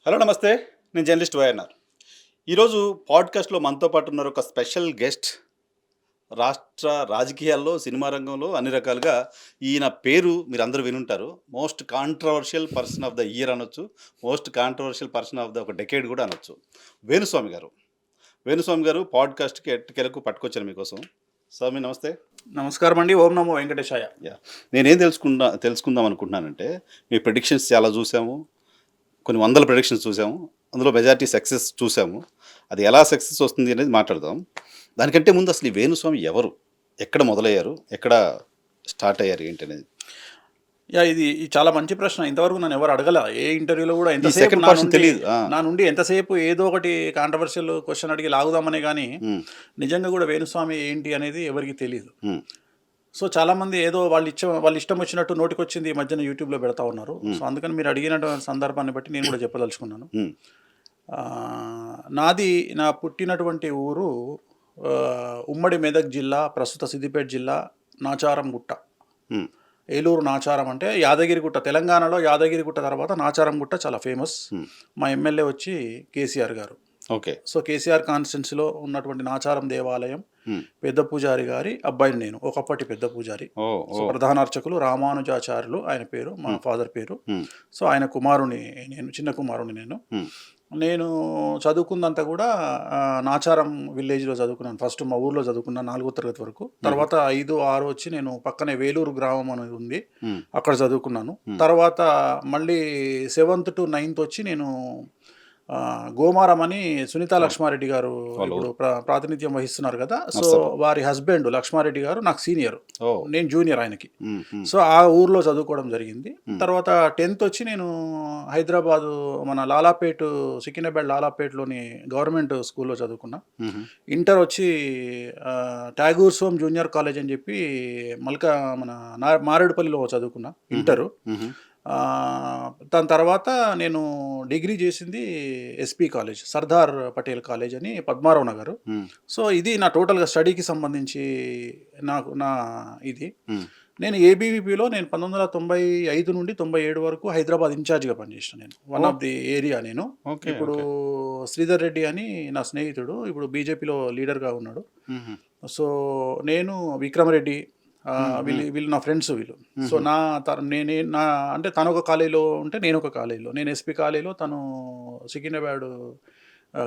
Hello నమస్తే. నేను journalist YNR. ఈరోజు పాడ్కాస్ట్‌లో మనతో పాటు ఉన్నారు ఒక స్పెషల్ గెస్ట్. రాష్ట్ర రాజకీయాల్లో, సినిమా రంగంలో అన్ని రకాలుగా ఈయన పేరు మీరందరూ వినుంటారు. Most controversial person of the year అనొచ్చు. Most controversial person of the ఒక డెకేడ్ కూడా అనొచ్చు. వేణుస్వామి గారు. వేణుస్వామి గారు పాడ్కాస్ట్‌కి ఎట్టకేలకు పట్టుకొచ్చాను మీకోసం. స్వామి నమస్తే. నమస్కారం అండి. ఓం నమో వెంకటేశాయ. యాహ్! నేనేం తెలుసుకుందాం అనుకుంటున్నానంటే, మీ ప్రెడిక్షన్స్ చాలా చూసాము. కొన్ని వందల ప్రెడిక్షన్స్ చూసాము. అందులో మెజారిటీ సక్సెస్ చూసాము. అది ఎలా సక్సెస్ వస్తుంది అనేది మాట్లాడదాం. దానికంటే ముందు అసలు ఈ వేణుస్వామి ఎవరు? ఎక్కడ మొదలయ్యారు? ఎక్కడ స్టార్ట్ అయ్యారు ఏంటి అనేది? ఇది చాలా మంచి ప్రశ్న. ఇంతవరకు నన్ను ఎవరు అడగల. ఏ ఇంటర్వ్యూలో కూడా ఈ సెకండ్ పర్సన్ తెలీదు. నా నుండి ఎంతసేపు ఏదో ఒకటి కాంట్రవర్షియల్ క్వశ్చన్ అడిగి లాగుదామనే గానీ, నిజంగా కూడా వేణుస్వామి ఏంటి అనేది ఎవరికీ తెలీదు. సో చాలామంది ఏదో వాళ్ళ ఇష్టం వచ్చినట్టు నోటికొచ్చింది ఈ మధ్యన యూట్యూబ్‌లో పెడతా ఉన్నారు. సో అందుకని మీరు అడిగిన సందర్భాన్ని బట్టి నేను కూడా చెప్పదలుచుకున్నాను. నా పుట్టినటువంటి ఊరు ఉమ్మడి మెదక్ జిల్లా, ప్రస్తుత సిద్దిపేట జిల్లా, నాచారంగుట్ట. ఏలూరు నాచారం అంటే యాదగిరిగుట్ట. తెలంగాణలో యాదగిరిగుట్ట తర్వాత నాచారంగుట్ట చాలా ఫేమస్. మా ఎమ్మెల్యే వచ్చి కేసీఆర్ గారు. ఓకే. సో కేసీఆర్ కాన్స్టిట్యున్సీలో ఉన్నటువంటి నాచారం దేవాలయం పెద్ద పూజారి గారి అబ్బాయిని నేను. ఒకప్పటి పెద్ద పూజారి. సో ప్రధాన అర్చకులు రామానుజాచార్యులు ఆయన పేరు, మా ఫాదర్ పేరు. సో ఆయన కుమారుని నేను, చిన్న కుమారుని నేను. నేను చదువుకుందంతా కూడా నాచారం విలేజ్లో చదువుకున్నాను. ఫస్ట్ మా ఊర్లో చదువుకున్నాను 4వ తరగతి వరకు. తర్వాత 5, 6 వచ్చి నేను పక్కనే వేలూరు గ్రామం అనేది ఉంది, అక్కడ చదువుకున్నాను. తర్వాత మళ్ళీ 7th to 9th వచ్చి నేను గోమారం అని సునీతా లక్ష్మారెడ్డి గారు ఇప్పుడు ప్రాతినిధ్యం వహిస్తున్నారు కదా. సో వారి హస్బెండ్ లక్ష్మారెడ్డి గారు నాకు సీనియర్, నేను జూనియర్ ఆయనకి. సో ఆ ఊర్లో చదువుకోవడం జరిగింది. తర్వాత 10th వచ్చి నేను హైదరాబాదు మన లాలాపేట్, సికింద్రాబాద్ లాలాపేట్లోని గవర్నమెంట్ స్కూల్లో చదువుకున్నా. ఇంటర్ వచ్చి ట్యాగూర్ సోమ్ జూనియర్ కాలేజ్ అని చెప్పి మన మారేడుపల్లిలో చదువుకున్నా ఇంటరు. దాని తర్వాత నేను డిగ్రీ చేసింది SP college, Sardar Patel college అని పద్మారావు నగర్. సో ఇది నా టోటల్గా స్టడీకి సంబంధించి నా ఇది. నేను ఏబీవీపీలో 1995 నుండి 97 వరకు హైదరాబాద్ ఇన్ఛార్జ్గా పనిచేసిన నేను. వన్ ఆఫ్ ది ఏరియా నేను. ఇప్పుడు శ్రీధర్ రెడ్డి అని నా స్నేహితుడు ఇప్పుడు బీజేపీలో లీడర్గా ఉన్నాడు. సో నేను విక్రమరెడ్డి వీళ్ళు నా ఫ్రెండ్స్ వీళ్ళు. సో నా అంటే తను ఒక కాలేజీలో ఉంటే నేను ఒక కాలేజీలో, నేను ఎస్పీ కాలేజీలో, తను సికింద్రాబాద్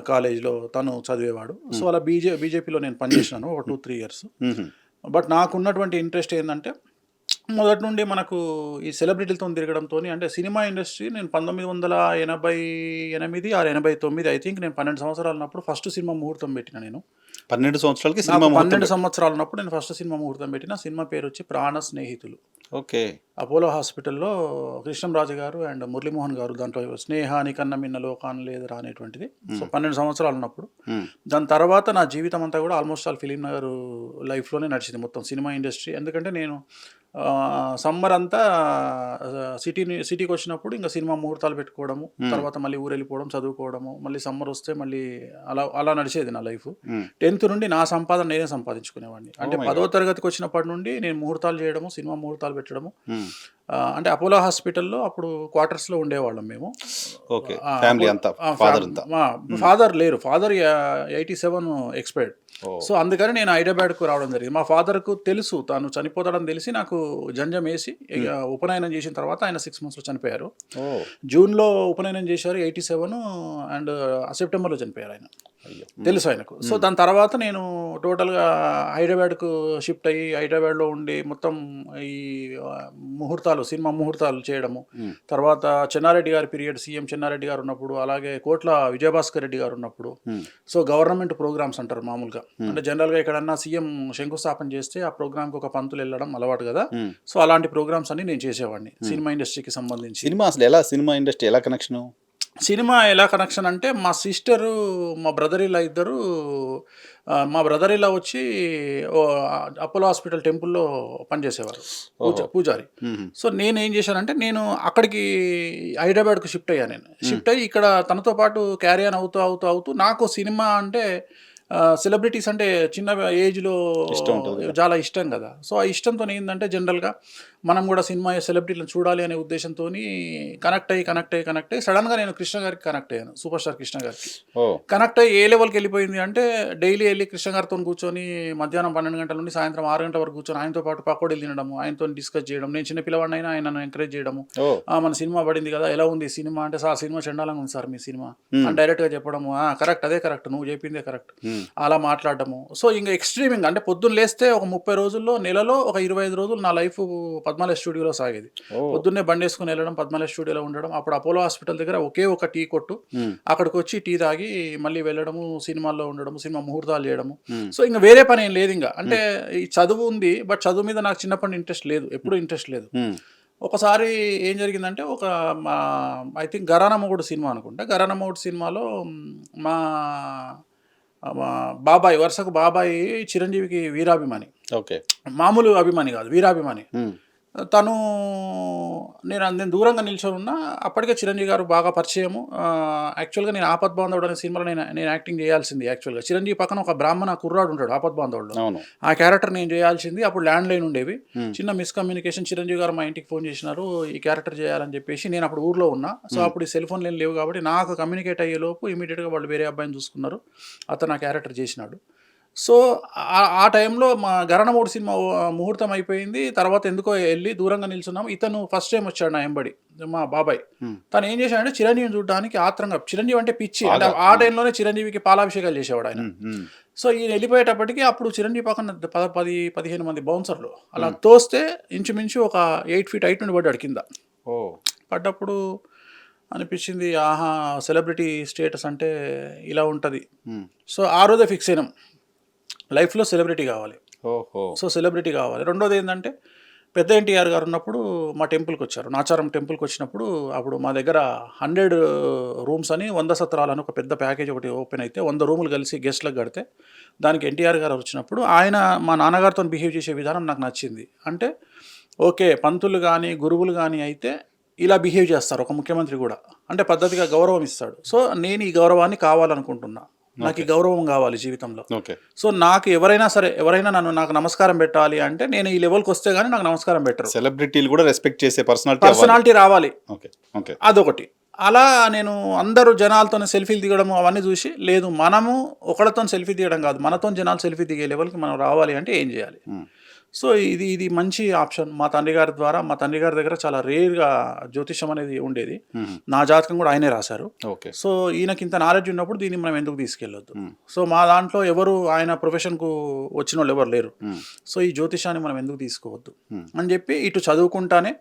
కాలేజీలో తను చదివేవాడు. సో అలా బీజేపీలో నేను పనిచేసినాను ఒక 2-3 years. బట్ నాకున్నటువంటి ఇంట్రెస్ట్ ఏంటంటే మొదటి నుండి మనకు ఈ సెలబ్రిటీలతో తిరగడంతో, అంటే సినిమా ఇండస్ట్రీ నేను 1988 or 89 ఐ థింక్, నేను 12 సంవత్సరాలు ఉన్నప్పుడు ఫస్ట్ సినిమా ముహూర్తం పెట్టిన నేను. 12 సంవత్సరాలకి సినిమా 12 సంవత్సరాలు ఉన్నప్పుడు నేను ఫస్ట్ సినిమా ముహూర్తం పెట్టిన. సినిమా పేరు వచ్చి ప్రాణ స్నేహితులు. ఓకే. అపోలో హాస్పిటల్లో కృష్ణంరాజు గారు అండ్ మురళీమోహన్ గారు దాంట్లో స్నేహాని కన్న మిన్న లోకాన్ లేదురా అనేటువంటిది. సో 12 సంవత్సరాలు ఉన్నప్పుడు. దాని తర్వాత నా జీవితం అంతా కూడా ఆల్మోస్ట్ ఆల్ ఫిలిం నగర్ లైఫ్లోనే నడిచింది మొత్తం సినిమా ఇండస్ట్రీ. ఎందుకంటే నేను సమ్మర్ అంతా సిటీకి వచ్చినప్పుడు ఇంకా సినిమా ముహూర్తాలు పెట్టుకోవడము, తర్వాత మళ్ళీ ఊరు వెళ్ళిపోవడం, చదువుకోవడము, మళ్ళీ సమ్మర్ వస్తే మళ్ళీ అలా నడిచేది నా లైఫ్. 10th నుండి నా సంపాదన నేనే సంపాదించుకునేవాడిని. అంటే 10వ తరగతికి వచ్చినప్పటి నుండి నేను ముహూర్తాలు చేయడము, సినిమా ముహూర్తాలు పెట్టడము. అంటే అపోలో హాస్పిటల్లో అప్పుడు క్వార్టర్స్లో ఉండేవాళ్ళం మేము. ఫాదర్ లేరు, ఫాదర్ 87 ఎక్స్పైర్డ్. సో అందుకని నేను హైదరాబాద్కు రావడం జరిగింది. మా ఫాదర్కు తెలుసు తాను చనిపోతాడని తెలిసి నాకు జంజం వేసి ఉపనయనం చేసిన తర్వాత ఆయన 6 monthsలో చనిపోయారు. జూన్లో ఉపనయనం చేశారు 87 అండ్ సెప్టెంబర్లో చనిపోయారు ఆయన. తెలుసు ఆయనకు. సో దాని తర్వాత నేను టోటల్గా హైదరాబాద్కు షిఫ్ట్ అయ్యి హైదరాబాద్లో ఉండి మొత్తం ఈ సినిమా ముహూర్తాలు చేయడము. తర్వాత చెన్నారెడ్డి గారి పీరియడ్, సీఎం చెన్నారెడ్డి గారు ఉన్నప్పుడు, అలాగే కోట్ల విజయభాస్కర్ రెడ్డి గారు ఉన్నప్పుడు. సో గవర్నమెంట్ ప్రోగ్రామ్స్ అంటారు మామూలుగా, అంటే జనరల్గా ఎక్కడన్నా సీఎం శంకుస్థాపన చేస్తే ఆ ప్రోగ్రామ్కి ఒక పంతులు వెళ్ళడం అలవాటు కదా. సో అలాంటి ప్రోగ్రామ్స్ అన్ని నేను చేసేవాడిని సినిమా ఇండస్ట్రీకి సంబంధించి. సినిమా ఇండస్ట్రీ ఎలా కనెక్షన్? సినిమా ఎలా కనెక్షన్ అంటే మా సిస్టరు, మా బ్రదర్ ఇలా ఇద్దరు. మా బ్రదర్ ఇలా వచ్చి అపోలో హాస్పిటల్ టెంపుల్లో పనిచేసేవారు, పూజారి. సో నేను ఏం చేశానంటే నేను అక్కడికి హైదరాబాద్కు షిఫ్ట్ అయ్యాను. నేను షిఫ్ట్ అయ్యి ఇక్కడ తనతో పాటు క్యారీ ఆన్ అవుతూ నాకు సినిమా అంటే సెలబ్రిటీస్ అంటే చిన్న ఏజ్లో చాలా ఇష్టం కదా. సో ఆ ఇష్టంతో ఏంటంటే జనరల్గా మనం కూడా సినిమా సెలబ్రిటీలను చూడాలి అనే ఉద్దేశంతో కనెక్ట్ అయ్యి సడన్గా నేను కృష్ణ గారికి కనెక్ట్ అయ్యాను, సూపర్ స్టార్ కృష్ణ గారికి. ఓ కనెక్ట్ అయ్యి ఏ లెవెల్కి వెళ్ళిపోయింది అంటే డైలీ వెళ్ళి కృష్ణ గారితో కూర్చొని మధ్యాహ్నం 12 గంటల నుండి సాయంత్రం 6 గంటల వరకు కూర్చొని ఆయనతో పాటు పకోడీలు తినడము, ఆయనతో డిస్కస్ చేయడం, నేను చిన్న పిల్లవాడిని అయినా ఆయన నన్ను ఎంకరేజ్ చేయడము. ఓ మన సినిమా పడింది కదా, ఎలా ఉంది సినిమా అంటే, సార్ సినిమా చండాలంగా ఉంది సార్ మీ సినిమా అని డైరెక్ట్గా చెప్పడము. కరెక్ట్, అదే కరెక్ట్, నువ్వు చెప్పిందే కరెక్ట్, అలా మాట్లాడటము. సో ఇంకా ఎక్స్ట్రీమింగ్ అంటే పొద్దున్న లేస్తే ఒక 30 రోజుల్లో నెలలో ఒక 25 రోజులు నా లైఫ్ పద్మాలయ స్టూడియోలో సాగేది. పొద్దున్నే బండి వేసుకుని వెళ్ళడం, పద్మాలయ స్టూడియోలో ఉండడం. అప్పుడు అపోలో హాస్పిటల్ దగ్గర ఒకే ఒక టీ కొట్టు, అక్కడికి వచ్చి టీ తాగి మళ్ళీ వెళ్ళడము, సినిమాల్లో ఉండడము, సినిమా ముహూర్తాలు చేయడము. సో ఇంకా వేరే పని ఏం లేదు. ఇంకా అంటే ఈ చదువు ఉంది, బట్ చదువు మీద నాకు చిన్నప్పటి ఇంట్రెస్ట్ లేదు, ఎప్పుడూ ఇంట్రెస్ట్ లేదు. ఒకసారి ఏం జరిగిందంటే ఒక ఐ థింక్ ఘరానా మొగుడు సినిమా అనుకుంటా, ఘరానా మొగుడు సినిమాలో మా బాబాయ్, వరుసకు బాబాయ్ చిరంజీవికి వీరాభిమాని, ఓకే, మామూలు అభిమాని కాదు, వీరాభిమాని. తను నేను దూరంగా నిల్చొని ఉన్నా, అప్పటికే చిరంజీవి గారు బాగా పరిచయము. యాక్చువల్గా నేను ఆపద్ బాంధవుడు అనే సినిమాలో నేను యాక్టింగ్ చేయాల్సింది. యాక్చువల్గా చిరంజీవి పక్కన ఒక బ్రాహ్మణ కుర్రాడు ఉంటాడు ఆపద్ బాంధవుడులో, ఆ క్యారెక్టర్ నేను చేయాల్సింది. అప్పుడు ల్యాండ్ లైన్ ఉండేవి, చిన్న మిస్కమ్యూనికేషన్. చిరంజీవి గారు మా ఇంటికి ఫోన్ చేసినారు ఈ క్యారెక్టర్ చేయాలని చెప్పేసి. నేను అప్పుడు ఊర్లో ఉన్నా, సో అప్పుడు సెల్ ఫోన్లు ఏం లేవు కాబట్టి నాకు కమ్యూనికేట్ అయ్యే లోపు ఇమీడియట్గా వాళ్ళు వేరే అబ్బాయిని చూసుకున్నారు, అతను ఆ క్యారెక్టర్ చేసినాడు. సో ఆ టైంలో మా ఘరానా సినిమా ముహూర్తం అయిపోయింది. తర్వాత ఎందుకో వెళ్ళి దూరంగా నిల్చున్నాము. ఇతను ఫస్ట్ టైం వచ్చాడు నా ఎంబడి, మా బాబాయ్. తను ఏం చేశాడంటే చిరంజీవిని చూడడానికి ఆత్రంగా, చిరంజీవి అంటే పిచ్చి, అంటే ఆ టైంలోనే చిరంజీవికి పాలాభిషేకాలు చేసేవాడు ఆయన. సో ఈయన వెళ్ళిపోయేటప్పటికి అప్పుడు చిరంజీవి పక్కన 10-15 మంది బౌన్సర్లు అలా తోస్తే ఇంచుమించు ఒక 8 feet హైట్ నుండి పడ్డాడు కింద. పడ్డప్పుడు అనిపించింది, ఆహా సెలబ్రిటీ స్టేటస్ అంటే ఇలా ఉంటుంది. సో ఆ రోజే ఫిక్స్ అయినాం, లైఫ్లో సెలబ్రిటీ కావాలి. సో సెలబ్రిటీ కావాలి. రెండోది ఏంటంటే పెద్ద ఎన్టీఆర్ గారు ఉన్నప్పుడు మా టెంపుల్కి వచ్చారు, నాచారం టెంపుల్కి వచ్చినప్పుడు. అప్పుడు మా దగ్గర 100 రూమ్స్ అని 100 సత్రాలు అని ఒక పెద్ద ప్యాకేజ్ ఒకటి ఓపెన్ అయితే 100 రూములు కలిసి గెస్ట్లకు కడితే దానికి ఎన్టీఆర్ గారు వచ్చినప్పుడు ఆయన మా నాన్నగారితో బిహేవ్ చేసే విధానం నాకు నచ్చింది. అంటే ఓకే, పంతులు కానీ గురువులు కానీ అయితే ఇలా బిహేవ్ చేస్తారు, ఒక ముఖ్యమంత్రి కూడా అంటే పద్ధతిగా గౌరవం ఇస్తాడు. సో నేను ఈ గౌరవాన్ని కావాలనుకుంటున్నా, నాకు ఈ గౌరవం కావాలి జీవితంలో. సో నాకు ఎవరైనా నాకు నమస్కారం పెట్టాలి అంటే నేను ఈ లెవెల్కి వస్తే గానీ నాకు నమస్కారం పెట్టరు. సెలబ్రిటీలు కూడా రెస్పెక్ట్ చేసే పర్సనాలిటీ రావాలి, అదొకటి. అలా నేను అందరూ జనాలతో సెల్ఫీలు దిగడం అవన్నీ చూసి, లేదు మనము ఒకళ్ళతో సెల్ఫీ దిగడం కాదు, మనతో జనాలు సెల్ఫీ దిగే లెవెల్కి మనం రావాలి అంటే ఏం చేయాలి. సో ఇది మంచి ఆప్షన్. మా తండ్రి గారి దగ్గర చాలా రేర్గా జ్యోతిషం అనేది ఉండేది. నా జాతకం కూడా ఆయనే రాశారు. సో ఈయనకి ఇంత నాలెడ్జ్ ఉన్నప్పుడు దీన్ని మనం ఎందుకు తీసుకెళ్ళొద్దు. సో మా దాంట్లో ఎవరు ఆయన ప్రొఫెషన్కు వచ్చిన వాళ్ళు ఎవరు లేరు. సో ఈ జ్యోతిషాన్ని మనం ఎందుకు తీసుకోవద్దు అని చెప్పి ఇటు చదువుకుంటానే.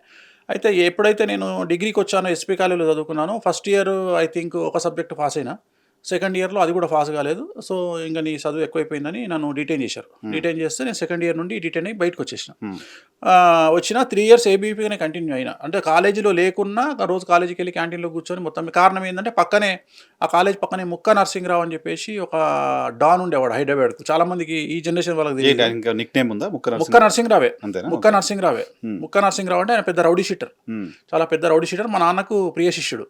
అయితే ఎప్పుడైతే నేను డిగ్రీకి వచ్చానో, ఎస్పీ కాలేజీలో చదువుకున్నాను. ఫస్ట్ ఇయర్ ఐ థింక్ ఒక సబ్జెక్ట్ పాస్ అయినా, సెకండ్ ఇయర్లో అది కూడా పాస్ కాలేదు. సో ఇంకా నీ చదువు ఎక్కువైపోయిందని నన్ను డిటైన్ చేశారు. డిటైన్ చేస్తే నేను సెకండ్ ఇయర్ నుండి డిటైన్ అయ్యి బయటకు వచ్చేసిన. వచ్చిన 3 years ఏబీపీగానే కంటిన్యూ అయినా. అంటే కాలేజీలో లేకున్నా రోజు కాలేజీకి వెళ్ళి క్యాంటీన్లో కూర్చొని మొత్తం. కారణం ఏంటంటే ఆ కాలేజ్ పక్కనే ముక్క నరసింహరావు అని చెప్పేసి ఒక డాన్ ఉండేవాడు హైదరాబాద్కు. చాలా మందికి ఈ జనరేషన్ వాళ్ళకి ముక్క నరసింహరావే. ముక్క నరసింహరావు అంటే ఆయన పెద్ద రౌడీ షీటర్, చాలా పెద్ద రౌడీ షీటర్. మా నాన్నకు ప్రియ శిష్యుడు.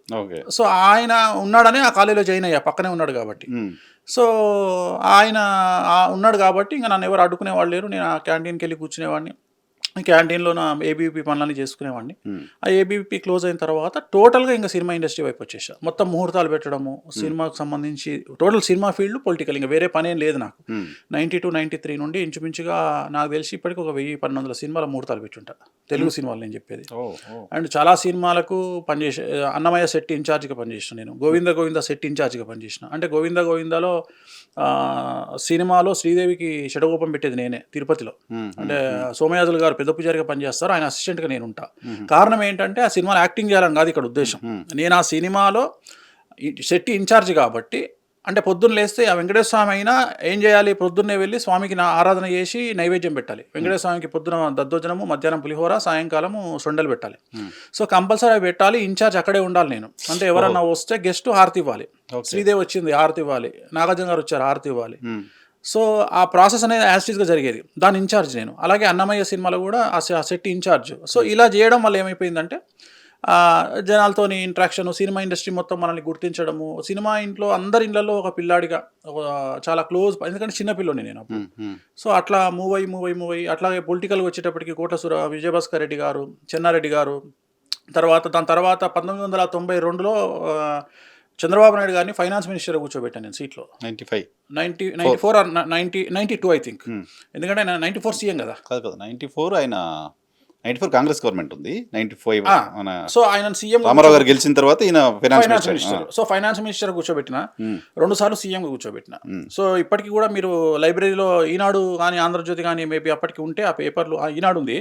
సో ఆయన ఉన్నాడని ఆ కాలేజీలో జాయిన్ అయ్యా, పక్కనే ఉన్నాడు కాబట్టి. సో ఆయన ఉన్నాడు కాబట్టి ఇంకా నన్ను ఎవరు అడ్డుకునే వాళ్ళు లేరు. నేను ఆ క్యాంటీన్కి వెళ్ళి కూర్చునేవాడిని, క్యాంటీన్లో నా ఏబీవీపీ పనులన్నీ చేసుకునేవాడిని. ఆ ఏబీవీపీ క్లోజ్ అయిన తర్వాత టోటల్గా ఇంకా సినిమా ఇండస్ట్రీ వైపు వచ్చేసా. మొత్తం ముహూర్తాలు పెట్టడము, సినిమాకు సంబంధించి టోటల్ సినిమా ఫీల్డ్, పొలిటికల్, ఇంకా వేరే పని ఏం లేదు నాకు. 92-93 నుండి ఇంచుమించుగా నాకు తెలిసి ఇప్పటికి ఒక 1000-1200 సినిమాల ముహూర్తాలు పెట్టుంటా, తెలుగు సినిమాలు నేను చెప్పేది. అండ్ చాలా సినిమాలకు పనిచేసే, అన్నమయ్య సెట్ ఇన్ఛార్జ్గా పనిచేసిన నేను, గోవింద సెట్ ఇన్ఛార్జ్గా పనిచేసిన. అంటే గోవిందలో సినిమాలో శ్రీదేవికి షడగోపం పెట్టేది నేనే తిరుపతిలో. అంటే సోమయాజులు గారు పెద్ద పూజారిగా పనిచేస్తారు, ఆయన అసిస్టెంట్గా నేను ఉంటా. కారణం ఏంటంటే ఆ సినిమాలో యాక్టింగ్ చేయాలని కాదు ఇక్కడ ఉద్దేశం. నేను ఆ సినిమాలో సెట్ ఇన్ఛార్జ్ కాబట్టి, అంటే పొద్దున్న లేస్తే ఆ వెంకటేశ్వర స్వామి అయినా ఏం చేయాలి, పొద్దున్నే వెళ్ళి స్వామికి ఆరాధన చేసి నైవేద్యం పెట్టాలి. వెంకటేశ్వర స్వామికి పొద్దున దద్దోజనము, మధ్యాహ్నం పులిహోర, సాయంకాలము సొండలు పెట్టాలి. సో కంపల్సరీ పెట్టాలి, ఇన్ఛార్జ్ అక్కడే ఉండాలి నేను. అంటే ఎవరన్నా వస్తే గెస్ట్ హారతి ఇవ్వాలి, శ్రీదేవి వచ్చింది హారతి ఇవ్వాలి, నాగార్జున గారు వచ్చారు హారతి ఇవ్వాలి. సో ఆ ప్రాసెస్ అనేది యాస్టీస్గా జరిగేది, దాని ఇన్ఛార్జ్ నేను. అలాగే అన్నమయ్య సినిమాలో కూడా ఆ సెట్ ఇన్ఛార్జ్. సో ఇలా చేయడం వల్ల ఏమైపోయిందంటే జనాలతోని ఇంట్రాక్షన్, సినిమా ఇండస్ట్రీ మొత్తం మనల్ని గుర్తించడము, సినిమా ఇంట్లో అందరి ఇళ్లలో ఒక పిల్లాడిగా ఒక చాలా క్లోజ్, ఎందుకంటే చిన్న పిల్లోని నేను అప్పుడు. సో అట్లా మూవ్ అయ్యి అట్లాగే పొలిటికల్గా వచ్చేటప్పటికి కోటసుర విజయభాస్కర్ రెడ్డి గారు, చెన్నారెడ్డి గారు, దాని తర్వాత 1992లో చంద్రబాబు నాయుడు గారిని ఫైనాన్స్ మినిస్టర్ కూర్చోబెట్టాను నేను సీట్లో. 94 ఆర్ 92 ఐ థింక్. ఎందుకంటే 94 సీఎం కదా. కాదు 94 ఆయన 94 కాంగ్రెస్ గవర్నమెంట్ ఉంది. 95 మన సో ఆయన సీఎం రామారావు గారు గెలిచిన తర్వాత ఈయన finance minister. So finance minister కూర్చోబెట్టిన, 2 సార్లు సీఎంగా కూర్చోబెట్టిన. సో ఇప్పటికి కూడా మీరు లైబ్రరీలో ఈనాడు కానీ ఆంధ్రజ్యోతి కానీ మేబీ అప్పటికి ఉంటే ఆ పేపర్లు, ఈనాడు ఉంది,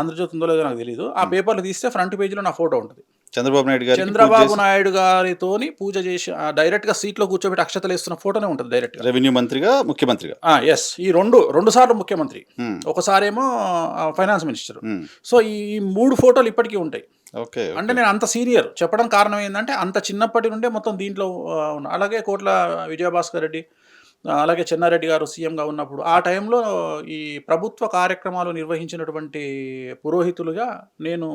ఆంధ్రజ్యోతి ఉందో లేదో నాకు తెలియదు, ఆ పేపర్లు తీస్తే ఫ్రంట్ పేజీలో నా ఫోటో ఉంటుంది. చంద్రబాబు నాయుడు గారితోని పూజ చేసి డైరెక్ట్ గా సీట్ లో కూర్చోబెట్టి అక్షతలు వేస్తున్న ఫోటోనే ఉంటుంది డైరెక్ట్ గా. రెవెన్యూ మంత్రిగా, ముఖ్యమంత్రిగా. ఎస్, ఈ రెండు సార్లు ముఖ్యమంత్రి, ఒకసారేమో ఫైనాన్స్ మినిస్టర్. సో ఈ 3 ఫోటోలు ఇప్పటికీ ఉంటాయి. అంటే నేను అంత సీనియర్ చెప్పడం కారణం ఏంటంటే అంత చిన్నప్పటి నుండే మొత్తం దీంట్లో ఉన్నా. అలాగే కోట్ల విజయభాస్కర్ రెడ్డి, అలాగే చెన్నారెడ్డి గారు సీఎంగా ఉన్నప్పుడు ఆ టైంలో ఈ ప్రభుత్వ కార్యక్రమాలు నిర్వహించినటువంటి పురోహితులుగా నేను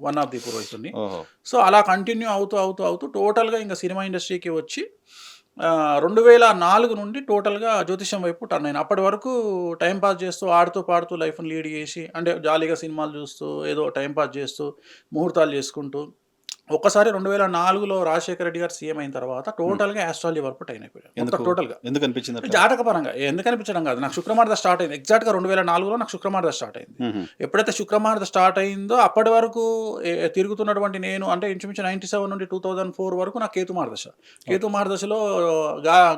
వన్ ఆఫ్ ది పురోహితుడిని. సో అలా కంటిన్యూ అవుతూ టోటల్గా ఇంకా సినిమా ఇండస్ట్రీకి వచ్చి 2004 నుండి టోటల్గా జ్యోతిష్యం వైపు టర్న్ అయిన. అప్పటి వరకు టైంపాస్ చేస్తూ ఆడుతూ పాడుతూ లైఫ్ని లీడ్ చేసి, అంటే జాలీగా సినిమాలు చూస్తూ ఏదో టైంపాస్ చేస్తూ ముహూర్తాలు చేసుకుంటూ, ఒక్కసారి 2004లో రాజశేఖర రెడ్డి గారు సీఎం అయిన తర్వాత టోటల్గా ఆస్ట్రాలజీ వరకు టైం అయిపోయాయి. టోటల్గా ఎందుకు అనిపించింది? జాతకపరంగా. ఎందుకు అనిపించడం కాదు, నాకు శుక్రమార్ద స్టార్ట్ అయింది. ఎగ్జాక్ట్గా 2004లో నాకు శుక్రమార్ద స్టార్ట్ అయింది. ఎప్పుడైతే శుక్రమార్ద స్టార్ట్ అయిందో అప్పటి వరకు తిరుగుతున్నటువంటి నేను, అంటే ఇంచుమించు 97 నుండి 2004 వరకు నాకు కేతుమార్దశ. కేతుమార్దశలో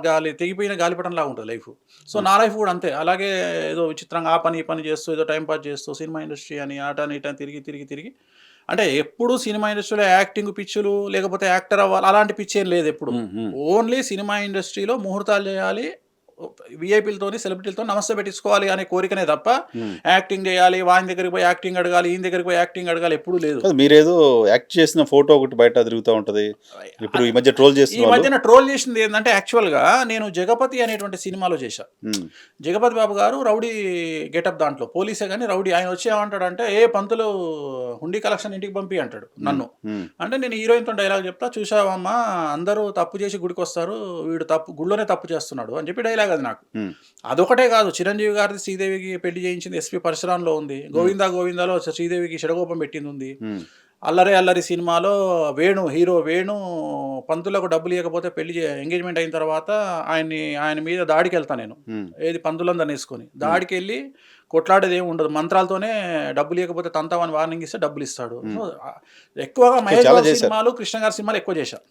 గాలి తెగిపోయిన గాలిపటం లాగా ఉంటుంది లైఫ్. సో నా లైఫ్ కూడా అంతే. అలాగే ఏదో విచిత్రంగా ఆ పని ఈ పని చేస్తూ, ఏదో టైంపాస్ చేస్తూ, సినిమా ఇండస్ట్రీ అని ఆటని ఇటని తిరిగి అంటే ఎప్పుడు సినిమా ఇండస్ట్రీలో యాక్టింగ్ పిచ్చులు, లేకపోతే యాక్టర్ అవ్వాలి అలాంటి పిచ్చి ఏం లేదు ఎప్పుడు. ఓన్లీ సినిమా ఇండస్ట్రీలో ముహూర్తాలు చేయాలి, విఐపీలతోని సెలబ్రిటీలతో నమస్తే పెట్టించుకోవాలి అనే కోరికనే తప్ప యాక్టింగ్ చేయాలి, వాని దగ్గరికి పోయి యాక్టింగ్ అడగాలి, ఈయన దగ్గరికి పోయి యాక్టింగ్ అడగాలి ఎప్పుడు లేదు. మీరేదో యాక్ట్ చేసిన ఫోటో ఒకటి బయట తిరుగుతూ ఉంటుంది. ఇప్పుడు ఈ మధ్య ట్రోల్ చేసింది ఏంటంటే, యాక్చువల్గా నేను జగపతి అనేటువంటి సినిమాలో చేశా. జగపతి బాబు గారు రౌడీ గెటప్, దాంట్లో పోలీసే కానీ రౌడీ. ఆయన వచ్చి ఏమంటాడంటే, పంతులు హుండీ కలెక్షన్ ఇంటికి పంపి అంటాడు నన్ను. అంటే నేను హీరోయిన్తో డైలాగ్ చెప్తా, చూసావమ్మా అందరూ తప్పు చేసి గుడికి వస్తారు, వీడు గుళ్ళోనే తప్పు చేస్తున్నాడు అని చెప్పి డైలాగ్. అది నాకు అదొకటే కాదు, చిరంజీవి గారిది శ్రీదేవికి పెళ్లి చేయించింది ఎస్పీ పరశురాంలో ఉంది. గోవిందాలో శ్రీదేవికి షడగోపం పెట్టింది ఉంది. అల్లరి సినిమాలో హీరో వేణు పంతులకు డబ్బులు ఇవ్వకపోతే ఎంగేజ్మెంట్ అయిన తర్వాత ఆయన మీద దాడికి వెళ్తాను నేను. ఏది పంతులందరిని వేసుకొని దాడికి వెళ్ళి కొట్లాడేది ఏమి ఉండదు, మంత్రాలతోనే డబ్బులు ఇవ్వకపోతే తంతామని వార్నింగ్ ఇస్తే డబ్బులు ఇస్తాడు. ఎక్కువగా మహేష్ బాబు సినిమాలు, కృష్ణ గారి సినిమాలు ఎక్కువ చేశాను.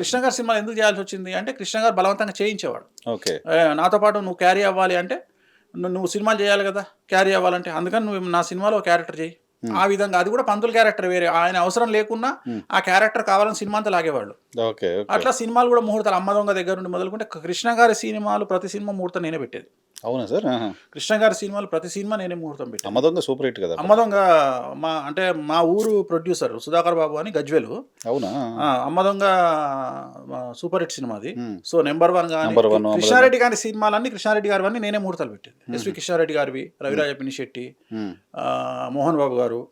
కృష్ణ గారి సినిమాలు ఎందుకు చేయాల్సి వచ్చింది అంటే, కృష్ణ గారు బలవంతంగా చేయించేవాడు. నాతో పాటు నువ్వు క్యారీ అవ్వాలి అంటే, నువ్వు సినిమాలు చేయాలి కదా క్యారీ అవ్వాలంటే, అందుకని నువ్వు నా సినిమాలో క్యారెక్టర్ చేయి. ఆ విధంగా అది కూడా పంతుల క్యారెక్టర్ వేరే, ఆయన అవసరం లేకున్నా ఆ క్యారెక్టర్ కావాలని సినిమా అంతా లాగేవాళ్ళు. అట్లా సినిమాలు కూడా ముహూర్తాలు, అమ్మ దొంగ దగ్గర నుండి మొదలుకుంటే కృష్ణ గారి సినిమాలు ప్రతి సినిమా ముహూర్తం నేనే పెట్టేది. అవునా సార్? కృష్ణ గారి సినిమాలు ప్రతి సినిమా నేనే ముహూర్తం పెట్టాను. అమ్మ దొంగ సూపర్ హిట్ కదా. అమ్మ దొంగ మా ఊరు ప్రొడ్యూసర్ సుధాకర్ బాబు అని గజ్వేలు. అవునా? అమ్మ దొంగ సూపర్ హిట్ సినిమా అది. సో నెంబర్ 1 గానీ కృష్ణారెడ్డి గారి సినిమాలన్నీ, కృష్ణారెడ్డి గారి అన్ని నేనే ముహూర్తాలు పెట్టాను. ఎస్వి కృష్ణారెడ్డి గారివి, రవిరాజ పినిశెట్టి, మోహన్ బాబు గారు,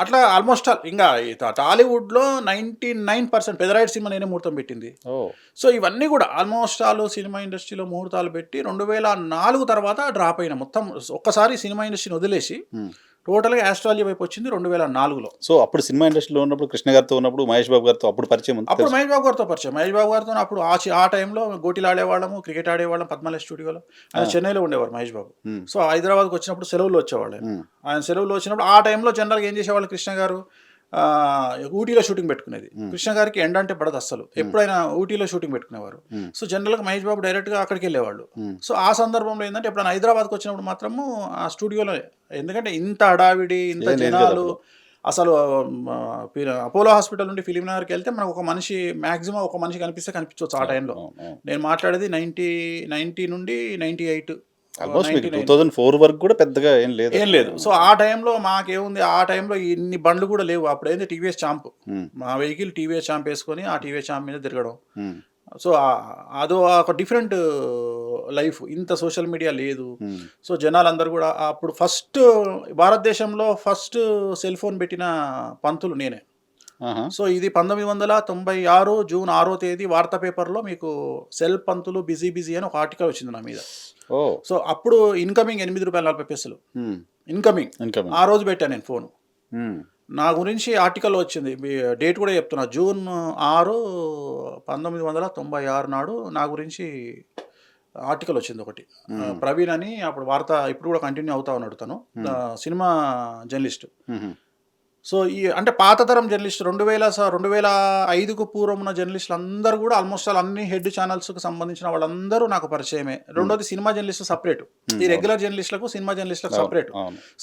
అట్లా ఆల్మోస్ట్ ఇంకా టాలీవుడ్లో 99% పెదరాయుడు సినిమా నేనే ముహూర్తం పెట్టింది. సో ఇవన్నీ కూడా ఆల్మోస్ట్ సినిమా ఇండస్ట్రీలో ముహూర్తాలు పెట్టి 2004 తర్వాత డ్రాప్ అయిన. మొత్తం ఒక్కసారి సినిమా ఇండస్ట్రీని వదిలేసి టోటల్గా ఆస్ట్రాలజీ వైపు వచ్చింది 2004లో. సో అప్పుడు సినిమా ఇండస్ట్రీలో ఉన్నప్పుడు కృష్ణ గారితో ఉన్నప్పుడు, మహేష్ బాబు గారితో అప్పుడు పరిచయం? అప్పుడు మహేష్ బాబు గారితో అప్పుడు ఆ టైంలో గోటీలు ఆడేవాళ్ళము, క్రికెట్ ఆడేవాళ్ళం పద్మాలయ స్టూడియోలో. ఆయన చెన్నైలో ఉండేవారు మహేష్ బాబు. సో హైదరాబాద్కి వచ్చినప్పుడు సెలవులు వచ్చేవాళ్ళు. ఆయన సెలవులు వచ్చినప్పుడు ఆ టైంలో జనరల్గా ఏం చేసేవాళ్ళు, కృష్ణ గారు ఊటీలో షూటింగ్ పెట్టుకునేది. కృష్ణ గారికి ఎండ అంటే పడదు అస్సలు, ఎప్పుడైనా ఊటీలో షూటింగ్ పెట్టుకునేవారు. సో జనరల్గా మహేష్ బాబు డైరెక్ట్గా అక్కడికి వెళ్ళేవాళ్ళు. సో ఆ సందర్భంలో ఏంటంటే, ఎప్పుడైనా హైదరాబాద్కి వచ్చినప్పుడు మాత్రము ఆ స్టూడియోలో, ఎందుకంటే ఇంత హడావిడి, ఇంత జనాలు, అసలు అపోలో హాస్పిటల్ నుండి ఫిలిం నగర్కి వెళ్తే మనకు ఒక మనిషి మ్యాక్సిమం ఒక మనిషి కనిపించవచ్చు ఆ టైంలో. నేను మాట్లాడేది 90 నుండి 98, 2004 వరకు కూడా పెద్దగా ఏం లేదు. సో ఆ టైంలో మాకేముంది, ఆ టైంలో ఇన్ని బండ్లు కూడా లేవు. అప్పుడైంది టీవీఎస్ చాంప్, మా వెహికల్ టీవీఎస్ చాంప్ వేసుకొని ఆ టీవీఎస్ చాంప్ మీద తిరగడం. సో అదో ఒక డిఫరెంట్ లైఫ్, ఇంత సోషల్ మీడియా లేదు. సో జనాలందరూ కూడా అప్పుడు భారతదేశంలో ఫస్ట్ సెల్ ఫోన్ పెట్టిన పంతులు నేనే. ఆహా. సో ఇది 1996 జూన్ 6వ తేదీ వార్తా పేపర్లో మీకు సెల్ పంతులు బిజీ బిజీ అని ఒక ఆర్టికల్ వచ్చింది నా మీద. ఓ. సో అప్పుడు ఇన్కమింగ్ ₹8.40 ఇన్కమింగ్. ఇన్కమింగ్. ఆ రోజు పెట్టాను నేను ఫోను. నా గురించి ఆర్టికల్ వచ్చింది, డేట్ కూడా చెప్తున్నా, జూన్ 6, 1996 నాడు నా గురించి ఆర్టికల్ వచ్చింది ఒకటి. ప్రవీణ్ అని అప్పుడు వార్త ఇప్పుడు కూడా కంటిన్యూ అవుతా ఉన్నాడు తను, సినిమా జర్నలిస్ట్. సో ఈ అంటే పాత తరం జర్నలిస్ట్ 2005కు పూర్వం ఉన్న జర్నలిస్టులు అందరూ కూడా ఆల్మోస్ట్ అన్ని హెడ్ ఛానల్స్కి సంబంధించిన వాళ్ళందరూ నాకు పరిచయమే. రెండోది సినిమా జర్నలిస్ట్ సపరేట్, ఈ రెగ్యులర్ జర్నలిస్టులకు సినిమా జర్నలిస్టులకు సపరేట్.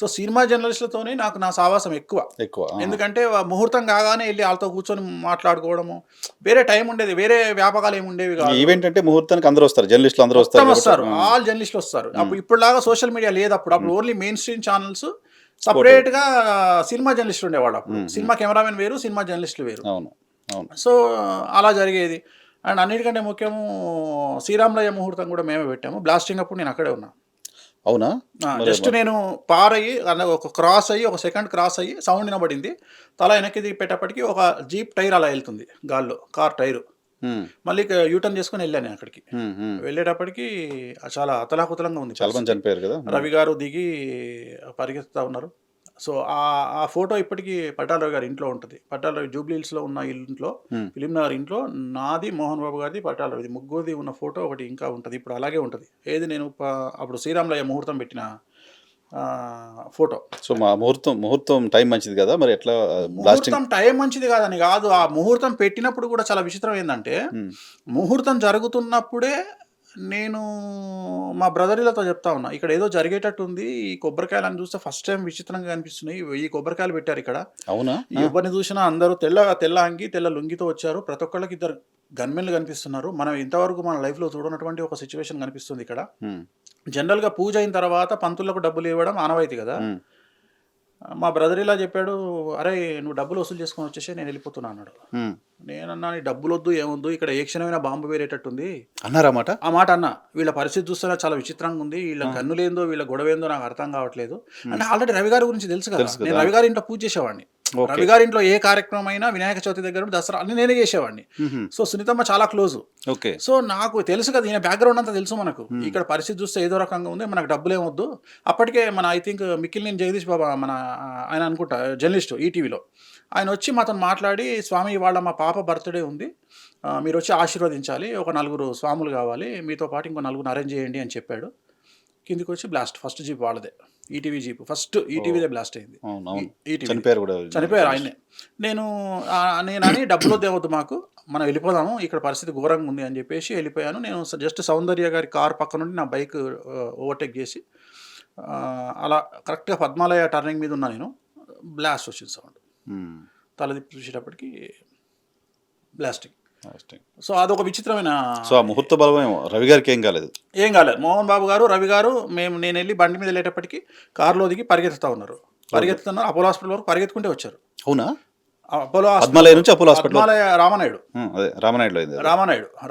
సో సినిమా జర్నలిస్టులతోనే నాకు నా సావాసం ఎక్కువ. ఎందుకంటే ముహూర్తం కాగానే వెళ్ళి వాళ్ళతో కూర్చొని మాట్లాడుకోవడము, వేరే టైం ఉండేది, వేరే వ్యాపకాలు ఏమి ఉండేవి కాదు. ఈవెంట్ అంటే ముహూర్తానికి అందరూ వస్తారు, జర్నలిస్టులు అందరూ వస్తారు, ఆల్ జర్నలిస్టులు వస్తారు. అప్పుడు ఇప్పుడులాగా సోషల్ మీడియా లేదు, అప్పుడు ఓన్లీ మెయిన్ స్ట్రీమ్ ఛానల్స్, సపరేట్గా సినిమా జర్నలిస్టులు ఉండేవాడు అప్పుడు. సినిమా కెమెరామెన్ వేరు, సినిమా జర్నలిస్టులు వేరు. సో అలా జరిగేది. అండ్ అన్నిటికంటే ముఖ్యము శ్రీరామలయ్య ముహూర్తం కూడా మేమే పెట్టాము. బ్లాస్టింగ్ అప్పుడు నేను అక్కడే ఉన్నా. అవునా? జస్ట్ నేను పారయ్యి ఒక క్రాస్ అయ్యి, ఒక సెకండ్ క్రాస్ అయ్యి సౌండ్ వినబడింది. తల వెనక్కి పెట్టేప్పటికి ఒక జీప్ టైర్ అలా వెళ్తుంది గాల్లో, కార్ టైరు. మళ్ళీ యూటర్న్ చేసుకుని వెళ్ళాను నేను అక్కడికి. వెళ్ళేటప్పటికి చాలా అతలాకుతలంగా ఉంది. చాలా మంది చనిపోయారు కదా. రవి గారు దిగి పరిగెత్తుతా ఉన్నారు. సో ఆ ఫోటో ఇప్పటికీ పట్టాలరావు గారి ఇంట్లో ఉంటుంది. పట్టాలరావు జూబ్లీ హిల్స్లో ఉన్న ఇంట్లో, ఫిలిం నగర్ ఇంట్లో, నాది, మోహన్ బాబు గారిది, పట్టాలరావుది, ముగ్గురిది ఉన్న ఫోటో ఒకటి ఇంకా ఉంటుంది. ఇప్పుడు అలాగే ఉంటుంది. ఏది నేను అప్పుడు శ్రీరామలయ్య ముహూర్తం పెట్టిన ఫోటో. సో మా ముహూర్తం టైం మంచిది కదా, మరి ఎట్లా? ముహూర్తం టైం మంచిది కాదని కాదు, ఆ ముహూర్తం పెట్టినప్పుడు కూడా చాలా విచిత్రం ఏంటంటే, ముహూర్తం జరుగుతున్నప్పుడే నేను మా బ్రదర్లతో చెప్తా ఉన్నా, ఇక్కడ ఏదో జరిగేటట్టు ఉంది, ఈ కొబ్బరికాయలను చూస్తే ఫస్ట్ టైం విచిత్రంగా కనిపిస్తున్నాయి, ఈ కొబ్బరికాయలు పెట్టారు ఇక్కడ. అవునా? ఎవరిని చూసినా అందరూ తెల్ల అంగి, తెల్ల లుంగితో వచ్చారు. ప్రతి ఒక్కళ్ళకి 2 గన్మెన్లు కనిపిస్తున్నారు. మనం ఇంతవరకు మన లైఫ్లో చూడనటువంటి ఒక సిచ్యువేషన్ కనిపిస్తుంది ఇక్కడ. జనరల్గా పూజ అయిన తర్వాత పంతులకు డబ్బులు ఇవ్వడం ఆనవాయితీ కదా. మా బ్రదర్ ఇలా చెప్పాడు, అరే నువ్వు డబ్బులు వసూలు చేసుకొని వచ్చేసి నేను వెళ్ళిపోతున్నా అన్నాడు. నేనన్నా, నీ డబ్బులు వద్దు, ఏమొద్దు, ఇక్కడ ఏ క్షణమైనా బాంబు వేరేటట్టుంది అన్నారన్నమాట. ఆ మాట అన్నా. వీళ్ళ పరిస్థితి చూస్తున్నా చాలా విచిత్రంగా ఉంది, వీళ్ళ కన్నులేందో వీళ్ళ గొడవేందో నాకు అర్థం కావట్లేదు. అంటే ఆల్రెడీ రవి గారి గురించి తెలుసు కదా, నేను రవి గారి ఇంట్లో పూజ చేసేవాడిని. రవి గారి ఇంట్లో ఏ కార్యక్రమం అయినా, వినాయక చవితి దగ్గర దసరా అన్ని నేనే చేసేవాడిని. సో సునీతమ్మ చాలా క్లోజ్. సో నాకు తెలుసు కదా, ఈయన బ్యాక్గ్రౌండ్ అంతా తెలుసు మనకు. ఇక్కడ పరిస్థితి చూస్తే ఏదో రకంగా ఉంది, మనకు డబ్బులు ఏమొద్దు. అప్పటికే మన ఐ థింక్ మిక్కిలినేని జగదీష్ బాబా, మన ఆయన అనుకుంటా జర్నలిస్టు ఈటీవీలో, ఆయన వచ్చి మాతో మాట్లాడి, స్వామి ఇవాళ మా పాప బర్త్డే ఉంది, మీరు వచ్చి ఆశీర్వదించాలి, ఒక 4 స్వాములు కావాలి, మీతో పాటు ఇంకో 4 అరేంజ్ చేయండి అని చెప్పాడు. కిందికి వచ్చి బ్లాస్ట్, ఫస్ట్ జీప్ వాళ్ళదే, ఈటీవీ జీప్, ఫస్ట్ ఈటీవీదే బ్లాస్ట్ అయింది. చనిపోయారు ఆయనే. నేను అని డబ్బులు వద్దేవద్దు మాకు, మనం వెళ్ళిపోదాము, ఇక్కడ పరిస్థితి ఘోరంగా ఉంది అని చెప్పేసి వెళ్ళిపోయాను. నేను జస్ట్ సౌందర్య గారి కార్ పక్క నుండి నా బైక్ ఓవర్టేక్ చేసి అలా కరెక్ట్గా పద్మాలయ టర్నింగ్ మీద ఉన్నా నేను. బ్లాస్ట్ వచ్చింది సౌండ్. తల తిప్పి చూసేటప్పటికి బ్లాస్టింగ్. సో అదొక విచిత్రమైన. సో ఆ ముహూర్త బలమేమో రవి గారికి ఏం కాలేదు. మోహన్ బాబు గారు, రవి గారు, నేను వెళ్ళి బండి మీద వెళ్ళేటప్పటికి కారులో దిగి పరిగెత్తుతున్నారు. అపోలో హాస్పిటల్ వరకు పరిగెత్తుకుంటే వచ్చారు. అవునా? పద్మాలయ నుంచి అపోలో హాస్పిటల్,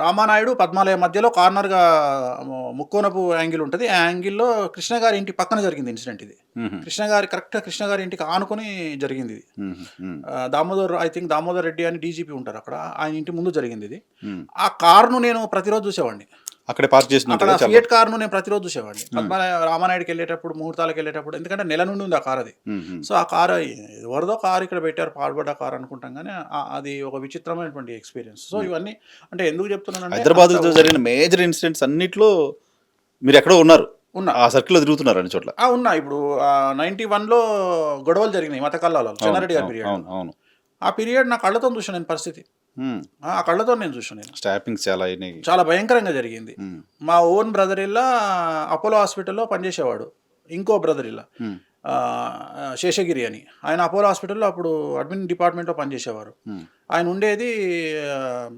రామానాయుడు పద్మాలయ మధ్యలో కార్నర్గా ముక్కోనపు యాంగిల్ ఉంటుంది. ఆ యాంగిల్లో కృష్ణ గారి ఇంటి పక్కన జరిగింది ఇన్సిడెంట్ ఇది. కరెక్ట్గా కృష్ణ గారి ఇంటికి ఆనుకొని జరిగింది ఇది. దామోదర్ రెడ్డి అని డీజీపీ ఉంటారు అక్కడ, ఆయన ఇంటి ముందు జరిగింది ఇది. ఆ కారును నేను ప్రతిరోజు చూసేవాడిని, అక్కడే పార్క్ చేసిన ఫియట్ కారును నేను ప్రతిరోజు చూసేవాడిని. రామానాయుడికి వెళ్ళేటప్పుడు, ముహూర్తాలకు వెళ్ళేటప్పుడు, ఎందుకంటే నెల నుండి ఉంది ఆ కారు అది. సో ఆ కారు ఎవరిదో కారు ఇక్కడ పెట్టారు, పాడుబడ్డ కారు అనుకుంటాం, కానీ అది ఒక విచిత్రమైనటువంటి ఎక్స్పీరియన్స్. సో ఇవన్నీ అంటే ఎందుకు చెప్తున్నాను, హైదరాబాద్ లో జరిగిన మేజర్ ఇన్సిడెంట్స్ అన్నిట్లో మీరు ఎక్కడో ఉన్నారు, ఆ సర్కిల్లో తిరుగుతున్నారు అన్ని చోట్ల. ఉన్నా. ఇప్పుడు 91లో గొడవలు జరిగినాయి మత కల్లాలో, చెన్నారెడ్డి గారి పీరియడ్. అవును, ఆ పీరియడ్ నా కళ్ళతో చూసాను నేను పరిస్థితి. ఆ కళ్ళతో నేను చూసాను. స్టాపింగ్స్ చాలా భయంకరంగా జరిగింది. మా ఓన్ బ్రదర్ ఇల్లా అపోలో హాస్పిటల్లో పనిచేసేవాడు. ఇంకో బ్రదర్ ఇల్లా శేషగిరి అని, ఆయన అపోలో హాస్పిటల్లో అప్పుడు అడ్మిన్ డిపార్ట్మెంట్లో పనిచేసేవారు. ఆయన ఉండేది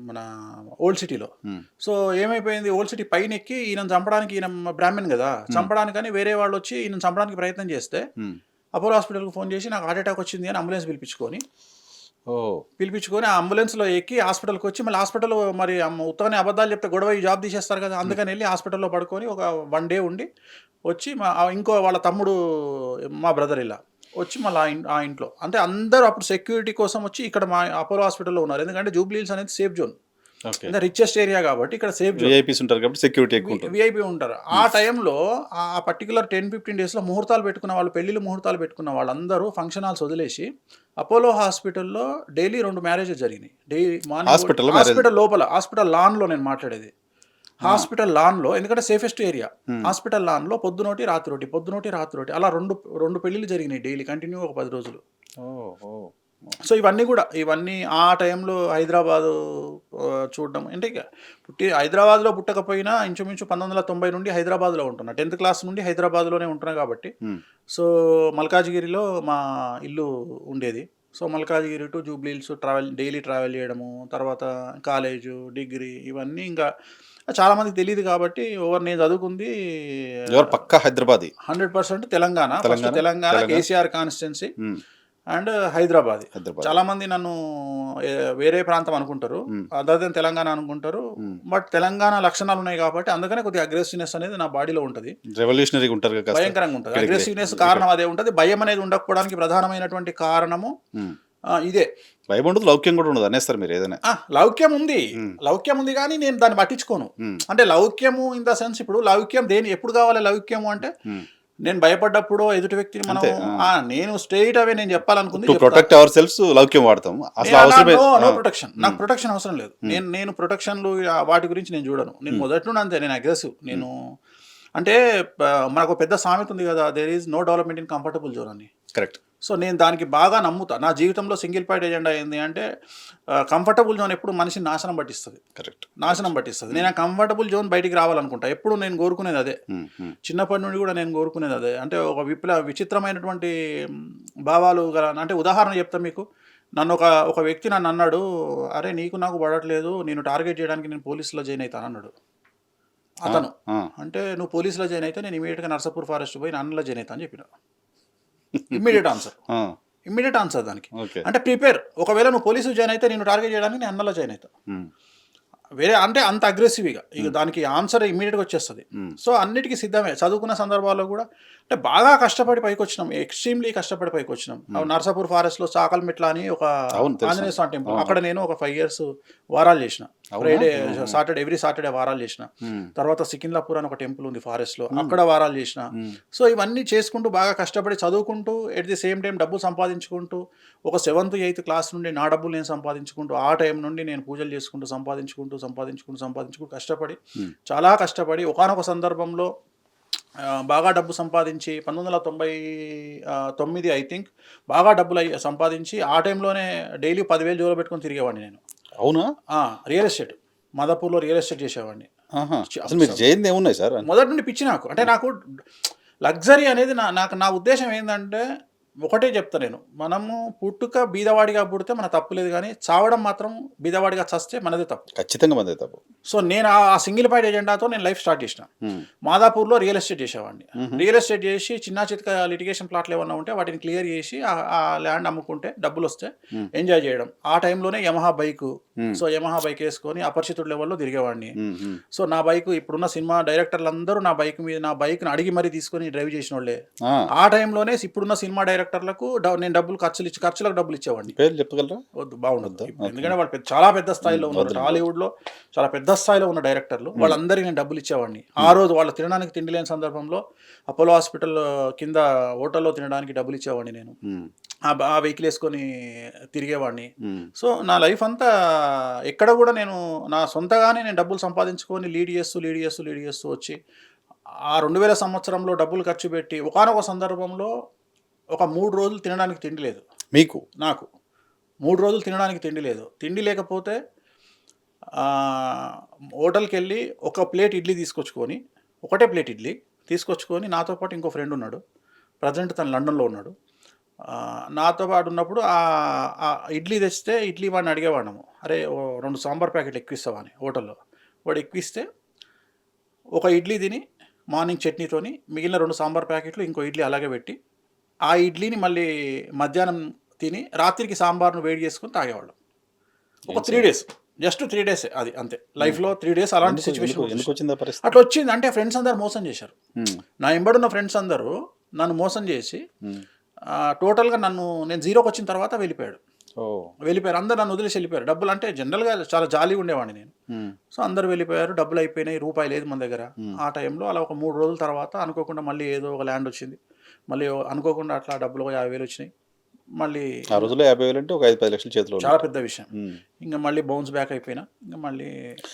మన ఓల్డ్ సిటీలో. సో ఏమైపోయింది, ఓల్డ్ సిటీ పైన ఎక్కి ఈయన చంపడానికి, ఈయన బ్రాహ్మణ్ కదా, చంపడానికని వేరే వాళ్ళు వచ్చి ఈయన చంపడానికి ప్రయత్నం చేస్తే అపోలో హాస్పిటల్కి ఫోన్ చేసి నాకు హార్ట్ అటాక్ వచ్చింది అని అంబులెన్స్ పిలిపించుకొని ఆ అంబులెన్స్లో ఎక్కి హాస్పిటల్కి వచ్చి, మళ్ళీ హాస్పిటల్ మరి ఉత్తగానే అబద్ధాలు చెప్తే గొడవ జాబ్ తీసేస్తారు కదా, అందుకని వెళ్ళి హాస్పిటల్లో పడుకొని ఒక 1 డే ఉండి వచ్చి ఇంకో వాళ్ళ తమ్ముడు, మా బ్రదర్ ఇలా వచ్చి మళ్ళీ ఆ ఇంట్లో అంటే అందరూ అప్పుడు సెక్యూరిటీ కోసం వచ్చి ఇక్కడ మా అపోలో హాస్పిటల్లో ఉన్నారు. ఎందుకంటే జూబ్లీ హిల్స్ అనేది సేఫ్ జోన్, ఓకే. అంటే రిచెస్ట్ ఏరియా కాబట్టి ఇక్కడ సేఫ్ జోన్, విఐపీస్ ఉంటారు కాబట్టి సెక్యూరిటీ ఎక్కువ ఉంటుంది. విఐపి ఉంటారు. ఆ టైంలో ఆ పర్టికులర్ 10-15 డేస్లో ముహూర్తాలు పెట్టుకున్న వాళ్ళు, పెళ్ళిళ్ళు ముహూర్తాలు పెట్టుకున్న వాళ్ళందరూ ఫంక్షన్ హాల్స్ వదిలేసి అపోలో హాస్పిటల్లో డైలీ 2 మ్యారేజెస్ జరిగినాయి. డైలీ మార్నింగ్ హాస్పిటల్ లోపల, హాస్పిటల్ లాన్లో నేను మాట్లాడేది, హాస్పిటల్ లాన్లో, ఎందుకంటే సేఫెస్ట్ ఏరియా. హాస్పిటల్ లాన్లో పొద్దునోటి రాత్రి ఒకటి అలా రెండు పెళ్ళిళ్ళు జరిగినాయి డైలీ కంటిన్యూ ఒక 10 రోజులు. సో ఇవన్నీ ఆ టైంలో హైదరాబాదు చూడడం అంటే ఇక హైదరాబాద్లో పుట్టకపోయినా ఇంచుమించు 1990 నుండి హైదరాబాద్లో ఉంటున్నా. 10th క్లాస్ నుండి హైదరాబాద్లోనే ఉంటున్నా కాబట్టి. సో మల్కాజ్గిరిలో మా ఇల్లు ఉండేది. So Malkajgiri to Jubilee hills daily travel చేయడము, తర్వాత కాలేజు, డిగ్రీ, ఇవన్నీ ఇంకా చాలామందికి తెలియదు కాబట్టి నేను చదువుకుంది పక్కా హైదరాబాద్ 100% తెలంగాణ కేసీఆర్ కాన్స్టిట్యున్సీ అండ్ హైదరాబాద్. చాలా మంది నన్ను వేరే ప్రాంతం అనుకుంటారు, అదర్ దెన్ తెలంగాణ అనుకుంటారు. బట్ తెలంగాణ లక్షణాలు ఉన్నాయి కాబట్టి అందుకనే కొద్దిగా అగ్రెసివ్నెస్ అనేది నా బాడీలో ఉంటుంది, రెవల్యూషనరీగా ఉంటారు, భయంకరంగా ఉంటుంది. అగ్రెసివ్నెస్ కారణం అదే ఉంటుంది. భయం అనేది ఉండకపోవడానికి ప్రధానమైనటువంటి కారణము ఇదే. భయం ఉండదు, లౌక్యం కూడా ఉండదు అనేస్తారు మీరు ఏదైనా. లౌక్యం ఉంది కానీ నేను దాన్ని పట్టించుకోను. అంటే లౌక్యము ఇన్ ద సెన్స్, ఇప్పుడు లౌక్యం ఎప్పుడు కావాలి లౌక్యము అంటే, నేను భయపడ్డప్పుడు ఎదుటి వ్యక్తిని మనం నేను స్ట్రైట్ అవే నేను చెప్పాలనుకుంది ప్రొటెక్ట్ అవర్ సెల్ఫ్ లౌక్యం వాడతాం. నో ప్రొటెక్షన్, నాకు ప్రొటెక్షన్ అవసరం లేదు. నేను ప్రొటెక్షన్లు వాటి గురించి నేను చూడను. నేను మొదటి నుండి అంతే, నేను అగ్రెసివ్. నేను అంటే మనకు పెద్ద సామెత ఉంది కదా, there is no development in comfortable zone అని. కరెక్ట్. సో నేను దానికి బాగా నమ్ముతా. నా జీవితంలో సింగిల్ పాయింట్ ఎజెండా ఏంటి అంటే, కంఫర్టబుల్ జోన్ ఎప్పుడు మనిషిని నాశనం పట్టిస్తుంది. కరెక్ట్, నాశనం పట్టిస్తుంది. నేను ఆ కంఫర్టబుల్ జోన్ బయటికి రావాలనుకుంటా. ఎప్పుడు నేను కోరుకునేది అదే, చిన్నప్పటి నుండి కూడా నేను కోరుకునేది అదే. అంటే ఒక విచిత్రమైనటువంటి భావాలు గల, అంటే ఉదాహరణ చెప్తా మీకు. నన్ను ఒక వ్యక్తి నన్ను అన్నాడు, అరే నీకు నాకు పడట్లేదు, నేను టార్గెట్ చేయడానికి నేను పోలీసులో జాయిన్ అవుతాను అన్నాడు అతను. అంటే నువ్వు పోలీసులో జాయిన్ అయితే నేను ఇమీడియట్గా నర్సాపూర్ ఫారెస్ట్ పోయి నన్నులో జాయిన్ అవుతా అని చెప్పిన. ఇమ్మీడియట్ ఆన్సర్ దానికి. అంటే ప్రిపేర్, ఒకవేళ నువ్వు పోలీసు జాయిన్ అయితే నేను టార్గెట్ చేయడానికి నేను అన్నలో జాయిన్ అవుతా. వేరే అంటే అంత అగ్రెసివ్గా ఇక దానికి ఆన్సర్ ఇమ్మీడియట్గా వచ్చేస్తుంది. సో అన్నిటికీ సిద్ధమే. చదువుకున్న సందర్భాల్లో కూడా అంటే బాగా కష్టపడి పైకి వచ్చినాం, ఎక్స్ట్రీమ్లీ కష్టపడి పైకి వచ్చినాం. నర్సాపూర్ ఫారెస్ట్లో చాకల్మెట్ల అని ఒక ఆంజనేయ స్వామి టెంపుల్, అక్కడ నేను ఒక 5 years వారాలు చేసిన. ఫ్రైడే ఎవ్రీ సాటర్డే వారాలు చేసిన. తర్వాత సికింద్లాపూర్ అని ఒక టెంపుల్ ఉంది ఫారెస్ట్లో, అక్కడ వారాలు చేసిన. సో ఇవన్నీ చేసుకుంటూ బాగా కష్టపడి చదువుకుంటూ ఎట్ ది సేమ్ టైం డబ్బులు సంపాదించుకుంటూ, ఒక 7th 8th క్లాస్ నుండి నా డబ్బులు నేను సంపాదించుకుంటూ, ఆ టైం నుండి నేను పూజలు చేసుకుంటూ సంపాదించుకుంటూ కష్టపడి, చాలా కష్టపడి ఒకానొక సందర్భంలో బాగా డబ్బు సంపాదించి 1999 ఐ థింక్ బాగా డబ్బులు సంపాదించి, ఆ టైంలోనే డైలీ 10,000 జోలో పెట్టుకొని తిరిగేవాడిని నేను. అవునా? రియల్ ఎస్టేట్, మాదాపూర్లో రియల్ ఎస్టేట్ చేసేవాడిని. అసలు మీరు జైన్ ఏమున్నాయి సార్? మొదటి నుండి పిచ్చి నాకు. అంటే నాకు లగ్జరీ అనేది నా ఉద్దేశం ఏంటంటే, ఒకటే చెప్తా నేను, మనము పుట్టుక బీదవాడిగా పుడితే మన తప్పు లేదు, కానీ చావడం మాత్రం బీదవాడిగా చస్తే మనదే తప్పు, ఖచ్చితంగా మనదే తప్పు. సో నేను ఆ సింగిల్ పాయింట్ ఎజెండాతో నేను లైఫ్ స్టార్ట్ చేసిన. మాదాపూర్లో రియల్ ఎస్టేట్ చేసేవాడిని. రియల్ ఎస్టేట్ చేసి చిన్న చితక లిటిగేషన్ ప్లాట్లు ఏమన్నా ఉంటే వాటిని క్లియర్ చేసి ఆ ల్యాండ్ అమ్ముకుంటే డబ్బులు వస్తే ఎంజాయ్ చేయడం. ఆ టైంలోనే Yamaha bike, so Yamaha bike వేసుకొని అపరిచితుడు లెవెల్లో తిరిగేవాడిని. సో నా బైక్, ఇప్పుడున్న సినిమా డైరెక్టర్లు అందరూ నా బైక్ని అడిగి మరీ తీసుకొని డ్రైవ్ చేసిన వాళ్ళే. ఆ టైంలోనే ఇప్పుడున్న సినిమా డైరెక్టర్లకు నేను ఖర్చులకు డబ్బులు ఇచ్చేవాడిని. పేరు చెప్పగలరా? వద్దు, బాగుండదు. ఎందుకంటే వాళ్ళు చాలా పెద్ద స్థాయిలో ఉన్నారు, టాలీవుడ్లో చాలా పెద్ద స్థాయిలో ఉన్న డైరెక్టర్లు. వాళ్ళందరికీ నేను డబ్బులు ఇచ్చేవాడిని. ఆ రోజు వాళ్ళు తినడానికి తిండి లేని సందర్భంలో అపోలో హాస్పిటల్ కింద హోటల్లో తినడానికి డబ్బులు ఇచ్చేవాడిని నేను. ఆ వెహికల్ వేసుకొని తిరిగేవాడిని. సో నా లైఫ్ అంతా ఎక్కడ కూడా నేను నా సొంతగానే నేను డబ్బులు సంపాదించుకొని లీడ్ చేస్తూ వచ్చి ఆ 2000 సంవత్సరంలో డబ్బులు ఖర్చు పెట్టి ఒకానొక సందర్భంలో ఒక 3 రోజులు తినడానికి తిండి లేదు. నాకు 3 రోజులు తినడానికి తిండి లేదు. తిండి లేకపోతే హోటల్కి వెళ్ళి ఒక ప్లేట్ ఇడ్లీ తీసుకొచ్చుకొని, ఒకటే ప్లేట్ ఇడ్లీ తీసుకొచ్చుకొని, నాతో పాటు ఇంకో ఫ్రెండ్ ఉన్నాడు, ప్రజెంట్ తను లండన్లో ఉన్నాడు. నాతో పాటు ఉన్నప్పుడు ఆ ఇడ్లీ తెచ్చితే ఇడ్లీ వాడిని అడిగేవాడినాము, అరే 2 సాంబార్ ప్యాకెట్లు ఎక్కువిస్తావా అని. హోటల్లో వాడు ఎక్కువిస్తే ఒక ఇడ్లీ తిని మార్నింగ్ చట్నీతోని మిగిలిన 2 సాంబార్ ప్యాకెట్లు ఇంకో ఇడ్లీ అలాగే పెట్టి, ఆ ఇడ్లీని మళ్ళీ మధ్యాహ్నం తిని రాత్రికి సాంబార్ను వేడి చేసుకొని తాగేవాళ్ళం. ఒక 3 days, జస్ట్ 3 days అది అంతే. లైఫ్లో 3 days అలాంటి సిచ్యువేషన్ అట్లా వచ్చింది. అంటే ఫ్రెండ్స్ అందరు మోసం చేశారు. నా ఎంబడున్న ఫ్రెండ్స్ అందరూ నన్ను మోసం చేసి టోటల్గా నేను జీరోకి వచ్చిన తర్వాత వెళ్ళిపోయాడు. ఓ వెళ్ళిపోయారు, అందరు నన్ను వదిలేసి వెళ్ళిపోయారు. డబ్బులు అంటే జనరల్గా చాలా జాలీగా ఉండేవాడిని నేను. సో అందరు వెళ్ళిపోయారు, డబ్బులు అయిపోయినాయి, రూపాయి లేదు మన దగ్గర. ఆ టైంలో అలా ఒక 3 రోజుల తర్వాత అనుకోకుండా మళ్ళీ ఏదో ఒక ల్యాండ్ వచ్చింది, మళ్ళీ అనుకోకుండా అట్లా డబ్బులు 50,000 వచ్చినాయి. మళ్ళీ ఆ రోజుల్లో 50,000 అంటే ఒక 5-10 లక్షల చేతిలో చాలా పెద్ద విషయం. ఇంకా మళ్ళీ బౌన్స్ బ్యాక్ అయిపోయినా. ఇంకా మళ్ళీ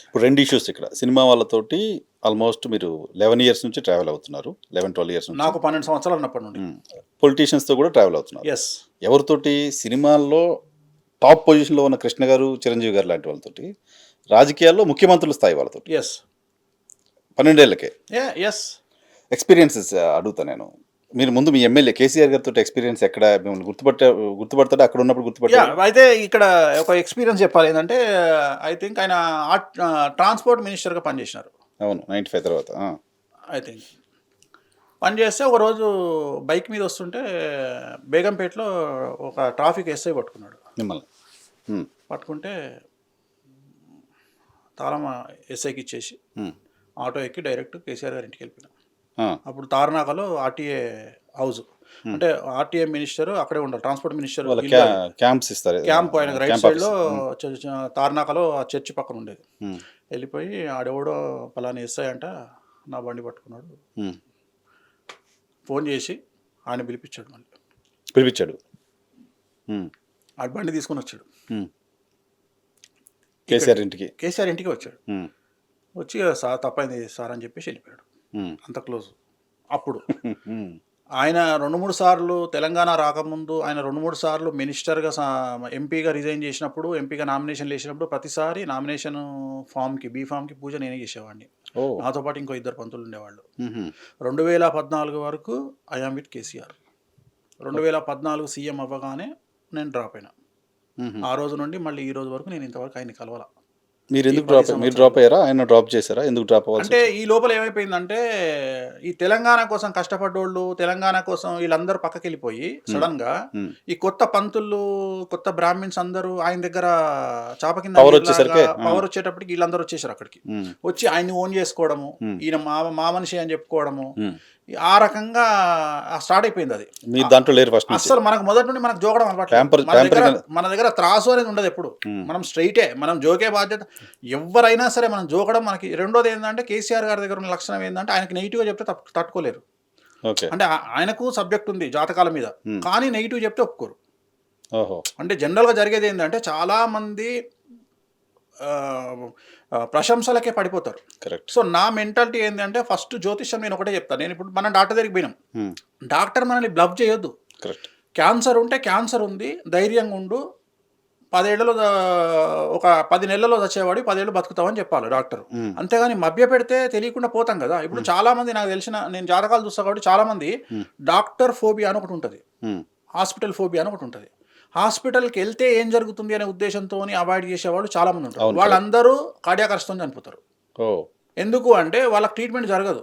ఇప్పుడు 2 ఇష్యూస్ ఇక్కడ. సినిమా వాళ్ళతోటి ఆల్మోస్ట్ మీరు 11 ఇయర్స్ నుంచి ట్రావెల్ అవుతున్నారు. 11-12 ఇయర్స్ నుంచి. నాకు 12 సంవత్సరాలు ఉన్నప్పటి నుండి. పొలిటీషియన్స్తో కూడా ట్రావెల్ అవుతున్నారు. ఎస్. ఎవరితోటి? సినిమాల్లో టాప్ పొజిషన్లో ఉన్న కృష్ణ గారు, చిరంజీవి గారు లాంటి వాళ్ళతోటి, రాజకీయాల్లో ముఖ్యమంత్రుల స్థాయి వాళ్ళతోటి. ఎస్. 12 ఏళ్ళకే ఎస్. ఎక్స్పీరియన్సెస్ అడుగుతా నేను. మీరు ముందు మీ ఎమ్మెల్యే కేసీఆర్ గారితో ఎక్స్పీరియన్స్ ఎక్కడ మిమ్మల్ని గుర్తుపడతాడు? అక్కడ ఉన్నప్పుడు గుర్తుపట్టారు? అయితే ఇక్కడ ఒక ఎక్స్పీరియన్స్ చెప్పాలి ఏంటంటే, ఐ థింక్ ఆయన ట్రాన్స్పోర్ట్ మినిస్టర్గా పనిచేసినారు. అవును, 95 తర్వాత. ఐ థింక్ పనిచేస్తే ఒకరోజు బైక్ మీద వస్తుంటే బేగంపేటలో ఒక ట్రాఫిక్ ఎస్ఐ పట్టుకున్నాడు మిమ్మల్ని. పట్టుకుంటే తాళం ఎస్ఐకి ఇచ్చేసి ఆటో ఎక్కి డైరెక్ట్ కేసీఆర్ గారి ఇంటికి వెళ్ళిపోయినా. అప్పుడు తార్నాకలో ఆర్టీఏ హౌస్, అంటే ఆర్టీఏ మినిస్టర్ అక్కడే ఉండాలి, ట్రాన్స్పోర్ట్ మినిస్టర్ క్యాంప్స్ ఇస్తారు. క్యాంప్ ఆయన రైట్ సైడ్లో తార్నాకలో ఆ చర్చి పక్కన ఉండేది. వెళ్ళిపోయి ఆడెవడో పలానా ఎస్ఐ అంట నా బండి పట్టుకున్నాడు, ఫోన్ చేసి ఆయన పిలిపించాడు. ఆ బండి తీసుకొని వచ్చాడు, కేసీఆర్ ఇంటికి వచ్చాడు. వచ్చి సార్ తప్పైంది సార్ అని చెప్పేసి వెళ్ళిపోయాడు. అంత క్లోజ్. అప్పుడు ఆయన 2-3 సార్లు తెలంగాణ రాకముందు ఆయన 2-3 సార్లు మినిస్టర్గా ఎంపీగా రిజైన్ చేసినప్పుడు, ఎంపీగా నామినేషన్ వేసినప్పుడు ప్రతిసారి నామినేషన్ బీ ఫామ్కి పూజ నేనే చేసేవాడిని. నాతో పాటు ఇంకో 2 పంతులు ఉండేవాళ్ళు. 2014 వరకు ఐఆమ్ విత్ కేసీఆర్. 2014 సీఎం అవ్వగానే నేను డ్రాప్ అయినా. ఆ రోజు నుండి మళ్ళీ ఈ రోజు వరకు నేను ఇంతవరకు ఆయన్ని కలవాల. మీరు డ్రాప్ అయ్యారా? ఆయన డ్రాప్ చేశారా? ఎందుకు డ్రాప్ అవ్వాలి? అంటే ఈ లోపల ఏమైపోయిందంటే, ఈ తెలంగాణ కోసం కష్టపడ్డోళ్ళు, తెలంగాణ కోసం వీళ్ళందరూ పక్కకి వెళ్ళిపోయి సడన్ గా ఈ కొత్త పంతులు, కొత్త బ్రాహ్మిన్స్ అందరూ ఆయన దగ్గర చాప కింద పవర్ వచ్చేటప్పటికి వీళ్ళందరూ వచ్చేసారు అక్కడికి. వచ్చి ఆయన్ని ఓన్ చేసుకోవడము, ఈయన మా మనిషి అని చెప్పుకోవడము, ఆ రకంగా స్టార్ట్ అయిపోయింది. అది మీ దాంట్లో లేరు ఫస్ట్. అసలు మనకు మొదటి నుండి మనకు జోకడం అలవాటు. మన దగ్గర త్రాసు అనేది ఉండదు ఎప్పుడు. మనం స్ట్రైటే, మనం జోకే బాధ్యత. ఎవరైనా సరే మనం జోకడం మనకి. రెండోది ఏంటంటే, కేసీఆర్ గారి దగ్గర ఉన్న లక్షణం ఏంటంటే, ఆయనకి నెగిటివ్గా చెప్తే తట్టుకోలేరు. అంటే ఆయనకు సబ్జెక్ట్ ఉంది జాతకాల మీద, కానీ నెగిటివ్ చెప్తే ఒప్పుకోరు. అంటే జనరల్గా జరిగేది ఏంటంటే, చాలామంది ప్రశంసలకే పడిపోతారు. సో నా మెంటాలిటీ ఏంటంటే, ఫస్ట్ జ్యోతిష్యం నేను ఒకటే చెప్తాను. నేను ఇప్పుడు మనం డాక్టర్ దగ్గరికి పోయినాం, డాక్టర్ మనల్ని బ్లఫ్ చేయొద్దు. క్యాన్సర్ ఉంటే క్యాన్సర్ ఉంది, ధైర్యంగా ఉండు, 10 ఏళ్లలో ఒక 10 నెలల్లో వచ్చేవాడు 10 ఏళ్ళు బతుకుతావని చెప్పాలి డాక్టర్. అంతేగాని మభ్య పెడితే తెలియకుండా పోతాం కదా. ఇప్పుడు చాలా మంది నాకు నేను జాతకాలు చూస్తా కాబట్టి చాలా మంది డాక్టర్ ఫోబియా అని ఒకటి ఉంటుంది, హాస్పిటల్ ఫోబియా అని ఒకటి ఉంటుంది. హాస్పిటల్కి వెళ్తే ఏం జరుగుతుంది అనే ఉద్దేశంతో అవాయిడ్ చేసేవాళ్ళు చాలా మంది ఉంటారు. వాళ్ళందరూ కార్డియాక్ అరెస్ట్తో చనిపోతారు. ఎందుకు అంటే వాళ్ళకి ట్రీట్మెంట్ జరగదు.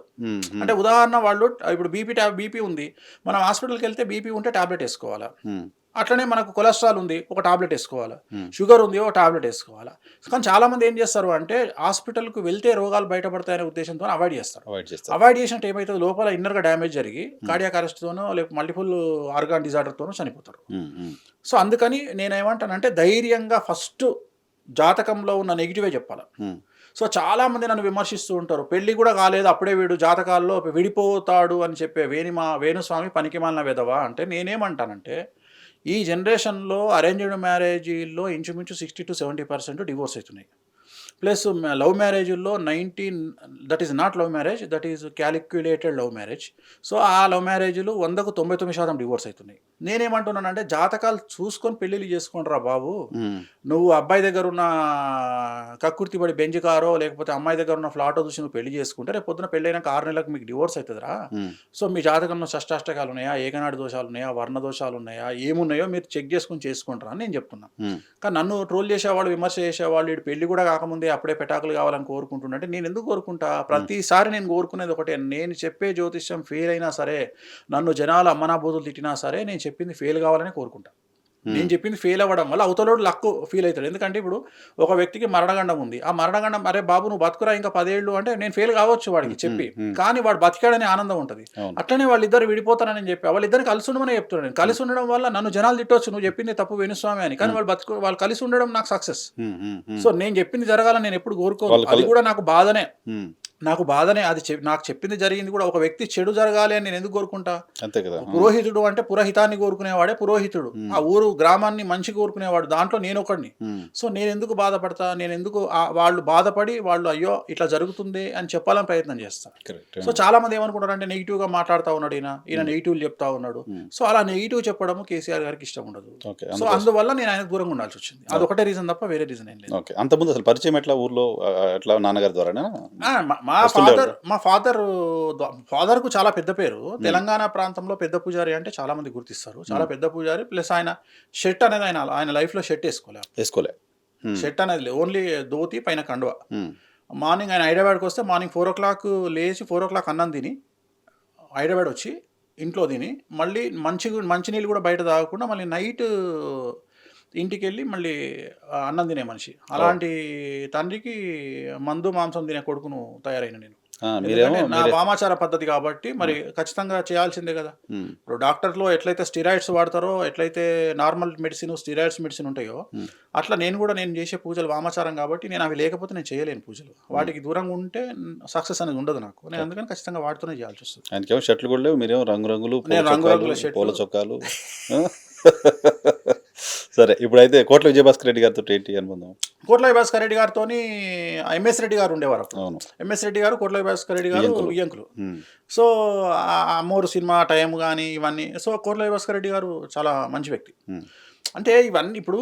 అంటే ఉదాహరణ, వాళ్ళు ఇప్పుడు బీపీ ఉంది, మనం హాస్పిటల్కి వెళ్తే బీపీ ఉంటే టాబ్లెట్ వేసుకోవాలా. అట్లనే మనకు కొలెస్ట్రాల్ ఉంది, ఒక టాబ్లెట్ వేసుకోవాలా. షుగర్ ఉంది, ఒక టాబ్లెట్ వేసుకోవాలా. కానీ చాలా మంది ఏం చేస్తారు అంటే, హాస్పిటల్కి వెళ్తే రోగాలు బయటపడతాయనే ఉద్దేశంతో అవాయిడ్ చేస్తారు. అవాయిడ్ చేసినట్టు ఏమైతుంది, లోపల ఇన్నర్గా డ్యామేజ్ జరిగి కార్డియాక్ అరెస్ట్తోనో లేకపోతే మల్టిపుల్ ఆర్గాన్ డిజార్డర్తోనో చనిపోతారు. సో అందుకని నేనేమంటానంటే, ధైర్యంగా ఫస్ట్ జాతకంలో ఉన్న నెగిటివే చెప్పాలి. సో చాలామంది నన్ను విమర్శిస్తూ ఉంటారు, పెళ్ళి కూడా కాలేదు అప్పుడే వీడు జాతకాల్లో విడిపోతాడు అని చెప్పే వేణుస్వామి పనికిమాలిన వెధవా అంటే, నేనేమంటానంటే, ఈ జనరేషన్లో అరేంజ్డ్ మ్యారేజీల్లో ఇంచుమించు 60-70% డివోర్స్ అవుతున్నాయి. ప్లస్ లవ్ మ్యారేజ్ల్లో 19 that is not love marriage, that is calculated love marriage. So ఆ లవ్ మ్యారేజ్లు 100కు 99% డివోర్స్ అవుతున్నాయి. నేనేమంటున్నానంటే, జాతకాలు చూసుకొని పెళ్ళిళ్ళు చేసుకోండిరా బాబు. నువ్వు అబ్బాయి దగ్గర ఉన్న కక్కుర్తి పడి బెంజ్ కారో లేకపోతే అమ్మాయి దగ్గర ఉన్న ఫ్లాటో చూసి నువ్వు పెళ్లి చేసుకుంటే రేపు పొద్దున పెళ్ళైనాక 6 నెలలకు మీకు డివోర్స్ అవుతుందిరా. సో మీ జాతకంలో షష్టాష్టకాలు ఉన్నాయా, ఏకనాడు దోషాలు ఉన్నాయా, వర్ణ దోషాలు ఉన్నాయా, ఏమున్నాయో మీరు చెక్ చేసుకుని చేసుకుంటారా అని నేను చెప్తున్నా. కానీ నన్ను ట్రోల్ చేసేవాళ్ళు, విమర్శ చేసేవాళ్ళు, వీడు పెళ్లి కూడా కాకముందే అప్పుడే పెటాకులు కావాలని కోరుకుంటుంటే, నేను ఎందుకు కోరుకుంటా? ప్రతిసారి నేను కోరుకునేది ఒకటే, నేను చెప్పే జ్యోతిష్యం ఫెయిల్ అయినా సరే, నన్ను జనాలు అమ్మనా బూతులు తిట్టినా సరే, నేను చెప్పింది ఫెయిల్ కావాలని కోరుకుంటా. నేను చెప్పింది ఫెయిల్ అవ్వడం వల్ల అవతలోడు లక్ ఫీల్ అవుతాడు. ఎందుకంటే ఇప్పుడు ఒక వ్యక్తికి మరణగండం ఉంది. ఆ మరణగండం అరే బాబు నువ్వు బతుకురా ఇంకా 10 ఏళ్ళు అంటే నేను ఫెయిల్ కావచ్చు వాడికి చెప్పి. కానీ వాడు బతికాడనే ఆనందం ఉంటుంది. అట్లనే వాళ్ళిద్దరు విడిపోతారని చెప్పి వాళ్ళిద్దరు కలిసి ఉండమని చెప్తున్నాను నేను. కలిసి ఉండడం వల్ల నన్ను జనాలు తిట్టవచ్చు నువ్వు చెప్పింది తప్పు వేణుస్వామి అని. కానీ వాళ్ళు కలిసి ఉండడం నాకు సక్సెస్. సో నేను చెప్పింది జరగాలని నేను ఎప్పుడు కోరుకోను. అది కూడా నాకు బాధనే. అది నాకు చెప్పింది జరిగింది కూడా. ఒక వ్యక్తి చెడు జరగాలి అని నేను ఎందుకు కోరుకుంటా? అంతే కదా. పురోహితుడు అంటే పురహితాన్ని కోరుకునేవాడే పురోహితుడు. ఆ ఊరు గ్రామాన్ని మంచి కోరుకునేవాడు. దాంట్లో నేను ఒకడిని. సో నేను ఎందుకు బాధపడతా? నేను ఎందుకు వాళ్ళు బాధపడి వాళ్ళు అయ్యో ఇట్లా జరుగుతుంది అని చెప్పాలని ప్రయత్నం చేస్తాను. సో చాలా మంది ఏమనుకుంటారు అంటే నెగిటివ్ గా మాట్లాడుతూ ఉన్నాడు ఈయన నెగిటివ్ చెప్తా ఉన్నాడు. సో అలా నెగిటివ్ చెప్పడం కేసీఆర్ గారికి ఇష్టం ఉండదు. సో అందువల్ల నేను ఆయనకు దూరంగా ఉండాల్సి వచ్చింది. అదొకటే రీజన్ తప్ప వేరే రీజన్ ఏం లేదు. అంతకుముందు అసలు పరిచయం ఎట్లా ఊర్లో ఎట్లా నాన్నగారి ద్వారా? మా ఫాదర్ కు చాలా పెద్ద పేరు. తెలంగాణ ప్రాంతంలో పెద్ద పూజారి అంటే చాలా మంది గుర్తిస్తారు. చాలా పెద్ద పూజారి. ప్లస్ ఆయన షర్ట్ అనేది ఆయన లైఫ్ లో షర్ట్ వేసుకోలే. షర్ట్ అనేది ఓన్లీ ధోతి పైన కండువ. మార్నింగ్ ఆయన హైదరాబాద్కి వస్తే మార్నింగ్ 4 o'clock లేచి 4 o'clock అన్నం తిని హైదరాబాద్ వచ్చి ఇంట్లో తిని మళ్ళీ మంచినీళ్ళు కూడా బయట తాగకుండా మళ్ళీ నైట్ ఇంటికి వెళ్ళి మళ్ళీ అన్నం తినే మనిషి. అలాంటి తండ్రికి మందు మాంసం తినే కొడుకును తయారైన నేను. నా వామాచార పద్ధతి కాబట్టి మరి ఖచ్చితంగా చేయాల్సిందే కదా. ఇప్పుడు డాక్టర్లో ఎట్లయితే స్టిరాయిడ్స్ వాడతారో, ఎట్లయితే నార్మల్ మెడిసిన్ స్టిరాయిడ్స్ మెడిసిన్ ఉంటాయో, అట్లా నేను చేసే పూజలు వామాచారం కాబట్టి నేను అవి లేకపోతే నేను చేయలేను పూజలు. వాటికి దూరంగా ఉంటే సక్సెస్ అనేది ఉండదు నాకు. నేను అందుకని ఖచ్చితంగా వాటితోనే చేయాల్సి వస్తుంది. ఆయనకేమో షర్ట్లు కూడా లేవు, మీరేమో రంగురంగులు పూల చొక్కాలు. సరే, ఇప్పుడైతే కోట్ల విజయభాస్కర్ రెడ్డి గారితో ఏంటి అనుకుందాం? కోట్ల విజయభాస్కర్ రెడ్డి గారితో ఎంఎస్ రెడ్డి గారు ఉండేవారు అప్పుడు. ఎంఎస్ రెడ్డి గారు, కోట్ల విజయభాస్కర్ రెడ్డి గారు వియ్యంకులు. సో అమ్మోరు సినిమా టైం కానీ ఇవన్నీ. సో కోట్ల విజయభాస్కర్ రెడ్డి గారు చాలా మంచి వ్యక్తి. అంటే ఇవన్నీ ఇప్పుడు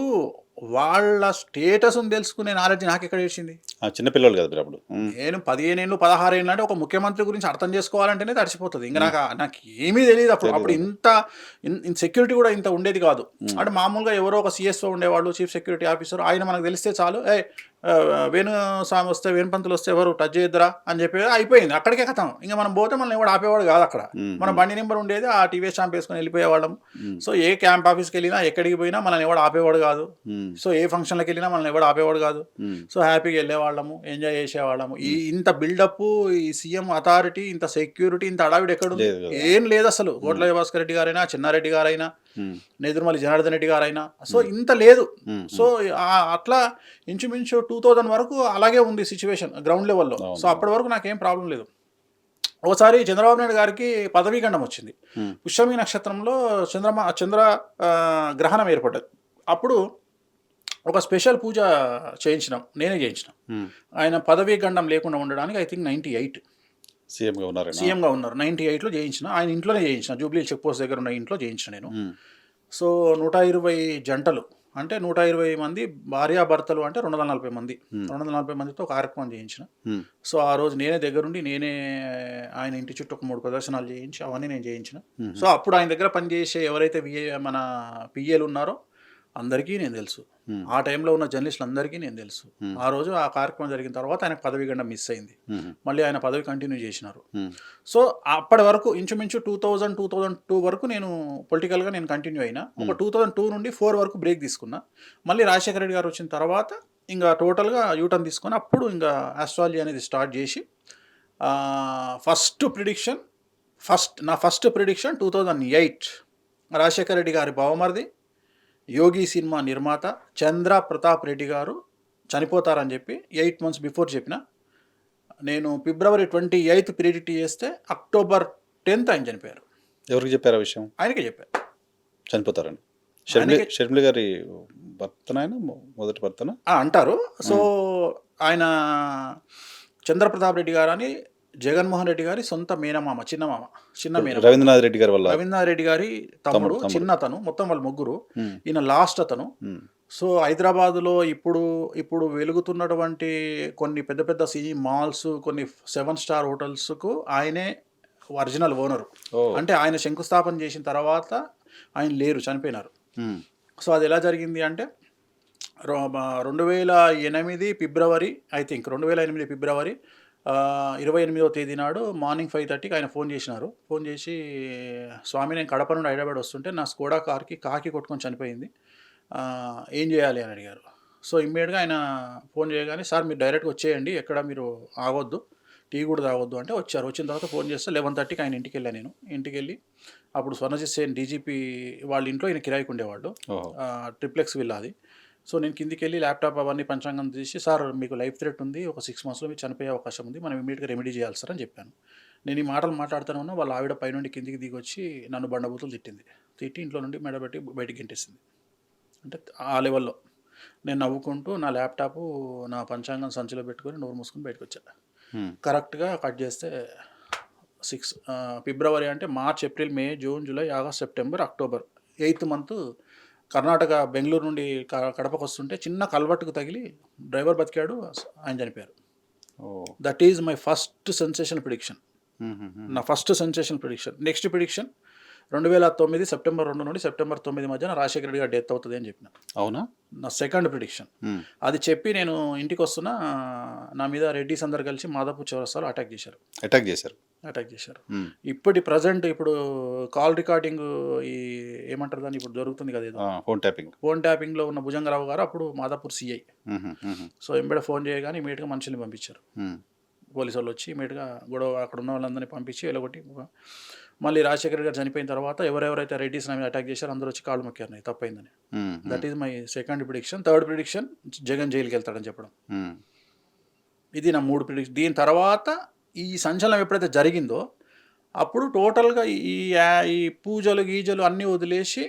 వాళ్ళ స్టేటస్ తెలుసుకునే నాలెడ్జ్ నాకు ఎక్కడ వచ్చింది? చిన్నపిల్లలు కదా అప్పుడు. నేను 15 ఏళ్ళు 16 ఏళ్ళు అంటే ఒక ముఖ్యమంత్రి గురించి అర్థం చేసుకోవాలంటేనే తడిచిపోతుంది. ఇంకా నాకు ఏమీ తెలియదు అప్పుడు. ఇంత సెక్యూరిటీ కూడా ఇంత ఉండేది కాదు. అంటే మామూలుగా ఎవరో ఒక సిఎస్ఓ ఉండేవాళ్ళు, చీఫ్ సెక్యూరిటీ ఆఫీసర్. ఆయన మనకు తెలిస్తే చాలు, వేణుస్వామి వస్తే, వేణుపంతులు వస్తే ఎవరు టచ్ చేయొద్దురా అని చెప్పి అయిపోయింది. అక్కడికే కథం. ఇంకా మనం పోతే మనం ఎవడు ఆపేవాడు కాదు అక్కడ. మన బండి నెంబర్ ఉండేది, ఆ టీవీ స్టాంప్ వేసుకొని వెళ్ళిపోయేవాళ్ళం. సో ఏ క్యాంప్ ఆఫీస్కి వెళ్ళినా ఎక్కడికి పోయినా మనల్ని ఎవడు ఆపేవాడు కాదు. సో ఏ ఫంక్షన్లకు వెళ్ళినా మనల్ని ఎవడు ఆపేవాడు కాదు. సో హ్యాపీగా వెళ్ళేవాళ్ళము, ఎంజాయ్ చేసేవాళ్ళము. ఇంత బిల్డప్, ఈ సీఎం అథారిటీ, ఇంత సెక్యూరిటీ, ఇంత అడావిడి ఎక్కడ ఏం లేదు అసలు. కోట్ల భాస్కర్ రెడ్డి గారైనా, చెన్నారెడ్డి గారైనా, నేదురుమల్లి జనార్దన్ రెడ్డి గారైనా, సో ఇంత లేదు. సో అట్లా ఇంచుమించు 2000 వరకు అలాగే ఉంది సిచ్యువేషన్ గ్రౌండ్ లెవెల్లో. సో అప్పటి వరకు నాకేం ప్రాబ్లం లేదు. ఒకసారి చంద్రబాబు నాయుడు గారికి పదవీ గండం వచ్చింది. పుష్యమి నక్షత్రంలో చంద్ర గ్రహణం ఏర్పడ్డది. అప్పుడు ఒక స్పెషల్ పూజ చేయించినాం, నేనే చేయించినాం. ఆయన పదవీ గండం లేకుండా ఉండడానికి ఐ థింక్ 98 సీఎంగా ఉన్నారు. 98లో చేయించిన. ఆయన ఇంట్లోనే చేయించిన, జూబ్లీ చెక్ పోస్ట్ దగ్గర ఉన్న ఇంట్లో చేయించిన నేను. సో 120 జంటలు అంటే 120 మంది భార్యాభర్తలు అంటే 240 మంది. 240 మందితో కార్యక్రమం చేయించిన. సో ఆ రోజు నేనే దగ్గరుండి ఆయన ఇంటి చుట్టూ ఒక 3 ప్రదర్శనలు చేయించి అవన్నీ నేను చేయించిన. సో అప్పుడు ఆయన దగ్గర పనిచేసే ఎవరైతే మన పిఏలు ఉన్నారో అందరికీ నేను తెలుసు. ఆ టైంలో ఉన్న జర్నలిస్టులు అందరికీ నేను తెలుసు. ఆ రోజు ఆ కార్యక్రమం జరిగిన తర్వాత ఆయన పదవి గండం మిస్ అయింది. మళ్ళీ ఆయన పదవి కంటిన్యూ చేసినారు. సో అప్పటి వరకు ఇంచుమించు 2002 వరకు నేను పొలిటికల్గా నేను కంటిన్యూ అయినా. ఒక 2002 నుండి 4 వరకు బ్రేక్ తీసుకున్నా. మళ్ళీ రాజశేఖర రెడ్డి గారు వచ్చిన తర్వాత ఇంకా టోటల్గా యూటర్న్ తీసుకొని అప్పుడు ఇంకా ఆస్ట్రాలజీ అనేది స్టార్ట్ చేసి నా ఫస్ట్ ప్రిడిక్షన్ 2008 రాజశేఖర రెడ్డి గారి బావమరిది, యోగి సినిమా నిర్మాత చంద్ర ప్రతాప్ రెడ్డి గారు చనిపోతారని చెప్పి 8 months బిఫోర్ చెప్పిన. నేను February 28 ప్రిడిక్ట్ చేస్తే October 10th ఆయన చనిపోయారు. ఎవరికి చెప్పారు ఆ విషయం? ఆయనకే చెప్పారు చనిపోతారని. షర్మిల గారి భర్తనైనా మొదటి భర్తన అంటారు. సో ఆయన చంద్రప్రతాప్ రెడ్డి గారు అని జగన్మోహన్ రెడ్డి గారి సొంత మేనమామ, చిన్న మేనమామ. రవీంద్రనాథ్ రెడ్డి గారి తమ్ముడు, చిన్న అతను. మొత్తం వాళ్ళు ముగ్గురు. ఈయన లాస్ట్ అతను. సో హైదరాబాద్లో ఇప్పుడు వెలుగుతున్నటువంటి కొన్ని పెద్ద పెద్ద సినీ మాల్స్, కొన్ని 7 star హోటల్స్కు ఆయనే ఒరిజినల్ ఓనరు. అంటే ఆయన శంకుస్థాపన చేసిన తర్వాత ఆయన లేరు, చనిపోయినారు. సో అది ఎలా జరిగింది అంటే 2008 ఫిబ్రవరి ఐ థింక్ 2008 ఫిబ్రవరి 28వ తేదీ నాడు మార్నింగ్ 5:30కి ఆయన ఫోన్ చేసినారు. ఫోన్ చేసి, స్వామి నేను కడప నుండి హైదరాబాద్ వస్తుంటే నా స్కోడా కార్కి కాకి కొట్టుకొని చనిపోయింది, ఏం చేయాలి అని అడిగారు. సో, ఇమ్మీడియట్‌గా ఆయన ఫోన్ చేయగానే, సార్ మీరు డైరెక్ట్‌గా వచ్చేయండి. ఎక్కడ మీరు ఆగొద్దు. టీ కూడా తాగొద్దు అంటే వచ్చారు. వచ్చిన తర్వాత ఫోన్ చేస్తే 11:30కి ఆయన ఇంటికెళ్ళాను నేను. ఇంటికెళ్ళి అప్పుడు స్వర్ణజిత్ సేన్ డీజీపీ వాళ్ళ ఇంట్లో ఈయన కిరాయికి ఉండేవాళ్ళు. ఓహో! ట్రిప్లెక్స్ విల్లా అది. సో, నేను కిందికెళ్ళి ల్యాప్‌టాప్ అవన్నీ పంచాంగం తీసి, సార్ మీకు లైఫ్ థ్రెట్ ఉంది. ఒక 6 మంత్స్‌లో మీరు చనిపోయే అవకాశం ఉంది. మనం ఇమ్మీడియేట్‌గా రెమెడీ చేయాలి సార్ అని చెప్పాను. నేను ఈ మాటలు మాట్లాడుతూనే ఉన్నా. వాళ్ళ ఆవిడ పైనుండి కిందికి దిగొచ్చి నన్ను బండబూతులు తిట్టింది. తిట్టి ఇంట్లో నుండి మెడబెట్టి బయటికి గెంటేసింది. అంటే ఆ లెవెల్‌లో. నేను నవ్వుకుంటూ నా ల్యాప్‌టాపు, నా పంచాంగం సంచిలో పెట్టుకొని నోరు మూసుకొని బయటకొచ్చా. కరెక్ట్‌గా కట్ చేస్తే ఫిబ్రవరి అంటే March, April, May, June, July, August, September, October 8th month Karnataka Bengaluru నుండి కడపకొస్తుంటే చిన్న కల్వర్ట్‌కు తగిలి డ్రైవర్ బతికాడు. ఆయన చనిపోయారు. Oh! That is my first sensational prediction. నా first sensational prediction. Next prediction 2009 September 2 నుండి సెప్టెంబర్ 9 మధ్యన రాజశేఖర రెడ్డి గారు డెత్ అవుతుంది అని చెప్పిన. అవునా? నా సెకండ్ ప్రిడిక్షన్. అది చెప్పి నేను ఇంటికి వస్తున్నా, నా మీద రెడ్డిస్ అందరు కలిసి మాదాపూర్ చౌరస్తాలో అటాక్ చేశారు. ఇప్పటి ప్రజెంట్ ఇప్పుడు కాల్ రికార్డింగ్ ఈ ఏమంటారు దాన్ని, ఇప్పుడు దొరుకుతుంది కదా, ఏదో ఫోన్ ట్యాపింగ్లో ఉన్న భుజంగరావు గారు అప్పుడు మాదాపూర్ సిఐ. సో ఎంబడే ఫోన్ చేయగానే ఇమీడియట్గా మనుషుల్ని పంపించారు. పోలీసు వాళ్ళు వచ్చి ఇమీడియట్గా గొడవ అక్కడ ఉన్న వాళ్ళందరినీ పంపించి వెళ్ళగొట్టి, మళ్ళీ రాజశేఖర్ గారు చనిపోయిన తర్వాత ఎవరెవరైతే రెడ్డిస్ నా మీద అటాక్ చేశారో అందరూ వచ్చి కాళ్ళు మొక్కారు నాకు తప్పైందని. That is my second prediction. Third prediction Jagan జైలుకి వెళ్తాడని చెప్పడం. ఇది నా 3 ప్రిడిక్షన్. దీని తర్వాత ఈ సంచలనం ఎప్పుడైతే జరిగిందో అప్పుడు టోటల్గా ఈ పూజలు గీజలు అన్నీ వదిలేసి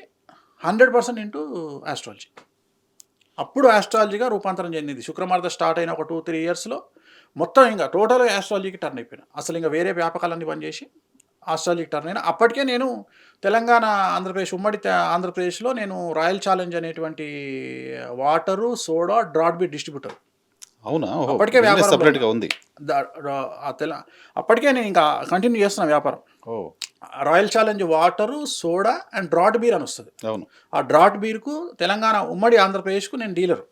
100% ఇంటూ ఆస్ట్రాలజీ. అప్పుడు ఆస్ట్రాలజీగా రూపాంతరం చెందింది. శుక్రమార్త స్టార్ట్ అయిన ఒక 2-3 ఇయర్స్లో మొత్తం ఇంకా టోటల్గా ఆస్ట్రాలజీకి టర్న్ అయిపోయినా. అసలు ఇంకా వేరే వ్యాపకాలన్నీ బంద్ చేసి ఆస్ట్రాలజీకి టర్న్ అయినా. అప్పటికే నేను తెలంగాణ, ఆంధ్రప్రదేశ్, ఉమ్మడి ఆంధ్రప్రదేశ్లో నేను రాయల్ ఛాలెంజ్ అనేటువంటి water, soda, drought beer distributor. అవునా? అప్పటికే వ్యాపారం సెపరేట్గా ఉంది. అప్పటికే నేను ఇంకా కంటిన్యూ చేస్తున్నా వ్యాపారం. Royal challenge water, soda and drought beer అని వస్తుంది. అవును. ఆ డ్రాట్ బీర్కు తెలంగాణ, ఉమ్మడి ఆంధ్రప్రదేశ్కు నేను డీలర్.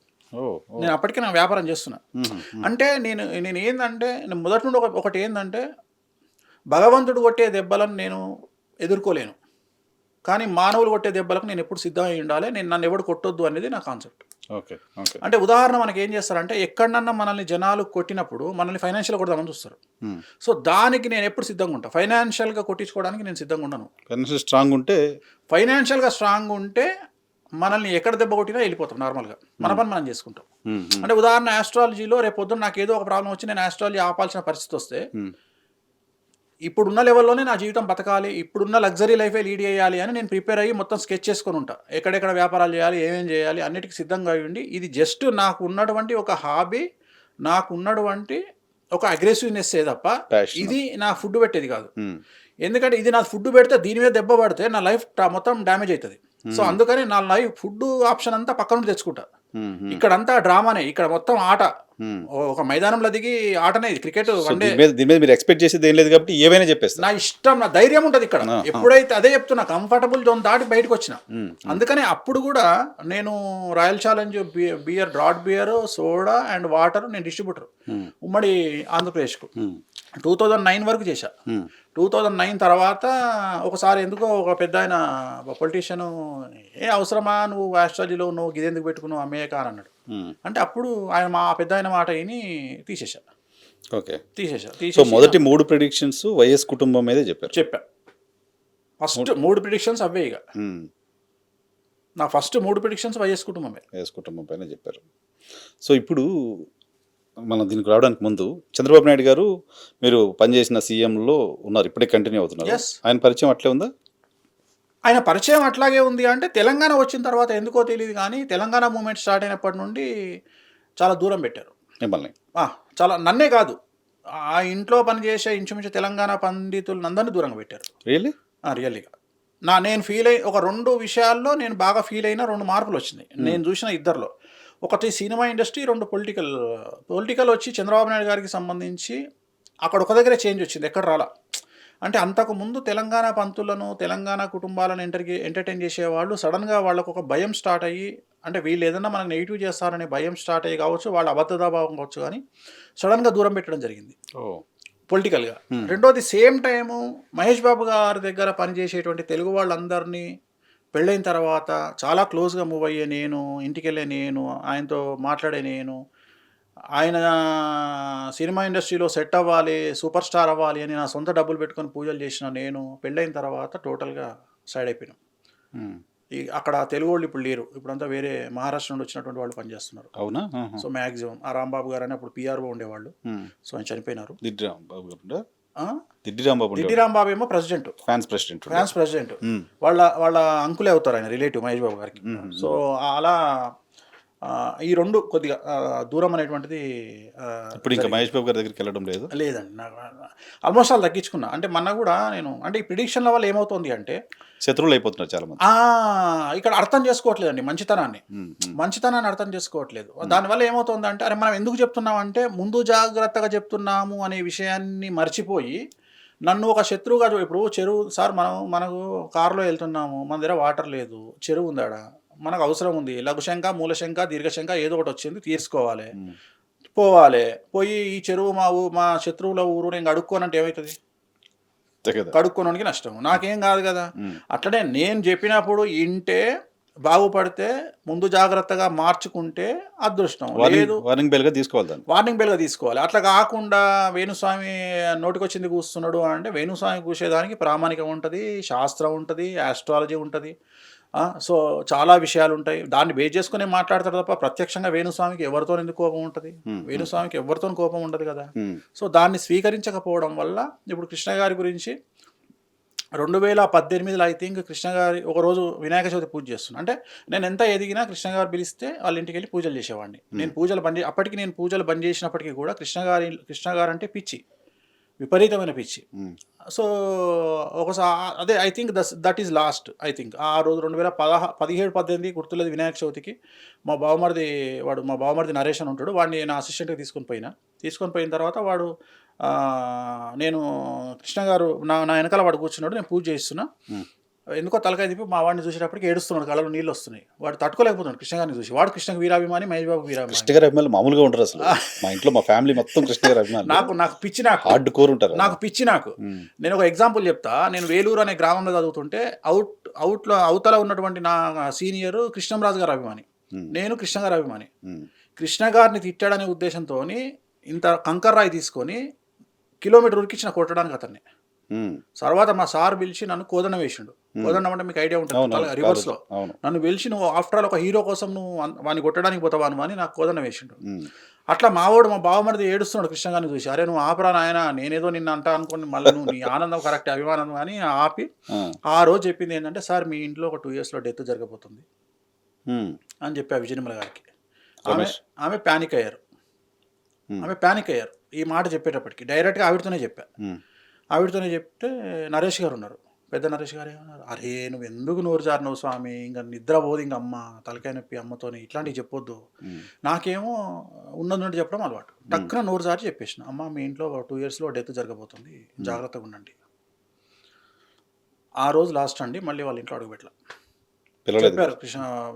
నేను అప్పటికే నా వ్యాపారం చేస్తున్నా. అంటే నేను ఏంటంటే, నేను మొదటి నుండి ఒకటి ఏంటంటే, భగవంతుడు కొట్టే దెబ్బలను నేను ఎదుర్కోలేను, కానీ మానవులు కొట్టే దెబ్బలకు నేను ఎప్పుడు సిద్ధమై ఉండాలి. నన్ను ఎవడు కొట్టొద్దు అనేది నా కాన్సెప్ట్. అంటే ఉదాహరణ మనకి ఏం చేస్తారంటే, ఎక్కడన్నా మనల్ని జనాలు కొట్టినప్పుడు మనల్ని ఫైనాన్షియల్గా కొడదామని చూస్తారు. సో దానికి నేను ఎప్పుడు సిద్ధంగా ఉంటాను. ఫైనాన్షియల్గా కొట్టించుకోవడానికి నేను సిద్ధంగా ఉండను. ఫైనాన్షియల్గా స్ట్రాంగ్ ఉంటే మనల్ని ఎక్కడ దెబ్బ కొట్టినా వెళ్ళిపోతాం నార్మల్గా. మన పని మనం చేసుకుంటాం. అంటే ఉదాహరణ ఆస్ట్రాలజీలో రేపు పొద్దున్న నాకు ఏదో ఒక ప్రాబ్లం వచ్చి నేను ఆస్ట్రాలజీ ఆపాల్సిన పరిస్థితి వస్తే, ఇప్పుడున్న లెవెల్లోనే నా జీవితం బతకాలి, ఇప్పుడున్న లగ్జరీ లైఫే లీడ్ చేయాలి అని నేను ప్రిపేర్ అయ్యి మొత్తం స్కెచ్ చేసుకొని ఉంటా. ఎక్కడెక్కడ వ్యాపారాలు చేయాలి, ఏమేం చేయాలి అన్నిటికీ సిద్ధంగా ఉండి, ఇది జస్ట్ నాకు ఉన్నటువంటి ఒక హాబీ, నాకు ఉన్నటువంటి ఒక అగ్రెసివ్నెస్ తప్ప ఇది నా ఫుడ్ పెట్టేది కాదు. ఎందుకంటే ఇది నా ఫుడ్ పెడితే దీని మీద దెబ్బ పడితే నా లైఫ్ మొత్తం డ్యామేజ్ అవుతుంది. సో అందుకని నా లైఫ్ ఫుడ్ ఆప్షన్ అంతా పక్క నుండి తెచ్చుకుంటా. ఇక్కడంతా డ్రామానే, ఇక్కడ మొత్తం ఆట. ఒక మైదానంలో దిగి ఆటనే క్రికెట్. దీని మీద మీరు ఎక్స్పెక్ట్ చేసేది ఏం లేదు కాబట్టి ఏమైనా చెప్పేస్తా. నా ఇష్టం, నా ధైర్యం ఉంటుంది ఇక్కడ. ఎప్పుడైతే అదే చెప్తున్నా, కంఫర్టబుల్ జోన్ దాటి బయటకు వచ్చిన. అందుకని అప్పుడు కూడా నేను Royal Challenge beer, draught beer, soda and water నేను డిస్ట్రిబ్యూటర్ ఉమ్మడి ఆంధ్రప్రదేశ్కు 2009 వరకు చేశా. 2009 తర్వాత ఒకసారి ఎందుకో ఒక పెద్ద ఆయన పొలిటీషియన్, అవసరమా నువ్వు ఆస్ట్రాలజీలో నువ్వు గిదెందుకు పెట్టుకున్నావు అమ్మేయక అని అన్నాడు. అంటే అప్పుడు ఆయన మా పెద్ద ఆయన మాట విని తీసేసా. సో మొదటి 3 ప్రిడిక్షన్స్ వైఎస్ కుటుంబం మీదే చెప్పా. ఫస్ట్ 3 ప్రిడిక్షన్స్ అవే. ఇక నా ఫస్ట్ 3 ప్రిడిక్షన్స్ వైఎస్ కుటుంబం పైన చెప్పారు. సో ఇప్పుడు మనం దీనికి రావడానికి ముందు చంద్రబాబు నాయుడు గారు మీరు పనిచేసిన సీఎంలో ఉన్నారు, ఇప్పుడే కంటిన్యూ అవుతున్నారు. ఆయన పరిచయం అట్లే ఉందా? ఆయన పరిచయం అట్లాగే ఉంది. అంటే తెలంగాణ వచ్చిన తర్వాత ఎందుకో తెలియదు కానీ తెలంగాణ మూమెంట్ స్టార్ట్ అయినప్పటి నుండి చాలా దూరం పెట్టారు మిమ్మల్ని. చాలా, నన్నే కాదు, ఆ ఇంట్లో పనిచేసే ఇంచుమించు తెలంగాణ పండితులను అందరినీ దూరంగా పెట్టారు. రియల్లీగా నేను ఫీల్ అయ్యి ఒక 2 విషయాల్లో నేను బాగా ఫీల్ అయిన 2 మార్పులు వచ్చినాయి నేను చూసిన ఇద్దరిలో. ఒకటి సినిమా ఇండస్ట్రీ, 2 పొలిటికల్ వచ్చి చంద్రబాబు నాయుడు గారికి సంబంధించి అక్కడ ఒక దగ్గరే చేంజ్ వచ్చింది, ఎక్కడ రాలా. అంటే అంతకుముందు తెలంగాణ పంతులను, తెలంగాణ కుటుంబాలను ఎంటర్టైన్ చేసేవాళ్ళు సడన్గా వాళ్ళకు ఒక భయం స్టార్ట్ అయ్యి, అంటే వీళ్ళు ఏదన్నా మనకు నెగిటివ్ చేస్తారనే భయం స్టార్ట్ అయ్యి కావచ్చు, వాళ్ళ అబద్ధతాభావం కావచ్చు, కానీ సడన్గా దూరం పెట్టడం జరిగింది పొలిటికల్గా. రెండోది సేమ్ టైము మహేష్ బాబు గారి దగ్గర పనిచేసేటువంటి తెలుగు వాళ్ళందరినీ పెళ్ళైన తర్వాత చాలా క్లోజ్గా మూవ్ అయ్యే నేను, ఇంటికి వెళ్ళే నేను, ఆయనతో మాట్లాడే నేను, ఆయన సినిమా ఇండస్ట్రీలో సెట్ అవ్వాలి, సూపర్ స్టార్ అవ్వాలి అని నా సొంత డబ్బులు పెట్టుకొని పూజలు చేసిన నేను పెళ్ళైన తర్వాత టోటల్గా సైడ్ అయిపోయినాం. అక్కడ తెలుగు వాళ్ళు ఇప్పుడు లేరు, ఇప్పుడంతా వేరే మహారాష్ట్ర నుండి వచ్చినటువంటి వాళ్ళు పనిచేస్తున్నారు. అవునా? సో మ్యాక్సిమం ఆ రాంబాబు గారు అని అప్పుడు పిఆర్ఓ ఉండేవాళ్ళు. సో ఆయన చనిపోయినారు. దిడ్డి రాంబాబు గారు, దిడ్డి రాంబాబు, దిడ్డి రాంబాబు ఏమో ప్రెసిడెంట్, ఫ్రాన్స్ ప్రెసిడెంట్. వాళ్ళ అంకులే అవుతారు, ఆయన రిలేటివ్ మహేష్ బాబు గారికి. సో అలా ఈ రెండు కొద్దిగా దూరం అనేటువంటిది. ఇప్పుడు ఇంకా మహేష్ బాబు గారి దగ్గరికి వెళ్ళడం లేదు? లేదండి, నాకు ఆల్మోస్ట్ వాళ్ళు తగ్గించుకున్నా. అంటే మొన్న కూడా నేను అంటే ఈ ప్రిడిక్షన్ల వల్ల ఏమవుతుంది అంటే శత్రువులు అయిపోతున్నారు చాలా మంది. ఇక్కడ అర్థం చేసుకోవట్లేదండి మంచితనాన్ని అర్థం చేసుకోవట్లేదు. దానివల్ల ఏమవుతుంది అంటే, అరే మనం ఎందుకు చెప్తున్నాం అంటే ముందు జాగ్రత్తగా చెప్తున్నాము అనే విషయాన్ని మర్చిపోయి నన్ను ఒక శత్రువుగా ఇప్పుడు చెరువు సార్, మనకు కారులో వెళ్తున్నాము, మన దగ్గర వాటర్ లేదు, చెరువు ఉందాడ, మనకు అవసరం ఉంది, లఘుశంక మూలశంక దీర్ఘశంక ఏదో ఒకటి వచ్చింది తీసుకోవాలి, పోవాలి, పోయి ఈ చెరువు మా శత్రువుల ఊరు నేను కడుక్కోనంటే ఏమవుతుంది? కడుక్కోడానికి నష్టం, నాకేం కాదు కదా. అట్లనే నేను చెప్పినప్పుడు ఇంటే బాగుపడితే ముందు జాగ్రత్తగా మార్చుకుంటే అదృష్టం, లేదు వార్నింగ్ బెల్గా తీసుకోవాలి. అట్లా కాకుండా వేణుస్వామి నోటికొచ్చింది కూస్తున్నాడు అంటే, వేణుస్వామి కూసేదానికి ప్రామాణికం ఉంటుంది, శాస్త్రం ఉంటుంది, ఆస్ట్రాలజీ ఉంటుంది. సో చాలా విషయాలు ఉంటాయి, దాన్ని బేస్ చేసుకునే మాట్లాడతాడు తప్ప ప్రత్యక్షంగా వేణుస్వామికి ఎవరితో ఎందుకు కోపం ఉంటుంది? వేణుస్వామికి ఎవరితో కోపం ఉండదు కదా. సో దాన్ని స్వీకరించకపోవడం వల్ల ఇప్పుడు కృష్ణ గారి గురించి 2018లో ఐ థింక్ కృష్ణ గారి ఒకరోజు వినాయక చవితి పూజ చేస్తున్నాను. అంటే నేను ఎంత ఎదిగినా కృష్ణ గారు పిలిస్తే వాళ్ళ ఇంటికి వెళ్ళి పూజలు చేసేవాడిని. నేను పూజలు అప్పటికి నేను పూజలు బంద్ చేసినప్పటికీ కూడా కృష్ణ గారు అంటే పిచ్చి, విపరీతమైన పిచ్చి. సో ఒకసారి అదే I think that is lost. I think ఆ రోజు 2017-18 గుర్తులేదు, వినాయక చవితికి మా బావమరిది నరేష్ అని ఉంటాడు, వాడిని నా అసిస్టెంట్గా తీసుకొని పోయిన తర్వాత వాడు నేను కృష్ణ గారు నా వెనకాల వాడు కూర్చున్నాడు, నేను పూజ చేస్తున్నా, ఎందుకో తలకాయ తిప్పి మా వాడిని చూసేటప్పటికి ఏడుస్తున్నాడు, కళ్ళలో నీళ్ళు వస్తున్నాయి. వాడు తట్టుకోలేకపోతున్నాడు కృష్ణ గారిని చూసి. వాడు కృష్ణకి వీరాభిమాని, మహేష్ బాబు వీరాభిమాని. కృష్ణ గారి అభిమానులు మామూలుగా ఉంటారు అసలు. మా ఇంట్లో మా ఫ్యామిలీ మొత్తం కృష్ణ గారి అభిమానులు. నాకు పిచ్చి, హార్డ్ కోర్ ఉంటారు. నాకు పిచ్చి. నేను ఒక ఎగ్జాంపుల్ చెప్తా. నేను వేలూరు అనే గ్రామంలో చదువుతుంటే అవతల ఉన్నటువంటి నా సీనియర్ కృష్ణంరాజు గారి అభిమాని, నేను కృష్ణ గారి అభిమాని. కృష్ణ గారిని తిట్టాడనే ఉద్దేశంతో ఇంత కంకర్రాయి తీసుకొని కిలోమీటర్ ఉరికిచ్చిన కొట్టడానికి అతన్ని. తర్వాత మా సార్ పిలిచి నన్ను కోదండం వేసిండు. కోదండం అంటే మీకు ఐడియా ఉంటుంది, రివర్స్ లో నన్ను పిలిచి నువ్వు ఆఫ్టర్ ఆల్ ఒక హీరో కోసం నువ్వు వాడిని కొట్టడానికి పోతావాను అని నాకు కోదండం వేసిండు. అట్లా మావాడు మా బావమరిది ఏడుస్తున్నాడు కృష్ణ గారిని చూసి, అరే నువ్వు ఆపరా నాయన, నేనేదో నిన్న అంటా అనుకోండి, మళ్ళీ నువ్వు నీ ఆనందం కరెక్ట్ అభిమానం కానీ ఆపి ఆ రోజు చెప్పింది ఏంటంటే, సార్ మీ ఇంట్లో ఒక 2 yearsలో డెత్ జరగబోతుంది అని చెప్పా విజయనిర్మల గారికి. ఆమె ప్యానిక్ అయ్యారు. ఈ మాట చెప్పేటప్పటికి డైరెక్ట్గా ఆవిడతోనే చెప్తే నరేష్ గారు ఉన్నారు, పెద్ద నరేష్ గారు ఏమన్నారు, అరే నువ్వు ఎందుకు నోరు జారినవు స్వామి, ఇంకా నిద్ర పోదు, ఇంక అమ్మ తలకాయ నొప్పి అమ్మతోని ఇట్లాంటివి చెప్పొద్దు. నాకేమో ఉన్నది చెప్పడం అలవాటు. టక్కున నోరు జారి చెప్పేసిన, అమ్మ మీ ఇంట్లో 2 yearsలో డెత్ జరగబోతుంది, జాగ్రత్తగా ఉండండి. ఆ రోజు లాస్ట్ అండి, మళ్ళీ వాళ్ళ ఇంట్లో అడుగు చెప్పారు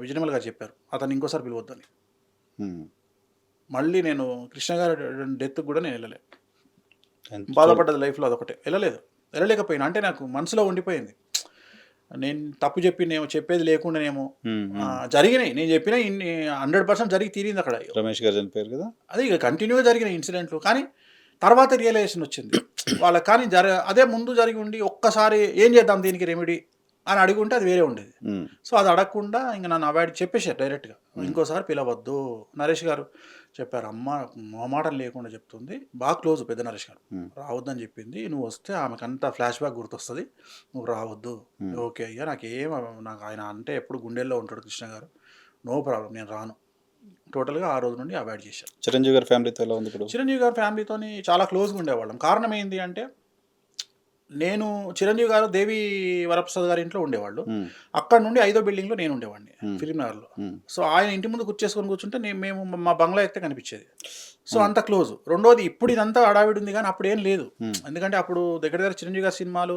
విజయనిర్మల గారు చెప్పారు, అతను ఇంకోసారి పిలవద్దని. మళ్ళీ నేను కృష్ణ గారి డెత్ కూడా నేను వెళ్ళలే. బాధపడ్డది లైఫ్లో అదొకటే, వెళ్ళలేకపోయినా. అంటే నాకు మనసులో ఉండిపోయింది, నేను తప్పు చెప్పేది లేకుండానేమో జరిగినాయి. నేను చెప్పిన 100% జరిగి తీరింది అక్కడ. రమేష్ గారు చనిపోయారు కదా, అది ఇక కంటిన్యూగా జరిగిన ఇన్సిడెంట్లు. కానీ తర్వాత రియలైజేషన్ వచ్చింది వాళ్ళకి. కానీ అదే ముందు జరిగి ఉండి ఒక్కసారి ఏం చేద్దాం దీనికి రెమెడీ అని అడిగి ఉంటే అది వేరే ఉండేది. సో అది అడగకుండా ఇంకా నన్ను అవాయిడ్ చెప్పేశారు డైరెక్ట్గా, ఇంకోసారి పిలవద్దు. నరేష్ గారు చెప్పారు, అమ్మ మొహమాటం లేకుండా చెప్తుంది, బాగా క్లోజ్ పెద్ద నరేష్ గారు, రావద్దని చెప్పింది, నువ్వు వస్తే ఆమెకంతా ఫ్లాష్ బ్యాక్ గుర్తొస్తుంది, నువ్వు రావద్దు. ఓకే అయ్యా, నాకు ఆయన అంటే ఎప్పుడు గుండెల్లో ఉంటాడు కృష్ణ గారు, నో ప్రాబ్లం, నేను రాను. టోటల్గా ఆ రోజు నుండి అవాయిడ్ చేశారు. చిరంజీవి గారి ఫ్యామిలీతో ఎలా ఉంది? చిరంజీవి గారి ఫ్యామిలీతో చాలా క్లోజ్గా ఉండేవాళ్ళం. కారణం ఏంటి అంటే, నేను చిరంజీవి గారు దేవి వరప్రసాద్ గారి ఇంట్లో ఉండేవాళ్ళు, అక్కడ నుండి 5వ బిల్డింగ్లో నేను ఉండేవాడిని ఫిలింనగర్లో. సో ఆయన ఇంటి ముందు కూర్చుంటే మేము మా బంగ్లా ఎక్కితే కనిపించేది. సో అంత క్లోజ్. రెండోది, ఇప్పుడు ఇదంతా హడావిడి ఉంది కానీ అప్పుడు ఏం లేదు. ఎందుకంటే అప్పుడు దగ్గర చిరంజీవి గారి సినిమాలు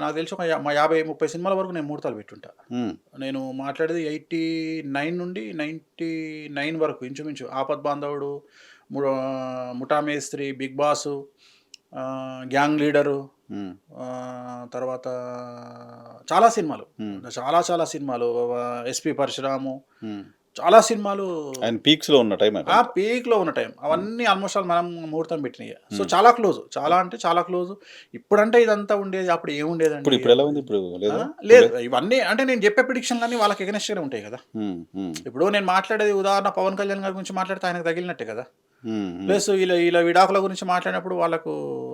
నాకు తెలిసి ఒక 50-30 సినిమాల వరకు నేను ముహూర్తాలు పెట్టుంటా. నేను మాట్లాడేది 89 నుండి 99 వరకు ఇంచుమించు. ఆపద్ బాంధవుడు, ముఠా మేస్త్రి, బిగ్ బాస్, గ్యాంగ్ లీడరు, ఉమ్, తర్వాత చాలా సినిమాలు, ఉమ్, చాలా సినిమాలు, ఎస్పి పరశురాము, ఉమ్. చాలా సినిమాలు. ఆయన పీక్స్ లో ఉన్న టైం ఆ పీక్లో ఉన్న టైం అవన్నీ ఆల్మోస్ట్ ఆల్ మనం ముహూర్తం పెట్టినాయి. సో చాలా క్లోజ్, చాలా అంటే చాలా క్లోజ్. ఇప్పుడంటే ఇదంతా ఉండేది, అప్పుడు ఇప్పుడు ఏముండేదండి? ఇప్పుడు ఎలా ఉంది ఇప్పుడు లేదా లేదు, ఇవన్నీ అంటే నేను చెప్పే ప్రిడిక్షన్లన్నీ వాళ్ళకి ఎగనెస్ట్గానే ఉంటాయి కదా. ఉమ్, ఉమ్, ఇప్పుడు నేను మాట్లాడేది ఉదాహరణ పవన్ కళ్యాణ్ గారి గురించి మాట్లాడితే ఆయనకు తగిలినట్టే కదా. ఉమ్, ఉమ్, ప్లస్ ఇలా ఇలా విడాకుల గురించి మాట్లాడినప్పుడు వాళ్ళకు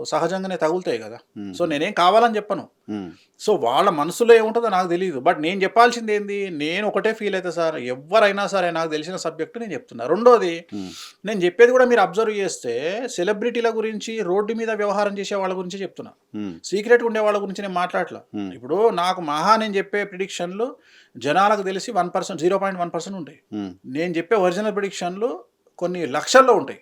సహజంగానే తగులుతాయి కదా. Hmm. సో నేనేం కావాలని చెప్పను. ఉమ్, సో వాళ్ళ మనసులో ఏముంటుందో నాకు తెలియదు. బట్ నేను చెప్పాల్సింది ఏంది, నేను ఒకటే ఫీల్ అవుతా సార్, ఎవరైనా సరే నాకు తెలిసిన సబ్జెక్టు నేను చెప్తున్నా. రెండోది, ఉమ్, నేను చెప్పేది కూడా మీరు అబ్జర్వ్ చేస్తే సెలబ్రిటీల గురించి, రోడ్డు మీద వ్యవహారం చేసే వాళ్ళ గురించి చెప్తున్నా. ఉమ్, సీక్రెట్గా ఉండే వాళ్ళ గురించి నేను మాట్లాడలా. Hmm. ఇప్పుడు నాకు నేను చెప్పే ప్రిడిక్షన్లు జనాలకు తెలిసి 1%, 0.1% ఉంటాయి. ఉమ్. నేను చెప్పే ఒరిజినల్ ప్రిడిక్షన్లు కొన్ని లక్షల్లో ఉంటాయి.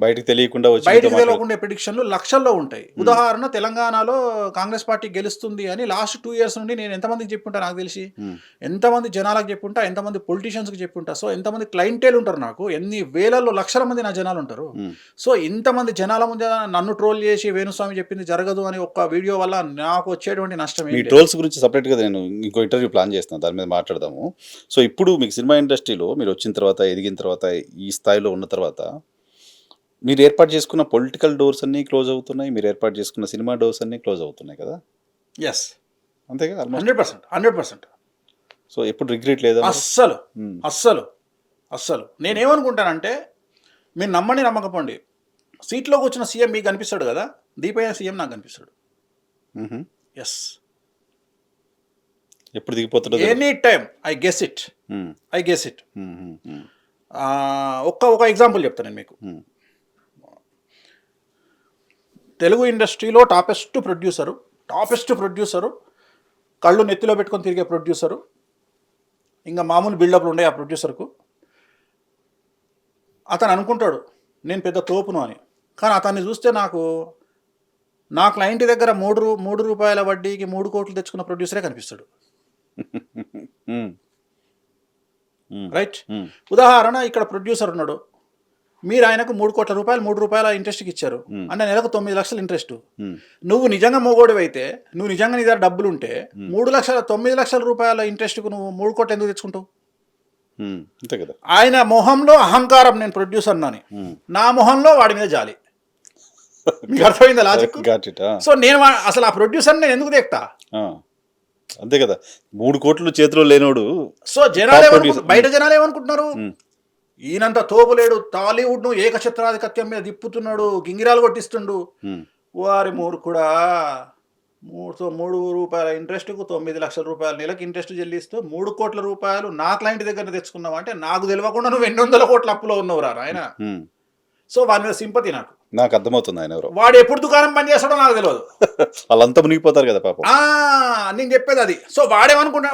బయటికి తెలియకుండా వచ్చి బయటికి మీతో మాట్లాడు- తెలియకుండా ప్రిడిక్షన్లు లక్షల్లో ఉంటాయి. ఉదాహరణ, తెలంగాణలో కాంగ్రెస్ పార్టీ గెలుస్తుంది అని లాస్ట్ 2 years నుండి నేను ఎంతమందికి చెప్పుంటా నాకు తెలిసి, ఉమ్, ఎంతమంది జనాలకు చెప్పుంటా, ఎంతమంది పొలిటీషియన్స్కి చెప్పుంటా. సో ఎంతమంది క్లయింటేల్ ఉంటారు నాకు, ఎన్ని వేలల్లో లక్షల మంది నా జనాలు ఉంటారు. ఉమ్, సో ఇంతమంది జనాల ముందు నన్ను ట్రోల్ చేసి వేణుస్వామి చెప్పింది జరగదు అని ఒక్క వీడియో వల్ల నాకు వచ్చేటువంటి నష్టం మీ ఏంటి? ట్రోల్స్ గురించి సపరేట్గా నేను ఇంకో ఇంటర్వ్యూ ప్లాన్ చేస్తున్నాను, దాని మీద మాట్లాడదాము. సో ఇప్పుడు మీకు సినిమా ఇండస్ట్రీలో మీరు వచ్చిన తర్వాత, ఎదిగిన తర్వాత, ఈ స్థాయిలో ఉన్న తర్వాత మీరు ఏర్పాటు చేసుకున్న పొలిటికల్ డోర్స్ అన్నీ క్లోజ్ అవుతున్నాయి, మీరు ఏర్పాటు చేసుకున్న సినిమా డోర్స్ అన్నీ క్లోజ్ అవుతున్నాయి కదా. ఎస్, అంతేగా ఆల్మోస్ట్. 100%. సో ఎప్పుడు రిగ్రెట్ లేదా? అస్సలు ఉమ్, అస్సలు అస్సలు నేనేమనుకుంటానంటే, మీరు నమ్మండి నమ్మకపోండి, సీట్లో కూర్చున్న సీఎం మీకు కనిపిస్తాడు కదా, దీపయ్య సీఎం నాకు కనిపిస్తాడు. ఉహుం. ఎస్, ఎప్పుడు దిగిపోతుందో తెలియదు. Any time I guess it. Um, um, um, um, ఒక ఎగ్జాంపుల్ చెప్తాను నేను మీకు. ఉమ్, తెలుగు ఇండస్ట్రీలో టాపెస్ట్ ప్రొడ్యూసరు, కళ్ళు నెత్తిలో పెట్టుకొని తిరిగే ప్రొడ్యూసరు, ఇంకా మామూలు బిల్డప్లు ఉండే ఆ ప్రొడ్యూసర్కు. అతను అనుకుంటాడు నేను పెద్ద తోపును అని, కానీ అతన్ని చూస్తే నా క్లయింట్ దగ్గర 3 రూపాయల వడ్డీకి 3 కోట్లు తెచ్చుకున్న ప్రొడ్యూసరే కనిపిస్తాడు. ఉమ్, ఉమ్, రైట్. ఉమ్, ఉదాహరణ, ఇక్కడ ప్రొడ్యూసర్ ఉన్నాడు, మీరు ఆయనకు 3 రూపాయల ఇంట్రెస్ట్కి ఇచ్చారు అంటే నెలకు 9 లక్షలు ఇంట్రెస్ట్. ఉమ్, నువ్వు నిజంగా మోగోడివి అయితే, నువ్వు నిజంగా నీ దగ్గర డబ్బులు ఉంటే 9 లక్షల రూపాయల ఇంట్రెస్ట్కు నువ్వు 3 కోట్లు ఎందుకు తెచ్చుకుంటావు? ఉమ్, అంతే కదా. ఆయన మొహంలో అహంకారం, నేను ప్రొడ్యూసర్ అని, ఉమ్. నా మొహంలో వాడి మీద జాలి. మీకు అర్థమైందా లాజిక్? Got it, ఆ. సో నేను అసలు ఆ ప్రొడ్యూసర్ నేను ఎందుకు తెక్తా? ఆ, అంతే కదా. 3 కోట్లు చేతిలో లేనోడు. సో బయట జనాలు ఏమనుకుంటున్నారు, ఉమ్, ఈయనంత తోపులేడు, టాలీవుడ్ను ఏకఛత్రాధిపత్యం మీద తిప్పుతున్నాడు, గింగిరాలు కొట్టిస్తుండు. ఉమ్, వారి మూర్ఖుడా, 3 రూపాయల ఇంట్రెస్ట్కు 9 లక్షల రూపాయల నెలకు ఇంట్రెస్ట్ చెల్లిస్తూ 3 కోట్ల రూపాయలు నా క్లయింట్ దగ్గర తెచ్చుకున్నావు అంటే, నాకు తెలియకుండా నువ్వు 800 కోట్ల అప్పులో ఉన్నవురా ఆయన. ఉమ్. సో వారి మీద సింపతి నాకు అర్థమవుతుంది ఆయన ఎవరో. వాడు ఎప్పుడు దుకాణం పని చేస్తాడో నాకు తెలియదు. వాళ్ళంతా మునిగిపోతారు కదా పాపం. నేను చెప్పేది అది. సో వాడేమనుకుంటా,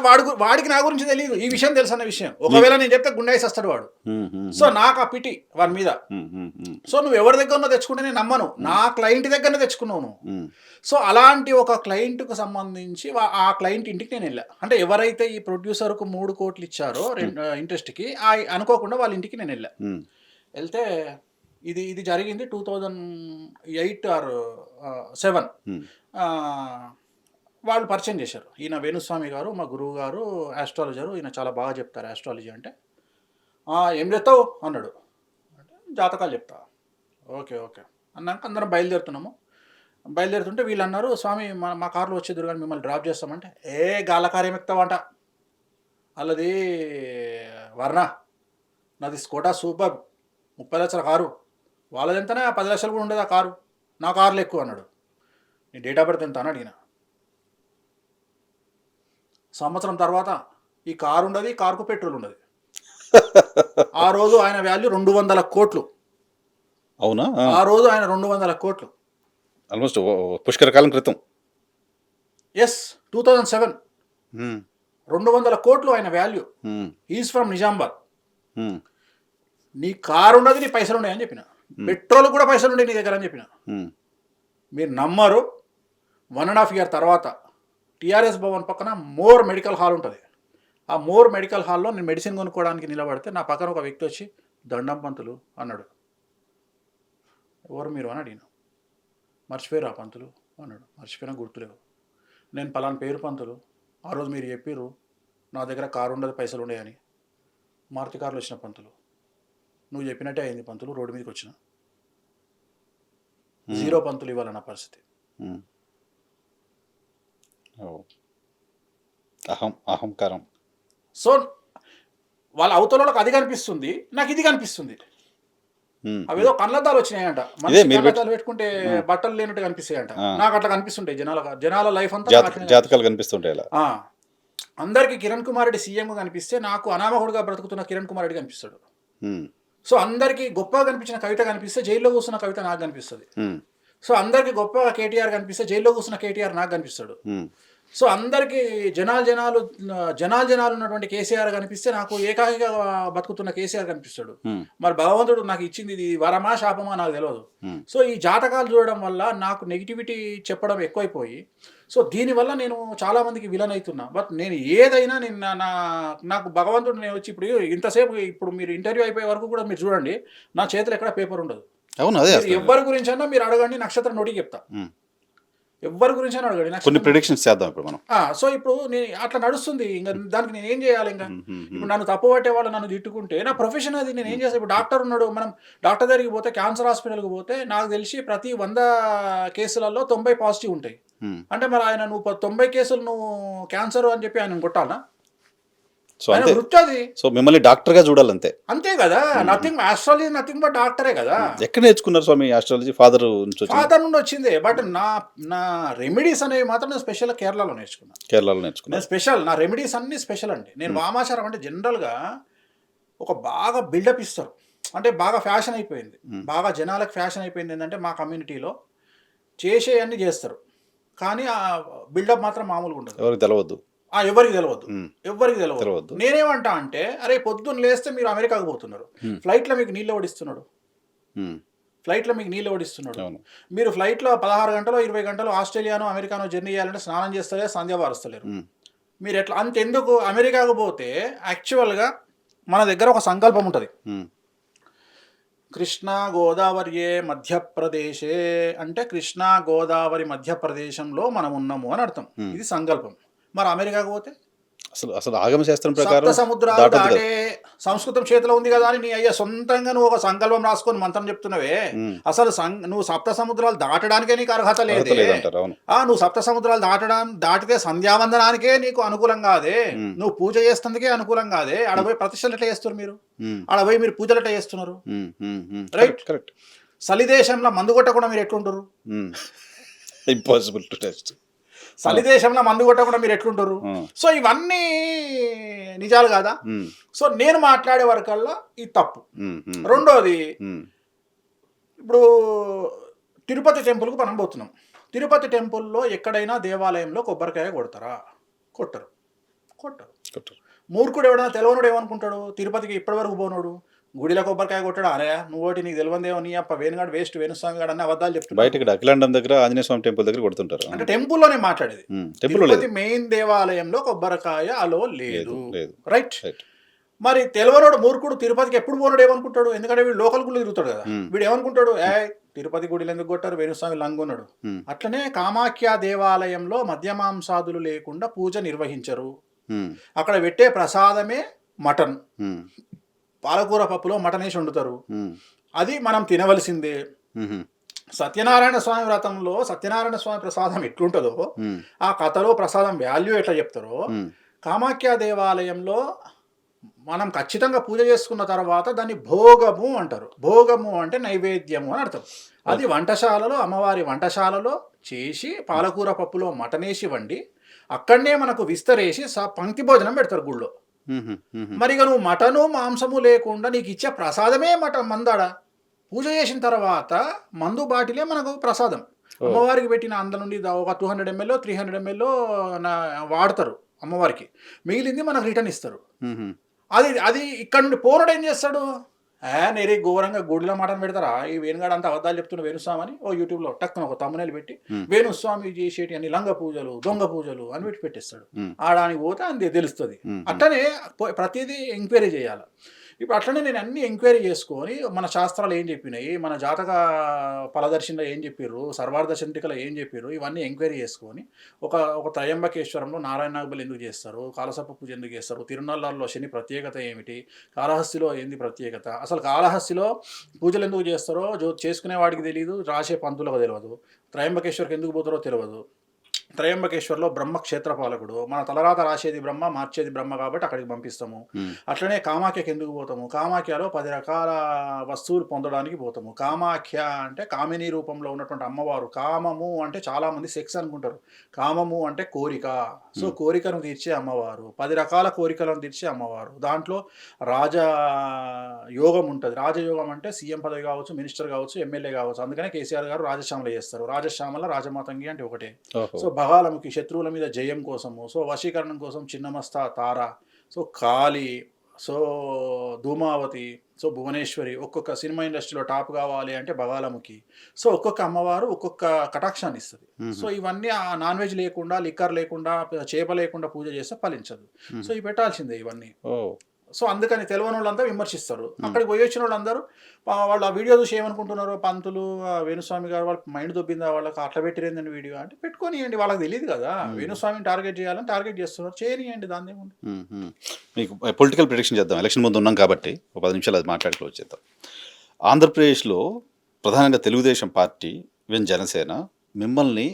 వాడికి నా గురించి తెలియదు, ఈ విషయం తెలుసు అన్న విషయం. ఒకవేళ నేను చెప్తే గుండె వేసేస్తాడు వాడు. ఉమ్, ఉమ్, సో నాకు ఆ పిటి వాడి మీద. ఉమ్, ఉమ్, ఉమ్, సో నువ్వు ఎవరి దగ్గర తెచ్చుకుంటే నేను నమ్మను, నా క్లయింట్ దగ్గరనే తెచ్చుకున్నావు నువ్వు. ఉమ్, సో అలాంటి ఒక క్లయింట్కు సంబంధించి ఆ క్లయింట్ ఇంటికి నేను వెళ్ళా. అంటే ఎవరైతే ఈ ప్రొడ్యూసర్కు 3 కోట్లు ఇచ్చారో ఇంట్రెస్ట్కి, అనుకోకుండా వాళ్ళ ఇంటికి నేను వెళ్ళా. ఉమ్, వెళ్తే ఇది జరిగింది 2008 or 7. ఉమ్, వాళ్ళు పరిచయం చేశారు, ఈయన వేణుస్వామి గారు మా గురువు గారు, ఆస్ట్రాలజరు, ఈయన చాలా బాగా చెప్తారు ఆస్ట్రాలజీ అంటే. ఏం చెప్తావు అన్నాడు. అంటే జాతకాలు చెప్తా. ఓకే అన్నాక అందరం బయలుదేరుతుంటే వీళ్ళు అన్నారు, స్వామి మా కారులో వచ్చేద్దరు కానీ మిమ్మల్ని డ్రాప్ చేస్తామంటే, గాల కార్యం ఎక్కుతావంట, అల్లది వర్ణ, నాది స్కోటా సూపర్ 30 లక్షల కారు, వాళ్ళది ఎంతనే 10 లక్షలు కూడా ఉండదు ఆ కారు, నా కార్లు ఎక్కువ అన్నాడు. నీ డేట్ ఆఫ్ బర్త్ ఎంత అని అడిగిన. సంవత్సరం తర్వాత ఈ కారు ఉండదు, ఈ కారుకు పెట్రోల్ ఉండదు. ఆ రోజు ఆయన వాల్యూ 200 కోట్లు. అవునా? ఆ రోజు ఆయన 200 కోట్లు. ఆల్మోస్ట్ పుష్కర కాలం క్రితం. ఎస్, 2007. 200 కోట్లు ఆయన వాల్యూ. Is from Nizamabad. నీ కారు ఉండదు, నీ పైసలు ఉన్నాయి అని చెప్పిన. పెట్రోల్ కూడా పైసలు ఉండే నీ దగ్గర అని చెప్పిన. మీరు నమ్మరు, 1.5 year తర్వాత టీఆర్ఎస్ భవన్ పక్కన మోర్ మెడికల్ హాల్ ఉంటుంది. ఆ మోర్ మెడికల్ హాల్లో నేను మెడిసిన్ కొనుక్కోవడానికి నిలబడితే నా పక్కన ఒక వ్యక్తి వచ్చి, దండం పంతులు అన్నాడు. ఎవరు మీరు అని అడిగిన. మర్చిపోయారు ఆ పంతులు అన్నాడు. మర్చిపోయినా గుర్తులేవు. నేను పలానా పేరు పంతులు, ఆ రోజు మీరు చెప్పిర్రు నా దగ్గర కారు ఉండదు పైసలు ఉండేయని. మారుతి కార్లు వచ్చిన పంతులు, నువ్వు చెప్పినట్టే అయింది పంతులు, రోడ్డు మీదకి వచ్చిన. జీరో పంతులు ఇవ్వాలి నా పరిస్థితి. అహంకారం. సో వాళ్ళ అవతల వాళ్ళకి అది కనిపిస్తుంది, నాకు ఇది కనిపిస్తుంది. అవేదో కళ్ళద్దాలు వచ్చినాయంట, కళ్ళద్దాలు పెట్టుకుంటే బట్టలు లేనట్టు కనిపిస్తాయంట. నాకు అట్లా కనిపిస్తుంటాయి జనాల లైఫ్ అంతా జాతకాలు కనిపిస్తుంటాయి. అందరికి కిరణ్ కుమార్ రెడ్డి సీఎం కనిపిస్తే నాకు అనామకుడుగా బ్రతుకుతున్న కిరణ్ కుమార్ రెడ్డి కనిపిస్తాడు. సో అందరికి గొప్పగా కనిపించిన కవిత కనిపిస్తే జైల్లో కూర్చున్న కవిత నాకు కనిపిస్తుంది. సో అందరికి గొప్పగా కేటీఆర్ కనిపిస్తే జైల్లో కూర్చున్న కేటీఆర్ నాకు కనిపిస్తాడు. సో అందరికి జనాలు ఉన్నటువంటి కేసీఆర్ కనిపిస్తే నాకు ఏకాకిగా బతుకుతున్న కేసీఆర్ కనిపిస్తాడు. మరి భగవంతుడు నాకు ఇచ్చింది ఇది వరమా శాపమా నాకు తెలియదు. సో ఈ జాతకాలు చూడడం వల్ల నాకు నెగిటివిటీ చెప్పడం ఎక్కువైపోయి, సో దీనివల్ల నేను చాలా మందికి విలన్ అవుతున్నా. బట్ నేను ఏదైనా నేను నాకు భగవంతుడు నేను వచ్చి ఇప్పుడు మీరు ఇంటర్వ్యూ అయిపోయే వరకు కూడా మీరు చూడండి, నా చేతిలో ఎక్కడ పేపర్ ఉండదు. ఎవరి గురించి అన్నా మీరు అడగండి, నక్షత్రం నోటికి చెప్తా. ఎవరి గురించి అని అడగండి, కొన్ని ప్రిడిక్షన్స్ చేద్దాం ఇప్పుడు మనం. సో ఇప్పుడు నేను అట్లా నడుస్తుంది, ఇంకా దానికి నేను ఏం చేయాలి? ఇంకా ఇప్పుడు నన్ను తప్పు పట్టే వాళ్ళు నన్ను తిట్టుకుంటే నా ప్రొఫెషన్ అది, నేను ఏం చేస్తాను? ఇప్పుడు డాక్టర్ ఉన్నాడు, మనం డాక్టర్ దగ్గరికి పోతే, క్యాన్సర్ హాస్పిటల్కి పోతే నాకు తెలిసి ప్రతి 100 కేసులలో 90 పాజిటివ్ ఉంటాయి. అంటే మరి ఆయన నువ్వు 90 కేసులు నువ్వు క్యాన్సర్ అని చెప్పి ఆయన కొట్టాలా? సో మిమ్మల్ని డాక్టర్ గా చూడాలంతే, అంతే కదా. నథింగ్ ఆస్ట్రాలజీ నథింగ్ బట్ డాక్టరే కదా. ఎక్కడ నేర్చుకున్నారు స్వామి ఆస్ట్రాలజీ? ఫాదర్ నుండి వచ్చిందే. బట్ నా రెమెడీస్ అనేవి మాత్రం నేను స్పెషల్ కేరళలో నేర్చుకున్నాను. స్పెషల్ నా రెమెడీస్ అన్ని స్పెషల్ అండి. నేను వామాచారం అంటే జనరల్గా ఒక బాగా బిల్డప్ ఇస్తారు, అంటే బాగా ఫ్యాషన్ అయిపోయింది, బాగా జనాలకు ఫ్యాషన్ అయిపోయింది. ఏంటంటే మా కమ్యూనిటీలో చేసేవన్నీ చేస్తారు, కానీ ఆ బిల్డప్ మాత్రం మామూలుగా ఉండదు. ఎవరికి తెలియదు. నేనేమంటా అంటే, అరే పొద్దున్న లేస్తే మీరు అమెరికాకు పోతున్నారు, ఫ్లైట్లో మీకు నీళ్ళు ఓడిస్తున్నాడు, మీరు ఫ్లైట్లో 16 గంటలు 20 గంటలు ఆస్ట్రేలియానో అమెరికానో జర్నీ చేయాలంటే స్నానం చేస్తలే, సంధ్య వారుస్తలేరు. మీరు ఎట్లా అంతెందుకు అమెరికాకు పోతే యాక్చువల్గా మన దగ్గర ఒక సంకల్పం ఉంటుంది, కృష్ణా గోదావరియే మధ్యప్రదేశే అంటే కృష్ణా గోదావరి మధ్యప్రదేశంలో మనం ఉన్నాము అని అర్థం. ఇది సంకల్పం. మరి అమెరికాకు పోతే అసలు ఆగమ శాస్త్రం ప్రకారం సముద్రాలు దాటే సంస్కృతం చేతిలో ఉంది కదా అని నీ అయ్యా సొంతంగా నువ్వు ఒక సంకల్పం రాసుకొని మంత్రం చెప్తున్నావే. అసలు నువ్వు 7 సముద్రాలు దాటడానికే నీకు అర్హత లేదే. నువ్వు 7 సముద్రాలు దాటితే సంధ్యావందనానికే నీకు అనుకూలం కాదే, నువ్వు పూజ చేస్తుందికే అనుకూలం కాదే. ఆడపోయి ప్రతిష్టలు ఎట్లా చేస్తున్నారు మీరు? ఆడపోయి మీరు పూజలు ఎట్లా చేస్తున్నారు? రైట్. సలిదేశంలో మందు కొట్టకుండా మీరు ఎట్లుంటారు? Impossible to test. సలిదేశంలో మందు కొట్టకుండా మీరు ఎట్లుంటారు? సో ఇవన్నీ నిజాలు కాదా? సో నేను మాట్లాడే వరకల్లా ఇది తప్పు. రెండోది, ఇప్పుడు తిరుపతి టెంపుల్కు మనం పోతున్నాం. తిరుపతి టెంపుల్లో ఎక్కడైనా దేవాలయంలో కొబ్బరికాయ కొడతారా? కొట్టరు. మూర్ఖుడు ఎవడైనా తెలవనుడు ఏమనుకుంటాడు? తిరుపతికి ఇప్పటి వరకు పోనోడు గుడిలో కొబ్బరికాయ కొట్టాడు, అరే నువ్వు నీకు తెలియదేమో, నీ అప్ప వేణుగాడు వేస్ట్, వేణుస్వామి గాడు అన్ని అబద్ధాలు చెప్తాడు. బయట ఇక్కడ అఖిలాండం దగ్గర ఆంజనేయ స్వామి టెంపుల్ దగ్గర కొడుతుంటారు. అంటే టెంపుల్లోనే మాట్లాడేది. తిరుపతి మెయిన్ దేవాలయంలో కొబ్బరికాయ అలో లేదు. రైట్. మరి తెలవనోడు మూర్ఖుడు తిరుపతికి ఎప్పుడు పోనాడు ఏమనుకుంటాడు? ఎందుకంటే వీడు లోకల్ గుళ్ళు తిరుగుతాడు కదా. వీడు ఏమనుకుంటాడు? తిరుపతి గుడిలో ఎందుకు కొట్టారు, వేణుస్వామి లంగున్నాడు. అట్లనే కామాఖ్య దేవాలయంలో మద్యమాంసాదులు లేకుండా పూజ నిర్వహించరు. అక్కడ పెట్టే ప్రసాదమే మటన్, పాలకూర పప్పులో మటన్ వేసి వండుతారు, అది మనం తినవలసిందే. సత్యనారాయణ స్వామి వ్రతంలో సత్యనారాయణ స్వామి ప్రసాదం ఎట్లుంటుందో, ఆ కథలో ప్రసాదం వాల్యూ ఎట్లా చెప్తారో, కామాఖ్య దేవాలయంలో మనం ఖచ్చితంగా పూజ చేసుకున్న తర్వాత దాన్ని భోగము అంటారు. భోగము అంటే నైవేద్యము అని అర్థం. అది వంటశాలలో, అమ్మవారి వంటశాలలో చేసి పాలకూర పప్పులో మటనేసి వండి అక్కడనే మనకు విస్తరేసి పంక్తి భోజనం పెడతారు గుళ్ళో. మరి ఇక నువ్వు మటను మాంసము లేకుండా నీకు ఇచ్చే ప్రసాదమే మందాడ. పూజ చేసిన తర్వాత మందు బాటిలే మనకు ప్రసాదం. అమ్మవారికి పెట్టిన అందులో నుండి ఒక 200 ml 300 ml వాడతారు అమ్మవారికి, మిగిలింది మనకు రిటర్న్ ఇస్తారు. అది ఇక్కడ నుండి పోనడు ఏం చేస్తాడు? నేరే ఘోరంగా గుడిలో మటన్ పెడతారా, ఈ వేణుగాడు అంతా అబద్ధాలు చెప్తున్న వేణుస్వామి ఓ యూట్యూబ్లో టక్కున ఒక తమ్మునేలు పెట్టి వేణుస్వామి చేసేటి అన్ని లంగ పూజలు దొంగ పూజలు అని పెట్టి పెట్టేస్తాడు. ఆడానికి పోతే అంతే తెలుస్తుంది. అట్టనే ప్రతిదీ ఎంక్వైరీ చేయాలి. ఇప్పుడు అట్లనే నేను అన్ని ఎంక్వైరీ చేసుకొని మన శాస్త్రాలు ఏం చెప్పినాయి, మన జాతక ఫలదర్శిలో ఏం చెప్పిర్రు, సర్వార్థ చంద్రికలో ఏం చెప్పిర్రు, ఇవన్నీ ఎంక్వైరీ చేసుకొని ఒక త్రయంబకేశ్వరంలో నారాయణ నాగబలి ఎందుకు చేస్తారు, కాలసర్ప పూజ ఎందుకు చేస్తారు, తిరునల్లార్లో శని ప్రత్యేకత ఏమిటి, కాళహస్తిలో ఏంది ప్రత్యేకత, అసలు కాళహస్తిలో పూజలు ఎందుకు చేస్తారో చేసుకునే వాడికి తెలియదు, రాసే పంతులకు తెలియదు, త్రయంబకేశ్వర్కి ఎందుకు పోతారో తెలియదు. త్రయంబకేశ్వర్లో బ్రహ్మ క్షేత్రపాలకుడు, మన తలరాత రాసేది బ్రహ్మ, మార్చేది బ్రహ్మ, కాబట్టి అక్కడికి పంపిస్తాము. అట్లనే కామాఖ్యకి ఎందుకు పోతాము, కామాఖ్యలో 10 రకాల వస్తువులు పొందడానికి పోతాము. కామాఖ్య అంటే కామిని రూపంలో ఉన్నటువంటి అమ్మవారు. కామము అంటే చాలామంది సెక్స్ అనుకుంటారు, కామము అంటే కోరిక. సో కోరికను తీర్చే అమ్మవారు, 10 రకాల కోరికలను తీర్చే అమ్మవారు. దాంట్లో రాజయోగం ఉంటుంది. రాజయోగం అంటే సీఎం పదవి కావచ్చు, మినిస్టర్ కావచ్చు, ఎమ్మెల్యే కావచ్చు. అందుకనే కేసీఆర్ గారు రాజశ్యామల చేస్తారు. రాజశ్యామల రాజమాతంగి అంటే ఒకటే. సో బగాలముఖి శత్రువుల మీద జయం కోసము, సో వశీకరణం కోసం చిన్నమస్తా తార, సో కాళీ, సో ధూమావతి, సో భువనేశ్వరి. ఒక్కొక్క సినిమా ఇండస్ట్రీలో టాప్ కావాలి అంటే బగాలముఖి. సో ఒక్కొక్క అమ్మవారు ఒక్కొక్క కటాక్షాన్ని ఇస్తుంది. సో ఇవన్నీ ఆ నాన్ వెజ్ లేకుండా, లిక్కర్ లేకుండా, చేప లేకుండా పూజ చేస్తే ఫలించదు. సో ఇవి పెట్టాల్సిందే ఇవన్నీ. సో అందుకని తెలియని వాళ్ళంతా విమర్శిస్తారు. అక్కడికి పోయి వచ్చిన వాళ్ళందరూ వాళ్ళు ఆ వీడియో చూసి ఏమనుకుంటున్నారు, పంతులు వేణుస్వామి గారు వాళ్ళకి మైండ్ దొబ్బిందా, వాళ్ళకి అట్లా పెట్టిరేందని వీడియో అంటే పెట్టుకోనియండి, వాళ్ళకి తెలియదు కదా వేణుస్వామిని టార్గెట్ చేయాలని టార్గెట్ చేస్తున్నారు, చేయనియండి, దాని ఏముంది. మీకు పొలిటికల్ ప్రిడిక్షన్ చేద్దాం, ఎలక్షన్ ముందు ఉన్నాం కాబట్టి ఒక 10 నిమిషాలు అది మాట్లాడుకో వచ్చేద్దాం. ఆంధ్రప్రదేశ్లో ప్రధానంగా తెలుగుదేశం పార్టీ, ఈవెన్ జనసేన మిమ్మల్ని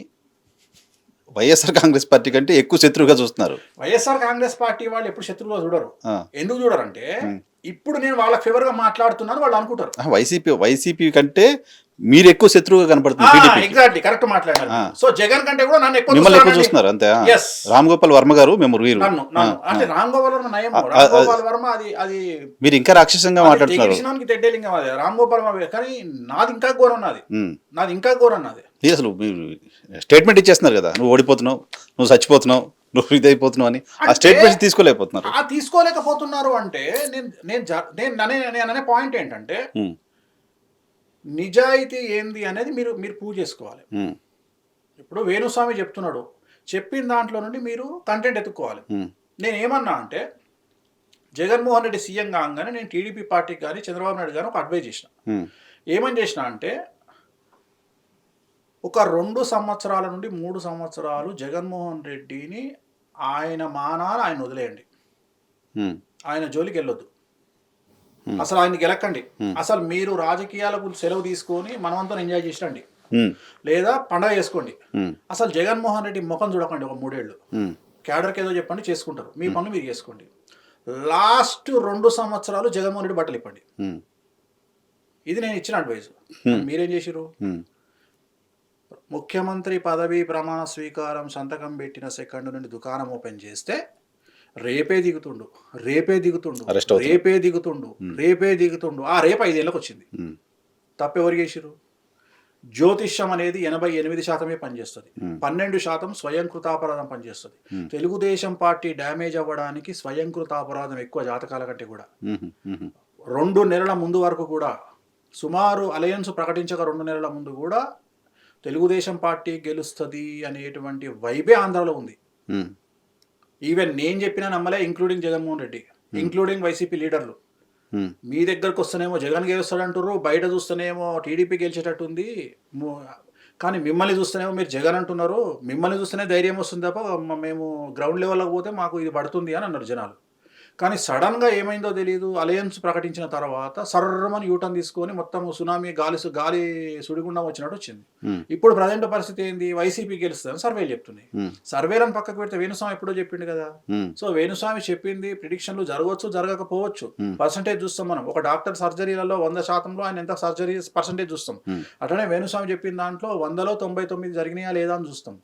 వైఎస్ఆర్ కాంగ్రెస్ పార్టీ కంటే ఎక్కువ శత్రువుగా చూస్తున్నారు. వైఎస్ఆర్ కాంగ్రెస్ పార్టీ వాళ్ళు ఎప్పుడు శత్రువుగా చూడరు. ఎందుకు చూడరంటే ఇప్పుడు నేను వాళ్ళకి ఫేవర్ గా మాట్లాడుతున్నాను వాళ్ళు అనుకుంటారు. వైసీపీ కంటే మీరు ఎక్కువ శత్రువుగా కనపడుతుంది. ఎగ్జాక్ట్లీ కరెక్ట్ మాట్లాడారు. సో జగన్ కంటే కూడా నన్ను మిమ్మల్ని ఎక్కువ చూస్తున్నారు అంతే. రామ్ గోపాల్ వర్మ గారు మేము అంటే రామ్ గోపాల్ వర్మ నయం, రామ్ గోపాల్ వర్మ అది మీరు ఇంకా రాక్షసంగా మాట్లాడుతున్నారు. తెడ్డేలింగం అది రామ్ గోపాల్ వర్మ, కానీ నాది ఇంకా ఘోరం, నాది ఇంకా ఘోరం. నాది అసలు స్టేట్మెంట్ ఇచ్చేస్తున్నారు కదా, నువ్వు ఓడిపోతున్నావు, నువ్వు చచ్చిపోతున్నావు, నువ్వు ఇదైపోతున్నావు అని. ఆ స్టేట్మెంట్ తీసుకోలేకపోతున్నారు అంటే నేను అనే పాయింట్ ఏంటంటే నిజాయితీ ఏంది అనేది మీరు ప్రూవ్ చేసుకోవాలి. ఇప్పుడు వేణుస్వామి చెప్తున్నాడు, చెప్పిన దాంట్లో నుండి మీరు కంటెంట్ ఎత్తుక్కోవాలి. నేను ఏమన్నా అంటే జగన్మోహన్ రెడ్డి సీఎం కాగానే నేను టీడీపీ పార్టీకి కానీ చంద్రబాబు నాయుడు గారు ఒక అడ్వైజ్ చేసిన. ఏమని చేసిన అంటే ఒక 2 సంవత్సరాల నుండి 3 సంవత్సరాలు జగన్మోహన్ రెడ్డిని ఆయన మానాన ఆయన వదిలేయండి, ఆయన జోలికి వెళ్ళొద్దు, అసలు ఆయన గెలకండి. అసలు మీరు రాజకీయాలకు సెలవు తీసుకొని మనమంతా ఎంజాయ్ చేసిరండి, లేదా పండగ చేసుకోండి. అసలు జగన్మోహన్ రెడ్డి ముఖం చూడకండి ఒక 3 ఏళ్ళు. క్యాడర్కి ఏదో చెప్పండి, చేసుకుంటారు, మీ పనులు మీరు చేసుకోండి. లాస్ట్ 2 సంవత్సరాలు జగన్మోహన్ రెడ్డి బట్టలు ఇప్పండి. ఇది నేను ఇచ్చిన అడ్వైజ్. మీరేం చేసిరు? ముఖ్యమంత్రి పదవి ప్రమాణ స్వీకారం సంతకం పెట్టిన సెకండ్ నుండి దుకాణం ఓపెన్ చేస్తే రేపే దిగుతుండు. ఆ రేపు 5 ఏళ్ళకి వచ్చింది. తప్పెవరు చేసిరు? జ్యోతిష్యం అనేది 88% పనిచేస్తుంది, 12% స్వయంకృతాపరాధం పనిచేస్తుంది. తెలుగుదేశం పార్టీ డ్యామేజ్ అవ్వడానికి స్వయంకృతాపరాధం ఎక్కువ జాతకాల కంటే కూడా. 2 నెలల ముందు వరకు కూడా, సుమారు అలయన్స్ ప్రకటించక 2 నెలల ముందు కూడా తెలుగుదేశం పార్టీ గెలుస్తుంది అనేటువంటి వైబే ఆంధ్రాలో ఉంది. ఈవెన్ నేను చెప్పినా నమ్మలే, including Jaganmohan Reddy, including YCP లీడర్లు. మీ దగ్గరకు వస్తేనేమో జగన్ గెలుస్తాడంటారు, బయట చూస్తేనేమో టీడీపీ గెలిచేటట్టుంది, కానీ మిమ్మల్ని చూస్తేనేమో మీరు జగన్ అంటున్నారు. మిమ్మల్ని చూస్తేనే ధైర్యం వస్తుంది తప్ప మేము గ్రౌండ్ లెవెల్లోకి పోతే మాకు ఇది పడుతుంది అని అన్నారు జనాలు. కానీ సడన్గా ఏమైందో తెలియదు, అలయన్స్ ప్రకటించిన తర్వాత సర్రమని యూటర్న్ తీసుకొని మొత్తం సునామీ గాలి సుడిగుండం వచ్చినట్టు వచ్చింది. ఇప్పుడు ప్రజెంట్ పరిస్థితి ఏంది? వైసీపీ గెలుస్తుందని సర్వేలు చెప్తున్నాయి. సర్వేలను పక్కకు పెడితే వేణుస్వామి ఎప్పుడో చెప్పిండు కదా. సో వేణుస్వామి చెప్పింది ప్రిడిక్షన్లు జరగవచ్చు, జరగకపోవచ్చు. పర్సంటేజ్ చూస్తాం మనం. ఒక డాక్టర్ సర్జరీలలో 100%లో ఆయన ఎంత సర్జరీ పర్సంటేజ్ చూస్తాం. అట్లనే వేణుస్వామి చెప్పిన దాంట్లో 100లో 99 జరిగినాయా లేదా అని చూస్తాం.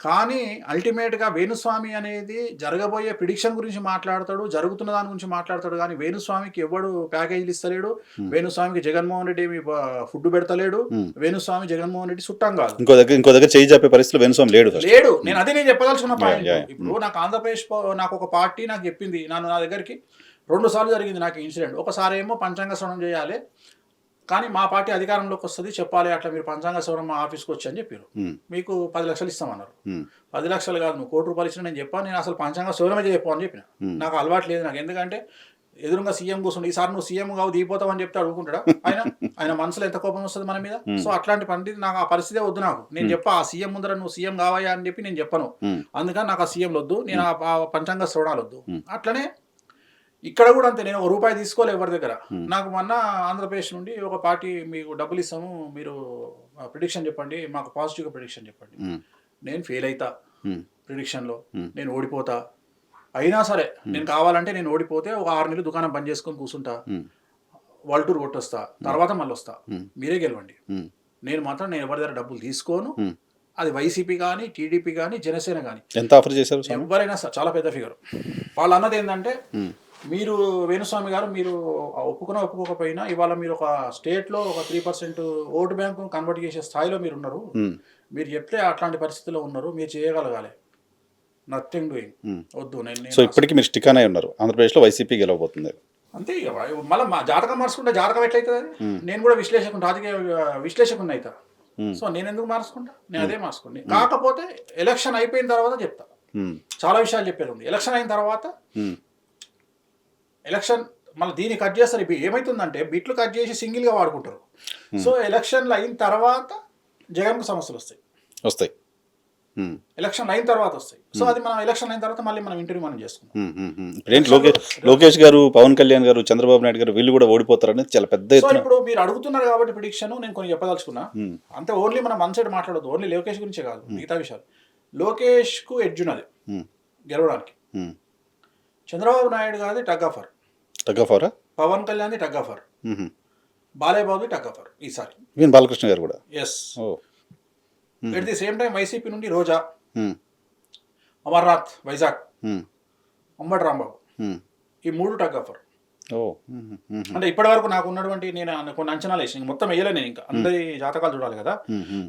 కానీ అల్టిమేట్ గా వేణుస్వామి అనేది జరగబోయే ప్రిడిక్షన్ గురించి మాట్లాడతాడు, జరుగుతున్న దాని గురించి మాట్లాడతాడు. కానీ వేణుస్వామికి ఎవడు ప్యాకేజీలు ఇస్తలేడు, వేణుస్వామికి జగన్మోహన్ రెడ్డి ఫుడ్ పెడతలేడు, వేణుస్వామి జగన్మోహన్ రెడ్డి చుట్టం కాదు. ఇంకో దగ్గర చేయి చెప్పే పరిస్థితిలో వేణుస్వామి లేడు. నేను చెప్పదలుచుకున్న పాయింట్. ఇప్పుడు నాకు ఆంధ్రప్రదేశ్ నాకు ఒక పార్టీ నాకు చెప్పింది, నా దగ్గరికి 2 సార్లు జరిగింది నాకు ఇన్సిడెంట్. ఒకసారి ఏమో పంచాంగ శ్రవణం చేయాలి, కానీ మా పార్టీ అధికారంలోకి వస్తుంది, చెప్పాలి అట్లా మీరు పంచాంగ శ్రవణం మా ఆఫీస్కి వచ్చి అని చెప్పారు. మీకు 10 లక్షలు ఇస్తామన్నారు. 10 లక్షలు కాదు, నువ్వు ₹1 కోటి ఇచ్చినా నేను చెప్పాను, నేను అసలు పంచాంగ శ్రవణమే చెప్పు అని చెప్పిన. నాకు అలవాటు లేదు నాకు, ఎందుకంటే ఎదురుగా సీఎం కూర్చుండి ఈసారి నువ్వు సీఎం కావు దిగిపోతావు అని చెప్తే అడుగుకుంటాడా ఆయన ఆయన మనసులో ఎంత కోపం వస్తుంది మన మీద. సో అట్లాంటి పని నాకు ఆ పరిస్థితే వద్దు. నాకు నేను చెప్పా ఆ సీఎం ముందర నువ్వు సీఎం కావయ్యా అని చెప్పి నేను చెప్పను. అందుకని నాకు ఆ సీఎంలు వద్దు, నేను ఆ పంచాంగ శ్రవణాలు వద్దు. అట్లనే ఇక్కడ కూడా అంతే, నేను ₹1 తీసుకోలే ఎవరి దగ్గర. నాకు మొన్న ఆంధ్రప్రదేశ్ నుండి ఒక పార్టీ మీకు డబ్బులు ఇస్తాము, మీరు ప్రిడిక్షన్ చెప్పండి, మాకు పాజిటివ్గా ప్రిడిక్షన్ చెప్పండి. నేను ఫెయిల్ అవుతా ప్రిడిక్షన్లో, నేను ఓడిపోతా. అయినా సరే నేను కావాలంటే నేను ఓడిపోతే ఒక 6 నెలలు దుకాణం బంద్ చేసుకొని కూర్చుంటా, వరల్డ్ టూర్ కొట్టొస్తా, తర్వాత మళ్ళీ వస్తా, మీరే గెలవండి. నేను మాత్రం నేను ఎవరి దగ్గర డబ్బులు తీసుకోను. అది వైసీపీ కానీ, టీడీపీ కానీ, జనసేన కానీ. ఎంత ఆఫర్ చేశారు? ఎవరైనా సార్ చాలా పెద్ద ఫిగర్. వాళ్ళు అన్నది ఏంటంటే, మీరు వేణుస్వామి గారు మీరు ఒప్పుకోకపోయినా ఇవాళ మీరు ఒక స్టేట్లో ఒక 3% ఓటు బ్యాంకు కన్వర్ట్ చేసే స్థాయిలో మీరు ఉన్నారు. మీరు చెప్తే అట్లాంటి పరిస్థితిలో ఉన్నారు, మీరు చేయగలగాలి. Nothing doing. వద్దు. సో ఇప్పటికీ మీరు స్టిక్ అనే ఉన్నారు, ఆంధ్రప్రదేశ్లో వైసీపీ గెలవబోతుంది అంతే. ఇక మళ్ళీ మా జాతకం మార్చుకుంటే జాతకం ఎట్లయితుంది? నేను కూడా రాజకీయ విశ్లేషకుని అవుతా. సో నేను ఎందుకు మార్చుకుంటా? నేను అదే మార్చుకోండి. కాకపోతే ఎలక్షన్ అయిపోయిన తర్వాత చెప్తా. చాలా విషయాలు చెప్పేది ఉంది. ఎలక్షన్ అయిన తర్వాత ఎలక్షన్ మళ్ళీ దీన్ని కట్ చేస్తారు. ఇప్పుడు ఏమవుతుందంటే బిట్లు కట్ చేసి సింగిల్గా వాడుకుంటారు. సో ఎలక్షన్లు అయిన తర్వాత జగన్కు సమస్యలు వస్తాయి. ఎలక్షన్ అయిన తర్వాత వస్తాయి. సో అది మనం ఎలక్షన్ అయిన తర్వాత మళ్ళీ మనం ఇంటర్వ్యూ మనం చేసుకుంటాం. లోకేష్ గారు, పవన్ కళ్యాణ్ గారు, చంద్రబాబు నాయుడు గారు వీళ్ళు కూడా ఓడిపోతారని చాలా పెద్ద. సో ఇప్పుడు మీరు అడుగుతున్నారు కాబట్టి ప్రిడిక్షన్ నేను కొన్ని చెప్పదలుచుకున్నా. అంతే, ఓన్లీ మనం వన్ సైడ్ మాట్లాడదు. ఓన్లీ లోకేష్ గురించే కాదు, మిగతా విషయాలు. లోకేష్కు ఎడ్జ్ ఉన్నది గెలవడానికి. చంద్రబాబు నాయుడు గారిది tug of war, Pavan Kalyan tug of war, Balayya Babu tug of war ఈసారి. బాలకృష్ణ గారు కూడా. Yes. At the same time YCP నుండి రోజా, అమర్నాథ్ వైజాగ్, అంబటి రాంబాబు, ఈ 3 టగ్ ఆఫర్. అంటే ఇప్పటి వరకు నాకు ఉన్నటువంటి నేను కొన్ని అంచనాలు వేసి మొత్తం వేయలే నేను, ఇంకా అందరి జాతకాలు చూడాలి కదా.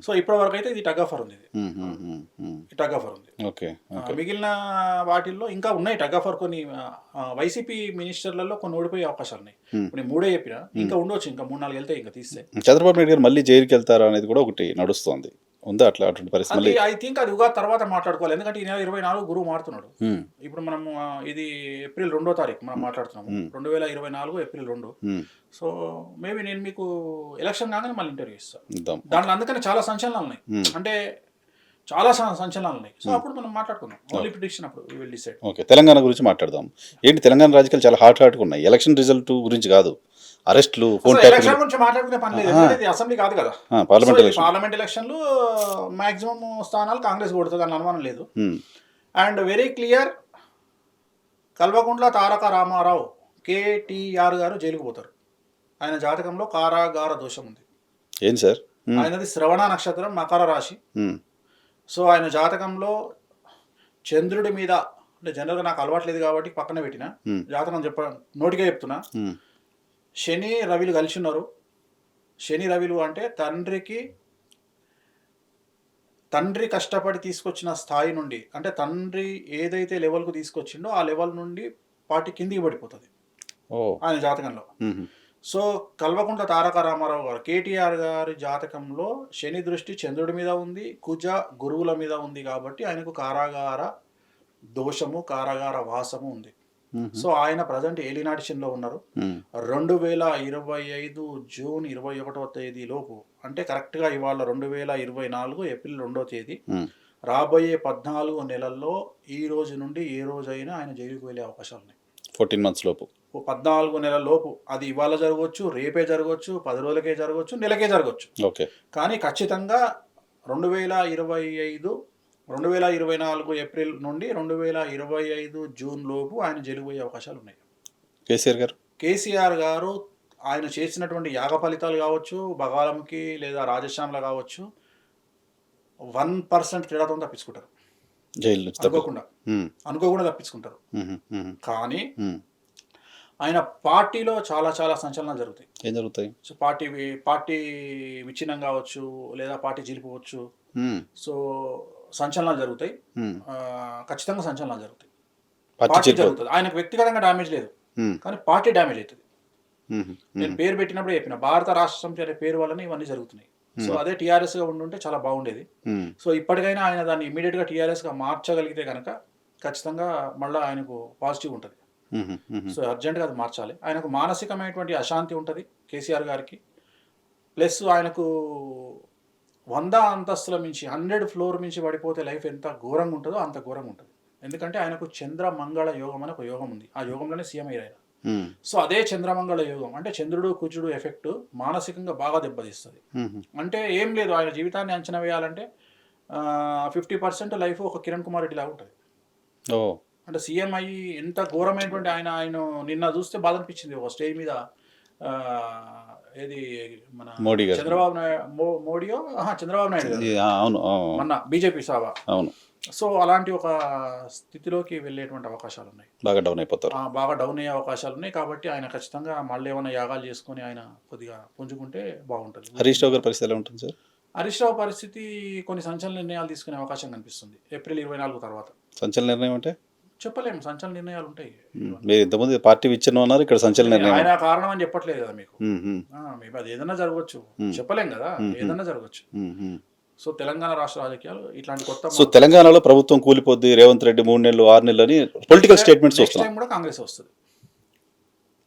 సో ఇప్పటి వరకు అయితే ఇది టగ్ ఆఫర్ ఉంది. టగ్ ఆఫర్ ఉంది. మిగిలిన వాటిల్లో ఇంకా ఉన్నాయి టగ్ ఆఫర్. కొన్ని వైసీపీ మినిస్టర్లలో కొన్ని ఓడిపోయే అవకాశాలు ఉన్నాయి. ఇప్పుడు 3 చెప్పినా ఇంకా ఉండొచ్చు, ఇంకా 3-4 వెళ్తే ఇంకా తీస్తే. చంద్రబాబు నాయుడు గారు మళ్ళీ జైలుకి వెళ్తారా అనేది కూడా ఒకటి నడుస్తుంది. ఉందా అట్లా అటువంటి పరిస్థితి? ఐ థింక్ అది ఉగాది తర్వాత మాట్లాడుకోవాలి. ఎందుకంటే ఈ నెల 24 గురువు మారుతున్నాడు. ఇప్పుడు మనము ఇది ఏప్రిల్ 2వ తారీఖు మనం మాట్లాడుతున్నాము, 2024 ఏప్రిల్ 2. సో మేబీ నేను మీకు ఎలక్షన్ కాగానే మళ్ళీ ఇంటర్వ్యూ ఇస్తాను. దాంట్లో అందుకని చాలా సంచలనాలు ఉన్నాయి, అంటే చాలా సంచలనాలు ఉన్నాయి. సో అప్పుడు మనం మాట్లాడుకుందాం. ఓన్లీ ప్రిడిక్షన్ అప్పుడు we will decide. Okay, Telangana గురించి మాట్లాడదాం. ఏంటి తెలంగాణ రాజకీయాలు చాలా హాట్గా ఉన్నాయి. ఎలక్షన్ రిజల్ట్ గురించి కాదు, అరెస్టులు, ఎలక్షన్ గురించి మాట్లాడుకునే పని లేదు. ఇది అసెంబ్లీ కాదు కదా, పార్లమెంట్ ఎలక్షన్లు మాక్సిమం స్థానాలు కాంగ్రెస్ కొడుతుంది అని అనుమానం లేదు. And very clear, Kalvakuntla Taraka Ramarao KTR గారు జైలుకు పోతారు. ఆయన జాతకంలో కారాగార దోషం ఉంది. ఏం సార్? ఆయనది శ్రవణ నక్షత్రం, మకర రాశి. సో ఆయన జాతకంలో చంద్రుడి మీద, అంటే జనరల్గా నాకు అలవాట్లేదు కాబట్టి పక్కన పెట్టిన జాతకం నోటిగా చెప్తున్నా. శని రవిలు కలిసి ఉన్నారు. శని రవిలు అంటే తండ్రి కష్టపడి తీసుకొచ్చిన స్థాయి నుండి, అంటే తండ్రి ఏదైతే లెవెల్కు తీసుకొచ్చిండో ఆ లెవెల్ నుండి పార్టీ కిందికి పడిపోతుంది ఆయన జాతకంలో. సో కల్వకుంట్ల తారక రామారావు గారు కేటీఆర్ గారి జాతకంలో శని దృష్టి చంద్రుడి మీద ఉంది, కుజ గురువుల మీద ఉంది. కాబట్టి ఆయనకు కారాగార దోషము, కారాగార వాసము ఉంది. సో ఆయన ప్రజెంట్ ఏలినాటి శనిలో ఉన్నారు. 2025 జూన్ 21వ తేదీ లోపు, అంటే కరెక్ట్గా ఇవాళ 2024 ఏప్రిల్ 2వ తేదీ, రాబోయే 14 నెలల్లో ఈ రోజు నుండి ఏ రోజైనా ఆయన జైలుకు వెళ్ళే అవకాశాలు ఉన్నాయి. 14 మంత్స్ లోపు, 14 నెలల లోపు. అది ఇవాళ జరగవచ్చు, రేపే జరగవచ్చు, 10 రోజులకే జరగవచ్చు, నెలకే జరగవచ్చు. ఓకే, కానీ ఖచ్చితంగా 2024 ఏప్రిల్ నుండి 2025 జూన్ లోపు ఆయన జైలుకు పోయే అవకాశాలు ఉన్నాయి. కేసీఆర్ గారు ఆయన చేసినటువంటి యాగ ఫలితాలు కావచ్చు, బగాలంకి లేదా రాజశ్యామల కావచ్చు, 1% తేడాతో తప్పించుకుంటారు. అనుకోకుండా తప్పించుకుంటారు. కానీ ఆయన పార్టీలో చాలా చాలా సంచలనాలు జరుగుతాయి. ఏం జరుగుతాయి? సో పార్టీ విచ్ఛిన్నం కావచ్చు, లేదా పార్టీ జీలిపోవచ్చు. సో సంచలనాలు జరుగుతాయి, ఖచ్చితంగా సంచలనాలు జరుగుతాయి. పార్టీ జరుగుతుంది. ఆయనకు వ్యక్తిగతంగా డ్యామేజ్ లేదు, కానీ పార్టీ డ్యామేజ్ అవుతుంది. నేను పేరు పెట్టినప్పుడు చెప్పిన భారత రాష్ట్ర సమితి అనే పేరు వల్లనే ఇవన్నీ జరుగుతున్నాయి. సో అదే టీఆర్ఎస్ గా ఉండుంటే చాలా బాగుండేది. సో ఇప్పటికైనా ఆయన దాన్ని ఇమీడియట్ గా టీఆర్ఎస్ గా మార్చగలిగితే కనుక ఖచ్చితంగా మళ్ళీ ఆయనకు పాజిటివ్ ఉంటుంది. సో అర్జెంటుగా అది మార్చాలి. ఆయనకు మానసికమైనటువంటి అశాంతి ఉంటుంది కేసీఆర్ గారికి. ప్లస్ ఆయనకు 100 అంతస్తుల మించి 100 ఫ్లోర్ మించి పడిపోతే లైఫ్ ఎంత ఘోరంగా ఉంటుందో అంత ఘోరంగా ఉంటుంది. ఎందుకంటే ఆయనకు చంద్రమంగళ యోగం అని ఒక యోగం ఉంది. ఆ యోగంలోనే సీఎం అయ్యారు. సో అదే చంద్రమంగళ యోగం అంటే చంద్రుడు కుజుడు ఎఫెక్ట్ మానసికంగా బాగా దెబ్బతీస్తుంది. అంటే ఏం లేదు, ఆయన జీవితాన్ని అంచనా వేయాలంటే 50% లైఫ్ ఒక కిరణ్ కుమార్ రెడ్డి లాగా ఉంటుంది. అంటే సీఎం అయ్యి ఎంత ఘోరమైనటువంటి ఆయన నిన్న చూస్తే బాధ అనిపించింది. ఒక స్టేజ్ మీద ఏది మన మోడీ గారు, చంద్రబాబు నాయుడు మొన్న బీజేపీ సభ. అవును. సో అలాంటి ఒక స్థితిలోకి వెళ్ళేటువంటి అవకాశాలు ఉన్నాయి. బాగా డౌన్ అయిపోతారు. బాగా డౌన్ అయ్యే అవకాశాలు ఉన్నాయి. కాబట్టి ఆయన ఖచ్చితంగా మళ్ళీ ఏమైనా యాగాలు చేసుకొని ఆయన కొద్దిగా పుంజుకుంటే బాగుంటుంది. హరీష్ రావు గారి పరిస్థితి ఎలా ఉంటుంది సార్? హరీష్ రావు పరిస్థితి కొన్ని సంచలన నిర్ణయాలు తీసుకునే అవకాశం కనిపిస్తుంది ఏప్రిల్ 24 తర్వాత. సంచలన నిర్ణయం అంటే చెప్పలేము, సంచలన నిర్ణయాలు ఉంటాయి. మీరు ఇంతకుముందు పార్టీ విచ్ఛిన్నం అన్నారు, ఇక్కడ సంచలన నిర్ణయం. ఆయన కారణం అని చెప్పట్లేదు కదా మీకు. మీకు అది ఏదైనా జరగవచ్చు, చెప్పలేం కదా, ఏదన్నా జరగవచ్చు. సో తెలంగాణ రాష్ట్ర రాజకీయాలు ఇట్లాంటి కొత్త. సో తెలంగాణలో ప్రభుత్వం కూలిపోద్ది, రేవంత్ రెడ్డి 3 నెలలు 6 నెలలు అని పొలిటికల్ స్టేట్మెంట్స్ వస్తున్నాయి. కూడా కాంగ్రెస్ వస్తుంది.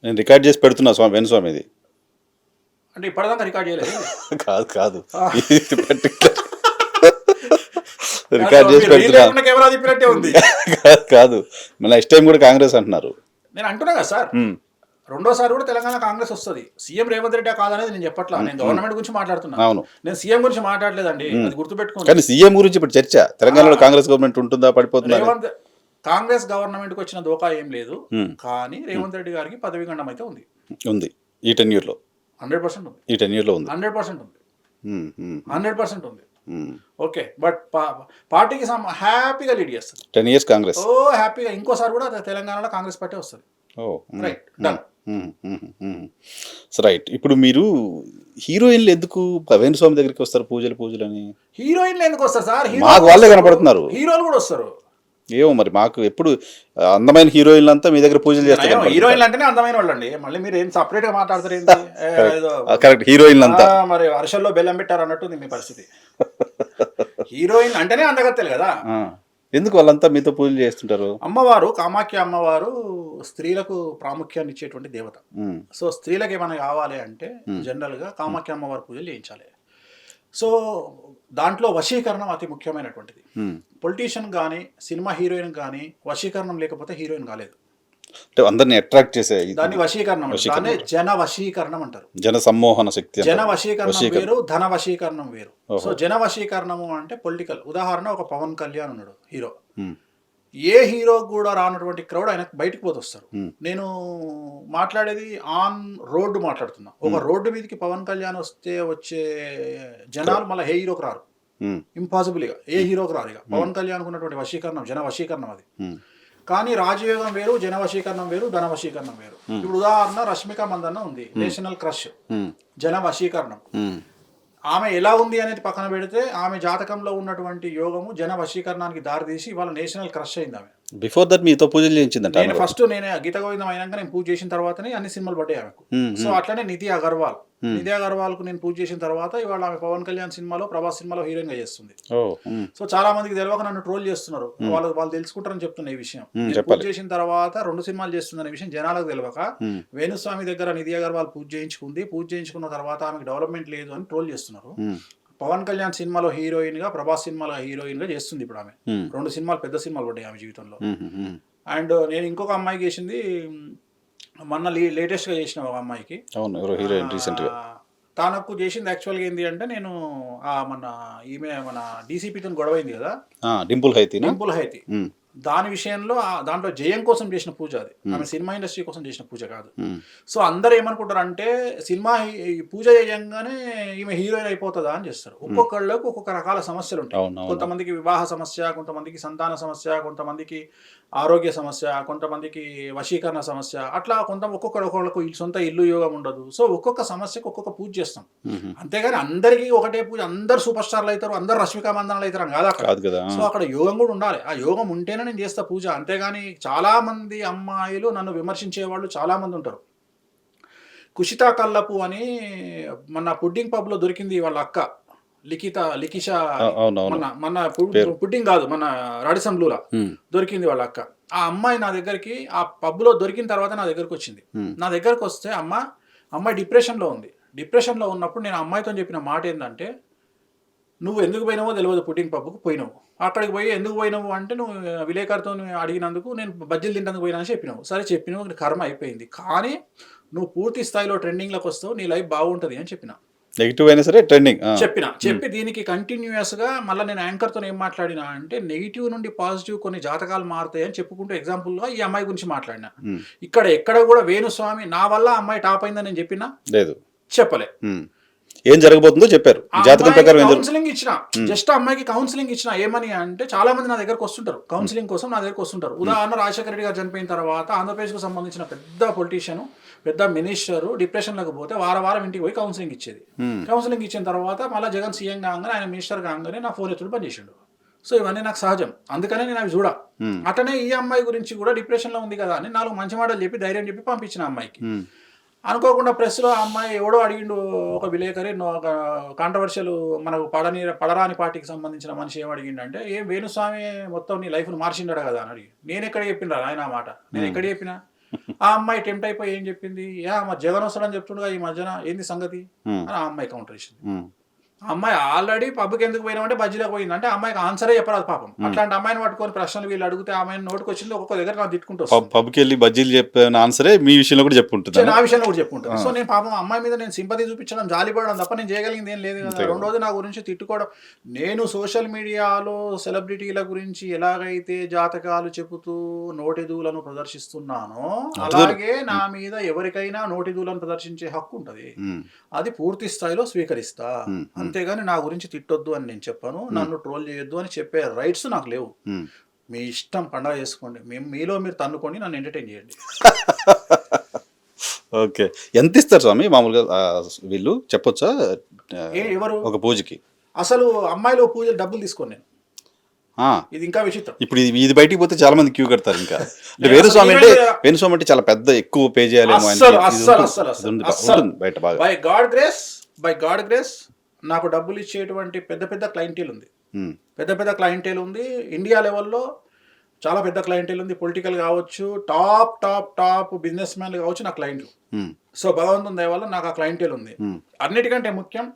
నేను రికార్డ్ చేసి పెడుతున్నా వేణుస్వామి ఇది. అంటే ఇప్పటిదాకా రికార్డ్ చేయలేదు. కాదు రికార్డ్ చేసి పెడుతున్నా. కెమెరా తిప్పినట్టే ఉంది. కాదు, మళ్ళీ నెక్స్ట్ టైం కూడా కాంగ్రెస్ అంటున్నారు. నేను అంటున్నా కదా సార్, రెండోసారి కూడా తెలంగాణ కాంగ్రెస్ వస్తుంది. సీఎం రేవంత్ రెడ్డి కాదనేది నేను చెప్పట్లా, నేను గవర్నమెంట్ గురించి మాట్లాడుతున్నా. అవును, నేను సీఎం గురించి మాట్లాడలేదండి, అది గుర్తుపెట్టుకోండి. కానీ సీఎం గురించి ఇప్పుడు చర్చ, తెలంగాణలో కాంగ్రెస్ గవర్నమెంట్ ఉంటుందా పడిపోతుందా? కాంగ్రెస్ గవర్నమెంట్ కు వచ్చిన దోకా ఏం లేదు, కానీ రేవంత్ రెడ్డి గారికి పదవి గండం అయితే ఉంది ఈ 10 years లో. 100% ఉంది. ఈ 10 years లో ఉంది. 100% ఉంది. 100% ఉంది. ఓకే, బట్ పార్టీకి హ్యాపీగా లీడ్ చేస్తుంది 10 years కాంగ్రెస్. హ్యాపీగా ఇంకోసారి కూడా తెలంగాణలో కాంగ్రెస్ పార్టీ వస్తుంది. Right, done. రైట్. ఇప్పుడు మీరు హీరోయిన్లు ఎందుకు వేణుస్వామి దగ్గరికి వస్తారు పూజలు అని? హీరోయిన్లు ఎందుకు వస్తారు సార్? మాకు వాళ్ళే కనపడుతున్నారు. హీరోలు కూడా వస్తారు. ఏమో మరి, మాకు ఎప్పుడు అందమైన హీరోయిన్లు అంతా మీ దగ్గర పూజలు చేస్తారు. హీరోయిన్లు అంటేనే అందమైన వాళ్ళు అండి. మళ్ళీ మీరు ఏం సపరేట్ గా మాట్లాడతారు ఏంటి? కరెక్ట్, హీరోయిన్లు అంతా మరి వర్షంలో బెల్లం పెట్టారు అన్నట్టుంది మీ పరిస్థితి. హీరోయిన్ అంటేనే అందగత్తెలు కదా. ఎందుకు వాళ్ళంతా మీతో పూజలు చేస్తుంటారు? అమ్మవారు కామాఖ్య అమ్మవారు స్త్రీలకు ప్రాముఖ్యాన్ని ఇచ్చేటువంటి దేవత. సో స్త్రీలకు ఏమైనా కావాలి అంటే జనరల్ గా కామాఖ్య అమ్మవారి పూజలు చేయించాలి. సో దాంట్లో వశీకరణం అతి ముఖ్యమైనటువంటిది. పొలిటీషియన్ కానీ సినిమా హీరోయిన్ కానీ వశీకరణం లేకపోతే హీరోయిన్ కాలేదు. అందరిని అట్రాక్ట్ చేసే దాన్ని వశీకరణం, దాన్ని జన వశీకరణం అంటారు. జన సమ్మోహన శక్తి. జన వశీకరణం వేరు, ధన వశీకరణం వేరు. సో జన వశీకరణము అంటే పొలిటికల్. ఉదాహరణ, ఒక పవన్ కళ్యాణ్ ఉన్నాడు హీరో. ఏ హీరో కూడా రానటువంటి క్రౌడ్ ఆయన బయటకు పోతే వస్తారు. నేను మాట్లాడేది ఆన్ రోడ్డు మాట్లాడుతున్నా. ఒక రోడ్డు మీదకి పవన్ కళ్యాణ్ వస్తే వచ్చే జనాలు మళ్ళీ ఏ హీరోకి రారు. ఇంపాసిబుల్ గా ఏ హీరోకి రారు. ఇక పవన్ కళ్యాణ్ ఉన్నటువంటి వశీకరణం జన వశీకరణం అది. కానీ రాజయోగం వేరు, జన వశీకరణం వేరు, ధన వశీకరణం వేరు. ఇప్పుడు ఉదాహరణ రష్మిక మందన్న ఉంది, నేషనల్ క్రష్, జన వశీకరణం. ఆమె ఎలా ఉంది అనేది పక్కన పెడితే ఆమె జాతకంలో ఉన్నటువంటి యోగము జన వశీకరణానికి దారితీసి ఇవాళ నేషనల్ క్రష్ అయింది ఆమె. బిఫోర్ దట్ మీతో పూజలు చేయించిందంట. నేను ఫస్ట్ గీత గోవిందం అయినాక నేను పూజ చేసిన తర్వాతనే అన్ని సినిమాలు పడ్డాయి ఆమెకు. సో అట్లనే నిధి అగర్వాల్ కు నేను పూజ చేసిన తర్వాత ఇవాళ ఆమె పవన్ కళ్యాణ్ సినిమాలో, ప్రభాస్ సినిమాలో హీరోయిన్ గా చేస్తుంది. సో చాలా మందికి తెలియక నన్ను ట్రోల్ చేస్తున్నారు. వాళ్ళు తెలుసుకుంటారని చెప్తున్న ఈ విషయం. పూజ చేసిన తర్వాత 2 సినిమాలు చేస్తుందనే విషయం జనాలకు తెలియక వేణుస్వామి దగ్గర నిధి అగర్వాల్ పూజ చేయించుకున్న తర్వాత ఆమెకు డెవలప్మెంట్ లేదు అని ట్రోల్ చేస్తున్నారు. పవన్ కళ్యాణ్ సినిమాలో హీరోయిన్ గా, ప్రభాస్ సినిమాలో హీరోయిన్ గా చేస్తుంది ఇప్పుడు ఆమె. 2 సినిమాలు పెద్ద సినిమాలు పడ్డాయి ఆమె జీవితంలో. అండ్ నేను ఇంకొక అమ్మాయికి చేసింది మొన్న లేటెస్ట్ గా చేసిన ఒక అమ్మాయికి. తనకు చేసింది యాక్చువల్గా ఏంటి అంటే, నేను మన డీసీపీతో గొడవైంది కదా, డింపుల్ హైతి, దాని విషయంలో దాంట్లో జయం కోసం చేసిన పూజ అది. ఆమె సినిమా ఇండస్ట్రీ కోసం చేసిన పూజ కాదు. సో అందరు ఏమనుకుంటారు అంటే సినిమా పూజ చేయంగానే ఈమె హీరోయిన్ అయిపోతుందా అని చేస్తారు. ఒక్కొక్కళ్ళకు ఒక్కొక్క రకాల సమస్యలు ఉంటాయి. కొంతమందికి వివాహ సమస్య, కొంతమందికి సంతాన సమస్య, కొంతమందికి ఆరోగ్య సమస్య, కొంతమందికి వశీకరణ సమస్య, అట్లా ఒక్కొక్కళ్ళకు సొంత ఇల్లు యోగం ఉండదు. సో ఒక్కొక్క సమస్యకు ఒక్కొక్క పూజ చేస్తాం. అంతేగాని అందరికీ ఒకటే పూజ, అందరు సూపర్ స్టార్లు అవుతారు, అందరు రష్మిక మందనలు అవుతారు కాదు కదా. సో అక్కడ యోగం కూడా ఉండాలి. ఆ యోగం ఉంటేనే నేను చేస్తా పూజ. అంతేగాని చాలా మంది అమ్మాయిలు నన్ను విమర్శించే వాళ్ళు చాలా మంది ఉంటారు. కుషిత కల్లపు అని మన పుడ్డింగ్ పబ్ లో దొరికింది వాళ్ళ అక్క లికిష, మన పుడ్డింగ్ కాదు, మన రాడిసన్ బ్లూలా దొరికింది వాళ్ళ అక్క. ఆ అమ్మాయి నా దగ్గరికి ఆ పబ్లో దొరికిన తర్వాత నా దగ్గరకు వచ్చింది. నా దగ్గరకు వస్తే అమ్మాయి డిప్రెషన్లో ఉంది. డిప్రెషన్లో ఉన్నప్పుడు నేను అమ్మాయితో చెప్పిన మాట ఏంటంటే, నువ్వు ఎందుకు పోయినావో తెలియదు, పుట్టిన పబ్బుకు పోయినావు. అక్కడికి పోయి ఎందుకు పోయినావు అంటే, నువ్వు విలేకరుతో అడిగినందుకు నేను బజ్జీలు తింటానికి పోయినా అని చెప్పినావు. సరే చెప్పినావు, కర్మ అయిపోయింది. కానీ నువ్వు పూర్తి స్థాయిలో ట్రెండింగ్లోకి వస్తావు, నీ లైఫ్ బాగుంటుంది అని చెప్పిన. నెగిటివ్ అయినా సరే ట్రెండింగ్ చెప్పి దీనికి కంటిన్యూస్గా మళ్ళీ నేను యాంకర్తో ఏం మాట్లాడినా అంటే, నెగిటివ్ నుండి పాజిటివ్ కొన్ని జాతకాలు మారుతాయి అని చెప్పుకుంటూ ఎగ్జాంపుల్గా ఈ అమ్మాయి గురించి మాట్లాడినా. ఎక్కడ కూడా వేణుస్వామి నా వల్ల అమ్మాయి టాప్ అయిందని నేను చెప్పినా లేదు, చెప్పలే. ఏం జరగబోతుందో చెప్పారు. జాతకం ప్రకారం కౌన్సిలింగ్ ఇచ్చిన, జస్ట్ అమ్మాయికి కౌన్సిలింగ్ ఇచ్చిన. ఏమని అంటే, చాలా మంది నా దగ్గరకు వస్తుంటారు కౌన్సిలింగ్ కోసం, నా దగ్గరకు వస్తుంటారు. ఉదాహరణ, రాజశేఖర రెడ్డి గారు చనిపోయిన తర్వాత ఆంధ్రప్రదేశ్కు సంబంధించిన పెద్ద పొలిటీషియన్, పెద్ద మినిస్టర్ డిప్రెషన్లోకి పోతే వారం ఇంటికి పోయి కౌన్సిలింగ్ ఇచ్చేది. కౌన్సిలింగ్ ఇచ్చిన తర్వాత మళ్ళీ జగన్ సీఎం కాగానే, ఆయన మినిస్టర్ కాగానే నా ఫోన్ ఎత్తుడు పనిచేసిండు. సో ఇవన్నీ నాకు సహజం, అందుకనే నేను అవి చూడ. అటనే ఈ అమ్మాయి గురించి కూడా డిప్రెషన్లో ఉంది కదా అని 4 మంచి మాటలు చెప్పి ధైర్యం చెప్పి పంపించిన అమ్మాయికి. అనుకోకుండా ప్రెస్లో ఆ అమ్మాయి ఎవడో అడిగిండు, ఒక విలేకరి, ఒక కాంట్రవర్షియల్ మనకు పడరాని పార్టీకి సంబంధించిన మనిషి ఏం అడిగిండంటే, ఏ వేణుస్వామి మొత్తం నీ లైఫ్ను మార్చిండడు కదా అని అడిగి. నేను ఎక్కడ చెప్పిన ఆయన ఆ మాట, నేను ఎక్కడ చెప్పినా? ఆ అమ్మాయి టెంప్ట్ అయిపోయి ఏం చెప్పింది, మా జగన్ వస్తాడని చెప్తుండగా ఈ మధ్యన ఏంది సంగతి అని ఆ అమ్మాయి కౌంటర్ ఇచ్చింది. ఆ అమ్మాయి ఆల్రెడీ పబ్కి ఎందుకు పోయినామంటే బజ్జీలకు పోయింది అంటే, అమ్మాయికి ఆన్సరే చెప్పరాదు పాపం. అట్లాంటి అమ్మాయిని పట్టుకొని ప్రశ్నలు వీళ్ళు అడిగితే ఆమె నోటికి వచ్చింది ఒక్కొక్క దగ్గర నాకు తిట్టుకుంటూ పబ్కి వెళ్ళి బజ్జీలు చెప్పిన ఆన్సరే మీ విషయంలో కూడా చెప్పుకుంటుంది, నా విషయంలో కూడా చెప్పుకుంటాను. సో నేను పాపం అమ్మాయి మీద నేను సింపతి చూపించడం, జాలిపడడం తప్ప నేను చేయగలిగింది ఏం లేదు కదా. రెండోది, నా గురించి తిట్టుకోవడం. నేను సోషల్ మీడియాలో సెలబ్రిటీల గురించి ఎలాగైతే జాతకాలు చెబుతూ నోటిదూలను ప్రదర్శిస్తున్నానో, అలాగే నా మీద ఎవరికైనా నోటిదూలను ప్రదర్శించే హక్కు ఉంటుంది. అది పూర్తి స్థాయిలో స్వీకరిస్తా. అంతేగాని నా గురించి తిట్టొద్దు అని నేను చెప్పాను, నన్ను ట్రోల్ చేయొద్దు అని చెప్పే రైట్స్ నాకు లేవు. మీ ఇష్టం, పండగ చేసుకోండి, మీలో మీరు తన్నుకోండి, నన్ను ఎంటర్టైన్ చేయండి. ఓకే, ఎంత ఇస్తారు స్వామి మామూలుగా వీళ్ళు చెప్పొచ్చా ఎవరు ఒక పూజకి? అసలు అమ్మాయిలో పూజలు డబ్బులు తీసుకోండి నేను. ఇది ఇంకా విచిత్రం. ఇప్పుడు ఇది బయటికి పోతే చాలా మంది క్యూ కడతారు. ఇంకా వేణుస్వామి అంటే చాలా పెద్ద ఎక్కువ పే చేయాలేమో బయట. బై గాడ్ గ్రేస్ నాకు డబ్బులు ఇచ్చేటువంటి పెద్ద క్లయింటేల్ ఉంది. పెద్ద క్లయింటేల్ ఉంది. ఇండియా లెవెల్లో చాలా పెద్ద క్లయింటేల్ ఉంది. పొలిటికల్ కావచ్చు, టాప్ బిజినెస్ మ్యాన్లు కావచ్చు నా క్లయింట్లు. సో భగవంతుని దయ వల్ల నాకు ఆ క్లయింటేల్ ఉంది. అన్నిటికంటే ముఖ్యం,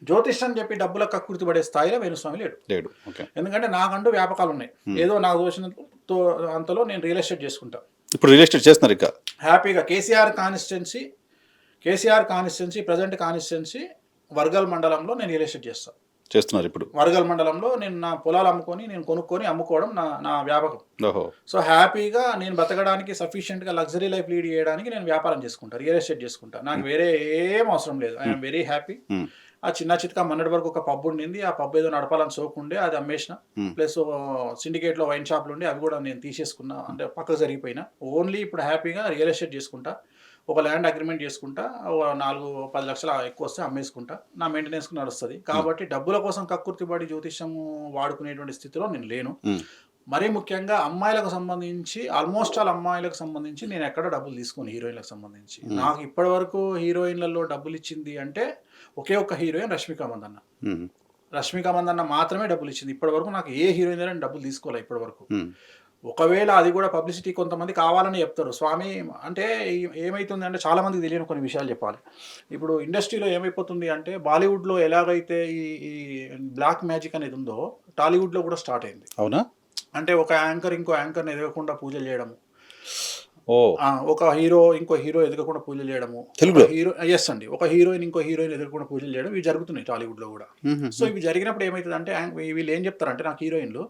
జ్యోతిష్యం చెప్పి డబ్బులకు కక్కుర్తి పడే స్థాయిలో వేణుస్వామి లేడు. ఎందుకంటే నాకంటూ వ్యాపకాలు ఉన్నాయి. ఏదో నాకు దోషంతో అంతలో నేను రియల్ ఎస్టేట్ చేసుకుంటా. ఇప్పుడు రియల్ ఎస్టేట్ చేస్తున్నారు ఇక హ్యాపీగా. KCR constituency present constituency Wargal మండలంలో నేను రియల్ ఎస్టేట్ చేస్తున్నారు. ఇప్పుడు వర్గల్ మండలంలో నేను నా పొలాలు అమ్ముకొని, నేను కొనుక్కొని అమ్ముకోవడం నా వ్యాపకం. సో హ్యాపీగా నేను బతకడానికి సఫిషియెంట్గా లగ్జరీ లైఫ్ లీడ్ చేయడానికి నేను వ్యాపారం చేసుకుంటా, రియల్ ఎస్టేట్ చేసుకుంటా. నాకు వేరే ఏం అవసరం లేదు. I'm very happy. ఆ చిన్న చిట్కా మొన్నటి వరకు ఒక పబ్ ఉండింది, ఆ పబ్ ఏదో నడపాలని సోకుండే, అది అమ్మేసిన. ప్లస్ సిండికేట్లో వైన్ షాప్లు ఉండి అవి కూడా నేను తీసేసుకున్నా, అంటే పక్కకు జరిగిపోయినా. ఓన్లీ ఇప్పుడు హ్యాపీగా రియల్ ఎస్టేట్ చేసుకుంటా. ఒక ల్యాండ్ అగ్రిమెంట్ చేసుకుంటా, 4-10 లక్షలు ఎక్కువ వస్తే అమ్మేసుకుంటా, నా మెయింటెనెన్స్కి నడుస్తుంది. కాబట్టి డబ్బుల కోసం కక్కుర్తిపడి జ్యోతిష్యం వాడుకునేటువంటి స్థితిలో నేను లేను. మరీ ముఖ్యంగా అమ్మాయిలకు సంబంధించి, ఆల్మోస్ట్ ఆల్ అమ్మాయిలకు సంబంధించి నేను ఎక్కడ డబ్బులు తీసుకోను. హీరోయిన్లకు సంబంధించి నాకు ఇప్పటి వరకు హీరోయిన్లలో డబ్బులు ఇచ్చింది అంటే ఒకే ఒక్క హీరోయిన్ రష్మిక మందన్న మాత్రమే డబ్బులు ఇచ్చింది. ఇప్పటి వరకు నాకు ఏ హీరోయిన్ దగ్గర డబ్బులు తీసుకోవాలి ఇప్పటి వరకు. ఒకవేళ అది కూడా పబ్లిసిటీ కొంతమంది కావాలని చెప్తారు. స్వామి అంటే ఏమవుతుంది అంటే, చాలా మందికి తెలియని కొన్ని విషయాలు చెప్పాలి. ఇప్పుడు ఇండస్ట్రీలో ఏమైపోతుంది అంటే, బాలీవుడ్లో ఎలాగైతే ఈ బ్లాక్ మ్యాజిక్ అనేది ఉందో, టాలీవుడ్లో కూడా స్టార్ట్ అయింది. అవునా? అంటే ఒక యాంకర్ ఇంకో యాంకర్ని ఎదగకుండా పూజలు చేయడము, ఒక హీరో ఇంకో హీరో ఎదగకుండా పూజలు చేయడము, ఎస్ అండి, ఒక హీరోయిన్ ఇంకో హీరోయిన్ ఎదగకుండా పూజలు చేయడం, ఇవి జరుగుతున్నాయి టాలీవుడ్లో కూడా. సో ఇవి జరిగినప్పుడు ఏమవుతుంది అంటే, వీళ్ళు ఏం చెప్తారంటే నాకు హీరోయిన్లు,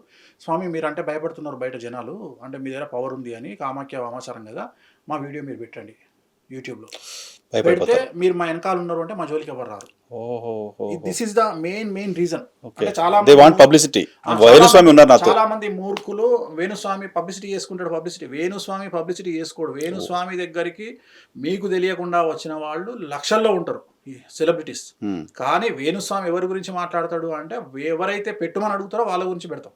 స్వామి మీరంటే భయపడుతున్నారు బయట జనాలు, అంటే మీ దగ్గర పవర్ ఉంది అని, కామాఖ్య వామాచారం కదా, మా వీడియో మీరు పెట్టండి యూట్యూబ్లో, పెడితే మీరు మా వెనకాల ఉన్నారు అంటే మా జోలికి ఎవరు రారు. This is the main reason. చాలా మంది మూర్ఖులు వేణుస్వామి పబ్లిసిటీ చేసుకుంటాడు. వేణుస్వామి పబ్లిసిటీ చేసుకోడు. వేణుస్వామి దగ్గరికి మీకు తెలియకుండా వచ్చిన వాళ్ళు లక్షల్లో ఉంటారు సెలబ్రిటీస్. కానీ వేణుస్వామి ఎవరి గురించి మాట్లాడతాడు అంటే, ఎవరైతే పెట్టమని అడుగుతారో వాళ్ళ గురించి పెడతాం.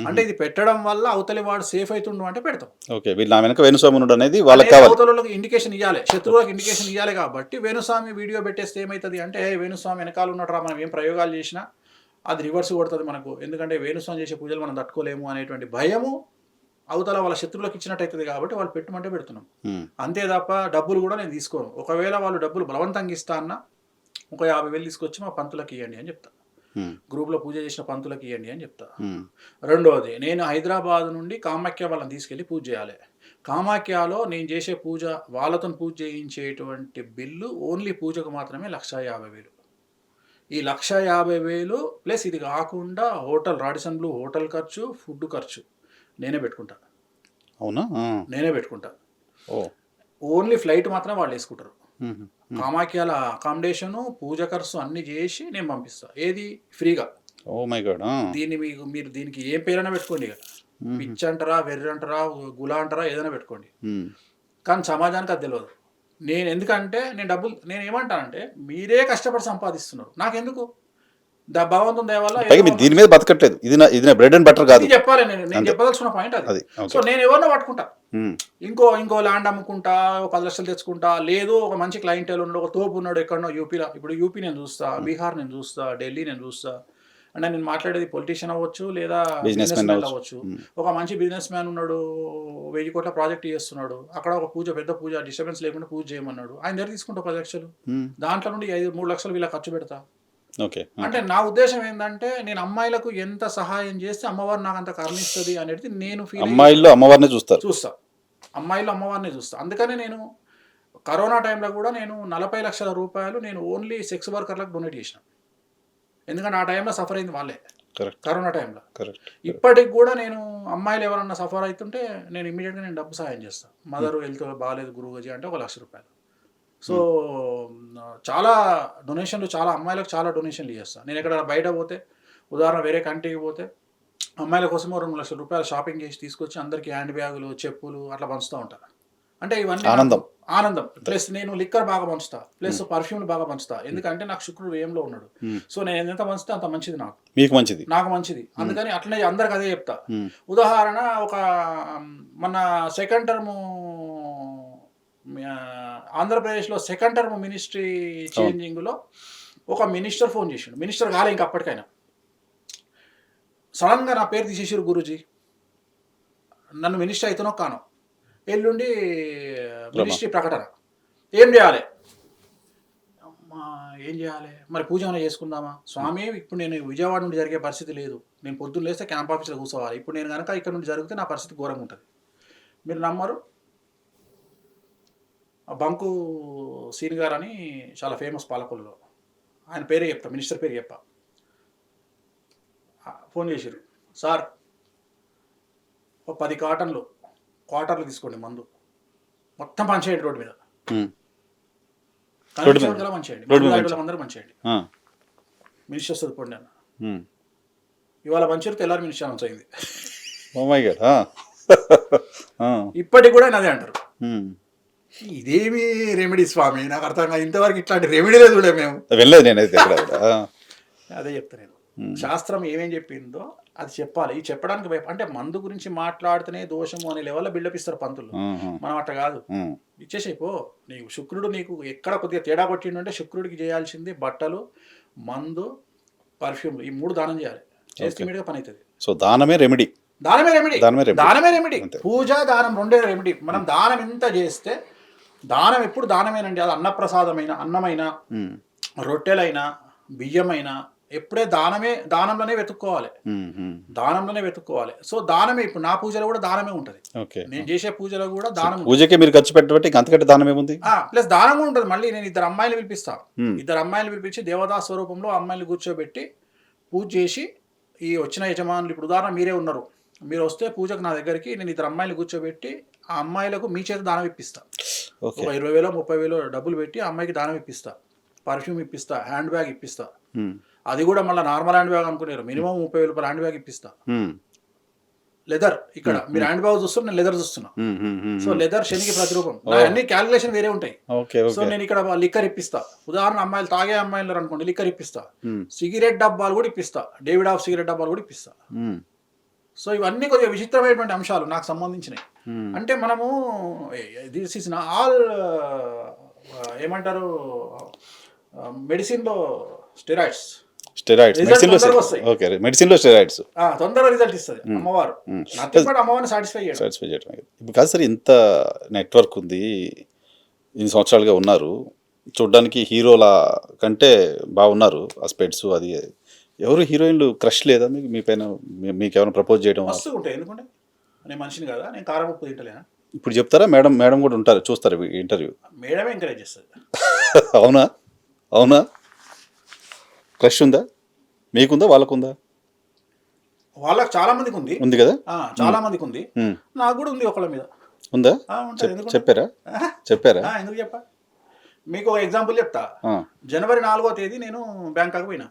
అంటే ఇది పెట్టడం వల్ల అవతలి వాడు సేఫ్ అవుతుండు అంటే పెడతాం. అవతలకు ఇండికేషన్ ఇవ్వాలి, శత్రువులకు ఇండికేషన్ ఇవ్వాలి. కాబట్టి వేణుస్వామి వీడియో పెట్టేస్తే ఏమవుతుంది అంటే, వేణుస్వామి వెనకాల ఉన్నట్రా, మనం ఏం ప్రయోగాలు చేసినా అది రివర్స్ కొడుతుంది మనకు. ఎందుకంటే వేణుస్వామి చేసే పూజలు మనం తట్టుకోలేము అనేటువంటి భయము అవతల వాళ్ళ శత్రువులకు ఇచ్చినట్టు అవుతుంది కాబట్టి వాళ్ళు పెట్టమంటే పెడుతున్నాం. ఉమ్, అంతే తప్ప డబ్బులు కూడా నేను తీసుకోను. ఒకవేళ వాళ్ళు డబ్బులు బలవంతంగా ఇస్తా అన్నా ఒక 50,000 తీసుకొచ్చి మా పంతులకు ఇవ్వండి అని చెప్తా. ఉమ్, గ్రూప్లో పూజ చేసిన పంతులకు ఇవ్వండి అని చెప్తా. ఉమ్, రెండవది, నేను హైదరాబాద్ నుండి కామాఖ్య వాళ్ళని తీసుకెళ్ళి పూజ చేయాలి. కామాఖ్యలో నేను చేసే పూజ వాళ్ళతో పూజ చేయించేటువంటి బిల్లు ఓన్లీ పూజకు మాత్రమే 1,50,000. ఈ 1,50,000 ప్లస్ ఇది కాకుండా హోటల్ రాడిసన్ బ్లూ హోటల్ ఖర్చు, ఫుడ్ ఖర్చు నేనే పెట్టుకుంటా. అవునా? నేనే పెట్టుకుంటా. ఓ, ఓన్లీ ఫ్లైట్ మాత్రం వాళ్ళు వేసుకుంటారు. ఉమ్, కామాఖ్యల అకామిడేషను పూజ ఖర్చు అన్నీ చేసి నేను పంపిస్తా. ఏది ఫ్రీగా. Oh my God. దీన్ని మీరు దీనికి ఏ పేరైనా పెట్టుకోండి. ఇక పిచ్చి అంటారా, వెర్రి అంటారా, గులా అంటారా, ఏదైనా పెట్టుకోండి. కానీ సమాజానికి అది తెలియదు. ఎందుకంటే నేను ఏమంటానంటే మీరే కష్టపడి సంపాదిస్తున్నారు, నాకెందుకు? భగవంతుని దయ వల్ల పైగా మీరు దీని మీద బతకట్లేదు. ఇది నా బ్రెడ్ అండ్ బటర్ కాదు. ఇది చెప్పాలి. నేను చెప్పదలుచుకున్న పాయింట్ అది. సో నేను ఎవరినో పట్టుకుంటా, ఇంకో ల్యాండ్ అమ్ముకుంటా, 10 లక్షలు తెచ్చుకుంటా. లేదు ఒక మంచి క్లయింటెల్ ఉన్నాడు, ఒక తోపు ఉన్నాడు ఎక్కడో యూపీలో. ఇప్పుడు యూపీ నేను చూస్తా, బీహార్ నేను చూస్తా, ఢిల్లీ నేను చూస్తా. అంటే నేను మాట్లాడేది పొలిటీషియన్ అవ్వచ్చు లేదా బిజినెస్ మ్యాన్ అవ్వచ్చు. ఒక మంచి బిజినెస్ మ్యాన్ ఉన్నాడు, 1000 కోట్ల ప్రాజెక్ట్ చేస్తున్నాడు. అక్కడ ఒక పెద్ద పూజ డిస్టర్బెన్స్ లేకుండా పూజ చేయమన్నాడు. ఆయన దగ్గర తీసుకుంటా 10 లక్షలు. దాంట్లో నుండి 3 లక్షలు వీళ్ళకి ఖర్చు పెడతా. అంటే నా ఉద్దేశం ఏంటంటే నేను అమ్మాయిలకు ఎంత సహాయం చేస్తే అమ్మవారు నాకు అంత కరుణిస్తుంది అనేది నేను ఫీల్. అమ్మాయిల్లో అమ్మవారిని చూస్తా. అమ్మాయిల్లో అమ్మవారిని చూస్తా. అందుకనే నేను కరోనా టైంలో కూడా నేను 40 లక్షల రూపాయలు నేను ఓన్లీ సెక్స్ వర్కర్లకు డొనేట్ చేసిన. ఎందుకంటే ఆ టైంలో సఫర్ అయింది వాళ్ళే, కరోనా టైంలో. ఇప్పటికి కూడా నేను అమ్మాయిలు ఎవరన్నా సఫర్ అవుతుంటే నేను ఇమీడియట్గా నేను డబ్బు సహాయం చేస్తాను. మదర్ హెల్త్ బాగాలేదు గురువుజీ అంటే 1,00,000 రూపాయలు. సో చాలా డొనేషన్లు, చాలా అమ్మాయిలకు చాలా డొనేషన్లు చేస్తాను. నేను ఎక్కడ బయట పోతే, ఉదాహరణ వేరే కంట్రీకి పోతే అమ్మాయిల కోసం 2 లక్షల రూపాయలు షాపింగ్ చేసి తీసుకొచ్చి అందరికీ హ్యాండ్ బ్యాగులు, చెప్పులు అట్లా పంచుతూ ఉంటాను. అంటే ఇవన్నీ ఆనందం. ప్లస్ నేను లిక్కర్ బాగా పంచుతా, ప్లస్ పర్ఫ్యూమ్ బాగా పంచుతా. ఎందుకంటే నాకు శుక్రుడు ఏంలో ఉన్నాడు. సో నేను ఎంత పంచుతా అంత మంచిది నాకు మంచిది. అందుకని అట్లనే అందరికి అదే చెప్తా. ఉదాహరణ మన సెకండ్ టర్మ్ ఆంధ్రప్రదేశ్లో సెకండ్ టర్మ్ మినిస్ట్రీ చేంజింగ్లో ఒక మినిస్టర్ ఫోన్ చేసిండు. మినిస్టర్ కాలే ఇంకా అప్పటికైనా. సడన్గా నా పేరు తీసేసారు గురూజీ, నన్ను మినిస్టర్ అవుతానో కానో, ఎల్లుండి మినిస్ట్రీ ప్రకటన, ఏం చేయాలి? ఏం చేయాలి మరి? పూజ ఏమైనా చేసుకుందామా? స్వామి ఇప్పుడు నేను విజయవాడ నుండి జరిగే పరిస్థితి లేదు, నేను పొద్దున్న లేస్తే క్యాంప్ ఆఫీస్లో కూర్చోవాలి. ఇప్పుడు నేను కనుక ఇక్కడ నుండి జరిగితే నా పరిస్థితి ఘోరంగా ఉంటుంది. మీరు నమ్మరు, బంకు సీన్ గారు అని చాలా ఫేమస్ పాలకొల్లులో, ఆయన పేరే చెప్తా, మినిస్టర్ పేరు చెప్పా. ఫోన్ చేశారు, సార్ ఒక 10 క్వార్టర్లు తీసుకోండి మందు, మొత్తం పంచేయండి రోడ్డు మీద, పంచేయండి, అందరూ పంచేయండి, మినిస్టర్ వస్తుంది పోండి అన్న. ఇవాళ పంచారు, తెల్లారి మినిస్టర్ అనౌన్స్ అయింది. ఇప్పటికి కూడా అదే అంటారు. ఇదేమి రెమెడీ స్వామి, నాకు అర్థం కాదు. ఇంతవరకు ఇట్లాంటి రెమెడీ లేదు కూడా మేము వెళ్ళలేదు. నేనైతే అదే చెప్తా నేను. శాస్త్రం ఏమేం చెప్పిందో అది చెప్పాలి. ఈ చెప్పడానికి అంటే మందు గురించి మాట్లాడితేనే దోషము అనే లెవెల్లో బిల్డప్ ఇస్తారు పంతులు. మనం అట్లా కాదు, ఇచ్చేసేపో. నీకు శుక్రుడు నీకు ఎక్కడ కొద్దిగా తేడా కొట్టిండు అంటే శుక్రుడికి చేయాల్సింది బట్టలు, మందు, పర్ఫ్యూమ్లు, ఈ 3 దానం చేయాలి. చేస్తే మీడిగా పని అవుతుంది. So దానమే remedy. పూజ, దానం 2 రెమెడీ. మనం దానం ఎంత చేస్తే, దానం ఎప్పుడు దానమేనండి. అది అన్నప్రసాదమైన, అన్నమైనా, రొట్టెలైనా, బియ్యమైనా ఎప్పుడే దానంలోనే వెతుక్కోవాలి. సో దానమే. ఇప్పుడు నా పూజలో కూడా దానమే ఉంటుంది. నేను చేసే పూజలో కూడా దానం. పూజకే మీరు ఖర్చు పెట్టబట్టి అంతకంటే దానం ఏముంది? ప్లస్ దానం కూడా ఉంటుంది. మళ్ళీ నేను 2 అమ్మాయిలు పిలిపిస్తా. 2 అమ్మాయిలు పిలిపించి దేవతా స్వరూపంలో అమ్మాయిలు కూర్చోబెట్టి పూజ చేసి, ఈ వచ్చిన యజమానులు, ఇప్పుడు ఉదాహరణ మీరే ఉన్నారు, మీరు వస్తే పూజకు నా దగ్గరికి, నేను 2 అమ్మాయిలు కూర్చోబెట్టి ఆ అమ్మాయిలకు మీ చేత దానం ఇప్పిస్తా. ఒక 20,000 30,000 డబ్బులు పెట్టి అమ్మాయికి దానం ఇప్పిస్తా, పర్ఫ్యూమ్ ఇప్పిస్తా, హ్యాండ్ బ్యాగ్ ఇప్పిస్తా. అది కూడా మళ్ళీ నార్మల్ హ్యాండ్ బ్యాగ్ అనుకున్నారు, మినిమం 30,000 రూపాయల హ్యాండ్ బ్యాగ్ ఇప్పిస్తా. లెదర్, ఇక్కడ మీరు హ్యాండ్ బ్యాగ్ చూస్తున్నా, నేను లెదర్ చూస్తున్నా. సో లెదర్ శనికి ప్రతిరూపం. అన్ని క్యాలిక్యులేషన్ వేరే ఉంటాయి. సో నేను ఇక్కడ లిక్కర్ ఇప్పిస్తా. ఉదాహరణ అమ్మాయిలు తాగే అమ్మాయిలు అనుకోండి, లిక్కర్ ఇప్పిస్తా. సిగరెట్ డబ్బాలు కూడా ఇప్పిస్తా, డేవిడ్ ఆఫ్ సిగరెట్ డబ్బాలు కూడా ఇప్పిస్తా. సో ఇవన్నీ కొద్దిగా విచిత్రమైనటువంటి అంశాలు నాకు సంబంధించినవి. అంటే మనము దిస్ ఈస్ ఆల్ ఏమంటారు, మెడిసిన్లో స్టెరాయిడ్స్ స్టెరాయిడ్స్ Result మెడిసిన్లో తొందరగా వస్తాయి. ఓకే మెడిసిన్లో స్టెరాయిడ్స్ తొందరగా రిజల్ట్ ఇస్తుంది అమ్మవారు. నథింగ్ బట్ అమ్మవారిని సాటిస్ఫై చేయడం. సాటిస్ఫై చేయడం. ఇప్పుడు కాదు సార్, ఇంత నెట్వర్క్ ఉంది, ఇన్ని సంవత్సరాలుగా ఉన్నారు, చూడ్డానికి హీరోల కంటే బాగున్నారు, ఆ స్పెడ్స్ అది. ఎవరు హీరోయిన్లు క్రష్ లేదా మీకు, మీ పైన మీకు ఏమైనా ప్రపోజ్ చేయడం? మస్తుగా ఉంటాయి. ఎందుకంటే నేను మనిషిని కదా, నేను కారం ఉప్పు తింటలేనా? ఇప్పుడు చెప్తారా? మేడం మేడం కూడా ఉంటారు, చూస్తారు ఇంటర్వ్యూ. మేడమే ఎంకరేజ్ చేస్తుంది. అవునా? అవునా? క్రష్ ఉందా? మీకుందా వాళ్ళకుందా? వాళ్ళకి చాలా మందికి ఉంది. ఉంది కదా? చాలా మందికి ఉంది. నాకు కూడా ఉంది ఒకళ్ళ మీద. ఉందా? ఉంటుంది. ఎందుకు చెప్పారా? చెప్పారా? ఎందుకు చెప్పా? మీకు ఒక ఎగ్జాంపుల్ చెప్తా. జనవరి 4వ తేదీ నేను బ్యాంకాక్ పోయినా.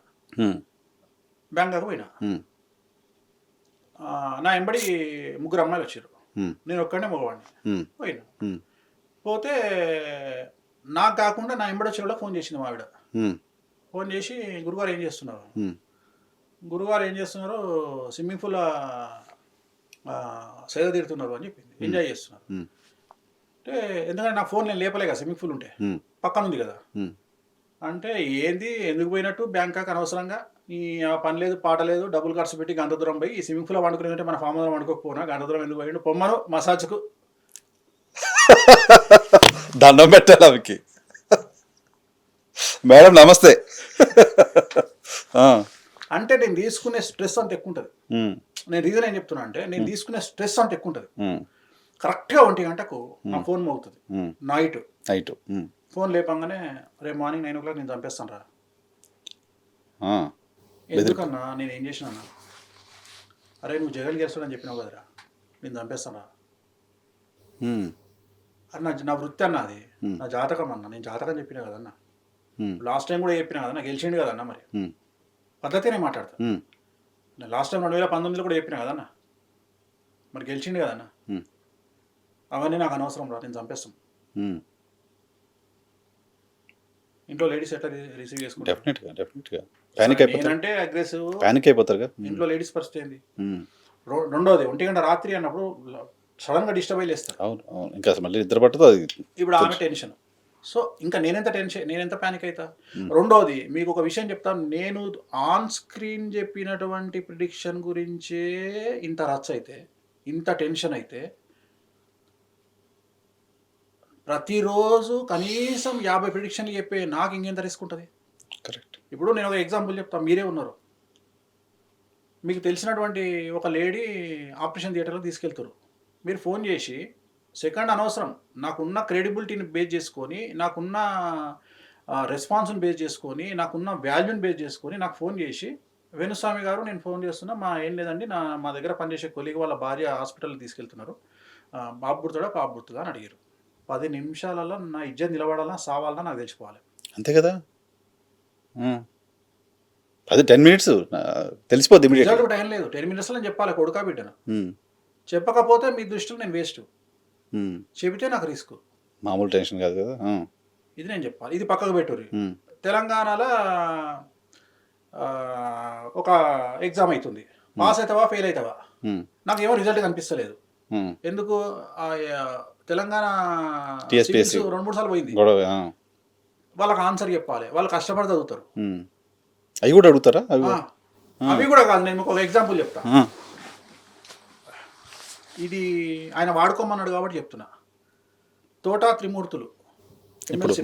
నా ఎంబడి ముగ్గురు అమ్మాయిలు వచ్చారు. నేను ఒక్కడే మగవాడిని. పోయినా. పోతే నాకు కాకుండా నా ఎంబడి వచ్చిన వాళ్ళకి ఫోన్ చేసింది మా ఆవిడ. ఫోన్ చేసి గురుగారు ఏం చేస్తున్నారు, గురుగారు ఏం చేస్తున్నారు, స్విమ్మింగ్ పూల్ సేద తీరుతున్నారు అని చెప్పింది. ఎంజాయ్ చేస్తున్నారు అంటే, ఎందుకంటే నా ఫోన్ నేను లేపలే కదా, స్విమ్మింగ్ పూల్ ఉంటే పక్కన ఉంది కదా. అంటే ఏంది, ఎందుకు పోయినట్టు బ్యాంకాక్ అనవసరంగా, ఈ పని లేదు పాట లేదు, డబ్బులు ఖర్చు పెట్టి గంట దూరం పోయి ఈ స్విమ్మింగ్ పూల్ వండుకునేదంటే మన ఫామ్ హౌస్ వండుకోకపోయినా గంట దూరం ఎందుకు పోయిండు, పొమ్మను మసాజ్కు. దండం పెట్టాలి ఆమెకి. మేడం నమస్తే. అంటే నేను తీసుకునే స్ట్రెస్ అంత ఎక్కువ ఉంటుంది. నేను రీజన్ ఏం చెప్తున్నా అంటే, నేను తీసుకునే స్ట్రెస్ అంత ఎక్కువ ఉంటుంది. కరెక్ట్గా 1 గంటకు నా ఫోన్ మోగుతుంది. నైట్ ఫోన్ లేపంగానే, రేపు మార్నింగ్ 9 o'clock నేను చంపేస్తాను రా. ఎందుకన్నా నేను ఏం చేసినా, అరే నువ్వు జగన్ గెలుస్తాడని చెప్పినావు కదరా, నేను చంపేస్తాను రా. అది నా వృత్తి అన్న, అది నా జాతకం అన్న. నేను జాతకం చెప్పినా కదన్నా, లాస్ట్ టైం కూడా చెప్పినా కదన్నా, గెలిచిండు కదన్నా. మరి పద్ధతినే మాట్లాడతా. నేను లాస్ట్ టైం 2019లో కూడా చెప్పినా కదన్నా, మరి గెలిచిండు కదన్నా. అవన్నీ నాకు అనవసరం రా, నేను చంపేస్తాను. ఇంట్లో లేడీస్ ఎట్లా రిసీవ్ చేసుకుంటారు? డెఫినెట్గా నేనంటే అగ్రెసివ్, పానిక్ అయిపోతారు కదా. ఇంట్లో లేడీస్ పరిస్థితి ఏంది? రెండోది 1 గంట రాత్రి అన్నప్పుడు సడన్ గా డిస్టర్బ్ అయ్యి లేస్తారు. అవును, ఇంకా మళ్ళీ నిద్ర పట్టదు అది. ఇప్పుడు ఆమె టెన్షన్. సో ఇంకా నేనెంత ప్యానిక్ అవుతా. రెండోది మీకు ఒక విషయం చెప్తాను, నేను ఆన్ స్క్రీన్ చెప్పినటువంటి ప్రిడిక్షన్ గురించే ఇంత రచ్చ అయితే, ఇంత టెన్షన్ అయితే, ప్రతిరోజు కనీసం 50 ప్రిడిక్షన్లు చెప్పే నాకు ఇంకెంత రిస్క్ ఉంటుంది? కరెక్ట్. ఇప్పుడు నేను ఒక ఎగ్జాంపుల్ చెప్తాను, మీరే ఉన్నారు, మీకు తెలిసినటువంటి ఒక లేడీ ఆపరేషన్ థియేటర్లో తీసుకెళ్తారు. మీరు ఫోన్ చేసి, సెకండ్ అనవసరం, నాకున్న క్రెడిబిలిటీని బేస్ చేసుకొని, నాకున్న రెస్పాన్స్ని బేస్ చేసుకొని, నాకున్న వాల్యూని బేస్ చేసుకొని నాకు ఫోన్ చేసి, వేణుస్వామి గారు నేను ఫోన్ చేస్తున్నా, ఏం లేదండి, మా దగ్గర పనిచేసే కొలీగ్ వాళ్ళ భార్య హాస్పిటల్కి తీసుకెళ్తున్నారు, బాబు పుడతాడా పాప పుడుతుందా అని అడిగారు. 10 నిమిషాలలో నా ఇజ్జత్ నిలబడాలా సావాలన్నా నాకు తెలిసిపోవాలి. అంతే కదా. అది 10 minutes తెలిసిపోద్ది. రిజల్ట్ టైం లేదు, 10 minutesలో నేను చెప్పాలి కొడుకా బిడ్డను. చెప్పకపోతే మీ దృష్టిలో నేను వేస్ట్, చెబితే నాకు రిస్క్. మామూలు టెన్షన్ కాదు కదా. ఇది నేను చెప్పాలి. ఇది పక్కకు పెట్టుర్రి. తెలంగాణలో ఒక ఎగ్జామ్ అవుతుంది, పాస్ అవుతావా ఫెయిల్ అవుతావా? నాకేమో రిజల్ట్ కనిపిస్తలేదు. ఎందుకు? తెలంగాణ 2-3 సార్లు పోయింది. వాళ్ళకి ఆన్సర్ చెప్పాలి, వాళ్ళు కష్టపడి చదువుతారు. అవి కూడా అడుగుతారా? అవి కూడా కాదు, నేను మీకు ఒక ఎగ్జాంపుల్ చెప్తా. ఇది ఆయన వాడుకోమన్నాడు కాబట్టి చెప్తున్నా. తోటా త్రిమూర్తులు ఇప్పుడు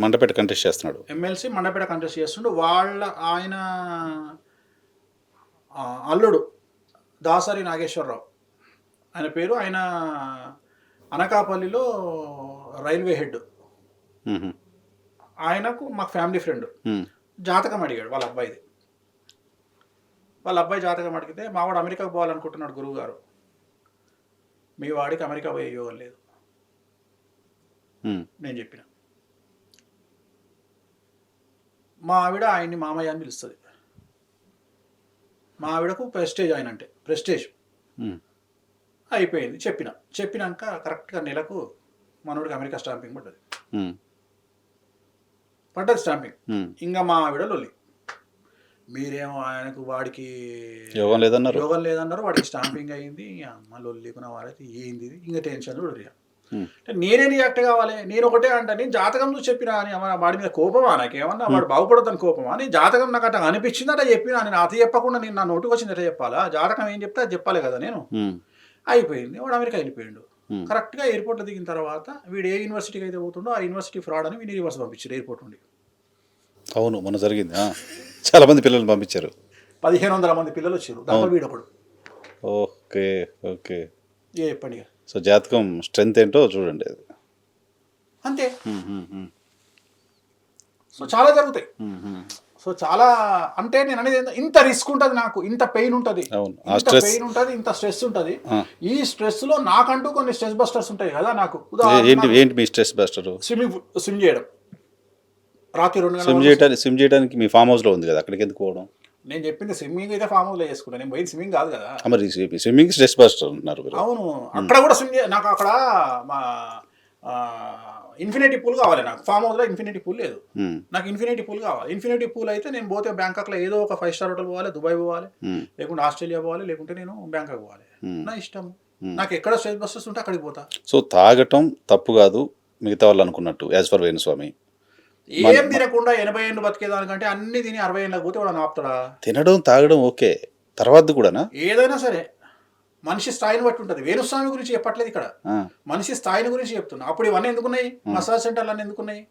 మండపేట కంటెస్ట్ చేస్తున్నాడు, ఎమ్మెల్సీ మండపేట కంటెస్ట్ చేస్తుండు. ఆయన అల్లుడు దాసరి నాగేశ్వరరావు ఆయన పేరు. ఆయన అనకాపల్లిలో రైల్వే హెడ్. ఆయనకు మాకు ఫ్యామిలీ ఫ్రెండ్. జాతకం అడిగాడు వాళ్ళ అబ్బాయిది. వాళ్ళ అబ్బాయి జాతకం అడిగితే, మావాడు అమెరికాకు పోవాలనుకుంటున్నాడు గురువు గారు, మీ వాడికి అమెరికా పోయే యోగం లేదు నేను చెప్పిన. మా ఆవిడ ఆయన్ని మామయ్య అని పిలుస్తుంది. మా ఆవిడకు ప్రెస్టేజ్, ఆయన అంటే ప్రెస్టేజ్. అయిపోయింది. చెప్పినాక కరెక్ట్గా నెలకు మనోడికి అమెరికా స్టాంపింగ్ పడ్డది స్టాంపింగ్. ఇంకా మా ఆవిడ లొల్లి, మీరేమో ఆయనకు వాడికి యోగం లేదన్నారు, వాడికి స్టాంపింగ్ అయింది. అమ్మ లొల్లికున్న వాడైతే ఏంది, ఇంకా టెన్షన్ కూడా. అంటే నేనే రియాక్ట్ కావాలి. నేను ఒకటే అంట, నేను జాతకం చూసి చెప్పినా అని వాడి మీద కోపమా నాకేమన్నా, వాడు బాగుపడతాను కోపమా? నేను జాతకం నాకు అట్లా అనిపించింది అట్లా చెప్పినా, నేను అతి చెప్పకుండా నేను నా నోటికి వచ్చింది ఎట్లా చెప్పాలా? జాతకం ఏం చెప్తే అది చెప్పాలి కదా నేను. అయిపోయింది. వాడు అమెరికా వెళ్ళిపోయాడు. కరెక్ట్గా ఎయిర్పోర్ట్లో దిగిన తర్వాత వీడు ఏ యూనివర్సిటీకి అయితే పోతుండో ఆ యూనివర్సిటీ ఫ్రాడ్ అని వీడిని రివర్స్ పంపించారు ఎయిర్పోర్ట్ నుండి. అవును, మొన్న జరిగింది. చాలా మంది పిల్లల్ని పంపించారు. 1500 మంది పిల్లలు వచ్చారు, దాంట్లో వీడొకడు. Okay okay. చెప్పండి. సో జాతకం స్ట్రెంత్ ఏంటో చూడండి అది. అంతే. సో చాలా జరుగుతాయి. సో చాలా అంటే నేను అనేది ఇంత రిస్క్ ఉంటుంది నాకు, ఇంత పెయిన్ ఉంటుంది, ఇంత పెయిన్ ఉంటుంది, ఇంత స్ట్రెస్ ఉంటుంది. ఈ స్ట్రెస్ లో నాకంటూ కొన్ని స్ట్రెస్ బస్టర్స్ ఉంటాయి కదా నాకు. ఏంటి మీ స్ట్రెస్ బస్టర్? స్విమ్ చేయడం. రాత్రి 2 గంటలు స్విమ్ చేయడానికి మీ ఫామ్ హౌస్ లో ఉంది కదా, అక్కడికి ఎందుకు పోవడం? నేను చెప్పింది స్విమ్మింగ్ అయితే ఫామ్ హౌస్ లో చేసుకుంటాను, నేను పోయింది స్విమ్మింగ్ కాదు కదా. మరి స్విమ్మింగ్ స్ట్రెస్ బస్టర్ అంటున్నారు. అవును, అక్కడ కూడా స్విమ్ నాకు అక్కడ మా ఇన్ఫినిటీ పూల్ కావాలి నాకు. ఫామ్ హౌస్లో ఇన్ఫినిటీ పూల్ లేదు, నాకు ఇన్ఫినిటీ పూల్ కావాలి. ఇన్ఫినిటీ పూల్ అయితే నేను పోతే బ్యాంకాక్లో ఏదో ఒక 5 స్టార్ హోటల్ పోవాలి, దుబాయ్ పోవాలి, లేకుంటే ఆస్ట్రేలియా పోవాలి, లేకుంటే నేను బ్యాంకాక్ పోవాలి. నా ఇష్టం. నాకు ఎక్కడ స్ట్రెస్ బస్టర్స్ ఉంటే అక్కడికి పోతా. సో తాగటం తప్పు కాదు మిగతా వాళ్ళు అనుకున్నట్టు, యాజ్ ఫర్ వేణుస్వామి. ఏం తినకుండా 80 ఏళ్ళు బతికేదానికంటే అన్ని తిని 60 ఏళ్ళకి పోతే వాడు ఆపుతాడా? తినడం తాగడం ఓకే, తర్వాత కూడానా? ఏదైనా సరే మనిషి స్థాయిని బట్టి ఉంటుంది. వేణుస్వామి గురించి చెప్పట్లేదు ఇక్కడ, మనిషి స్థాయిని గురించి చెప్తున్నా. అప్పుడు ఇవన్నీ ఎందుకున్నాయి? మసాజ్ సెంటర్లు అన్నీ ఎందుకున్నాయి?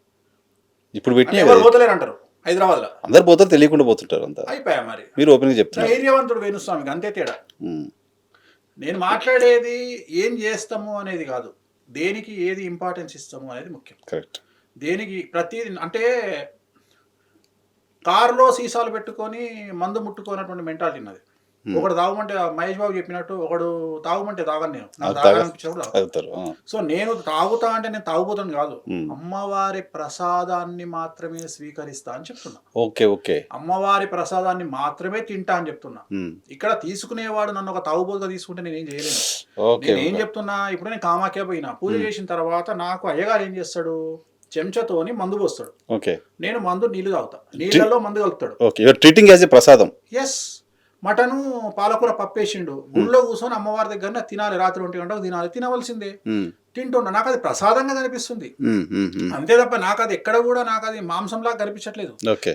ఇప్పుడు పెట్టి ఎవరు పోతలేరు అంటారు హైదరాబాద్ లో. అందరు పోతారు, తెలియకుండా పోతుంటారు అంతా. అయిపోయా మరి. మీరు ఓపెన్ గా చెప్తారు. ధైర్యవంతుడు వేణుస్వామికి, అంతే తేడా. నేను మాట్లాడేది ఏం చేస్తాము అనేది కాదు, దేనికి ఏది ఇంపార్టెన్స్ ఇస్తాము అనేది ముఖ్యం. కరెక్ట్. దేనికి ప్రతి అంటే కారులో సీసాలు పెట్టుకొని మందు ముట్టుకోనటువంటి మెంటాలిటీ ఉన్నది. ఒకడు తాగమంటే మహేష్ బాబు చెప్పినట్టు, ఒకడు తాగమంటే తాగను నేను, నాకు తాగాలనిపించినప్పుడు. సో నేను తాగుతా అంటే నేను తాగుపోతాను కాదు, అమ్మవారి ప్రసాదాన్ని మాత్రమే స్వీకరిస్తా అని చెప్తున్నా. Okay okay. అమ్మవారి ప్రసాదాన్ని మాత్రమే తింటా అని చెప్తున్నా. ఇక్కడ తీసుకునేవాడు నన్ను ఒక తాగుబోతుగా తీసుకుంటే నేనేం చేయలేను. నేనేం చెప్తున్నా, ఇప్పుడు నేను కామాఖ్య పోయినా, పూజ చేసిన తర్వాత నాకు అయ్యగారు ఏం చేస్తాడు, చెంచాతోని మందు పోస్తాడు. నేను మందు నీళ్లు తాగుతా, నీళ్ళలో మందు కలుపుతాడు. ట్రీటింగ్ యాజ్ ఎ ప్రసాదం. ఎస్. మటను పాలకూర పప్పేసిండు, గుళ్ళో కూర్చొని అమ్మవారి దగ్గర తినాలి, రాత్రి 1 గంటకు తినాలి, తినవలసిందే. తింటున్నా, నాకు అది ప్రసాదంగా కనిపిస్తుంది అంతే తప్ప నాకు అది ఎక్కడ కూడా నాకు అది మాంసంలా కనిపించట్లేదు,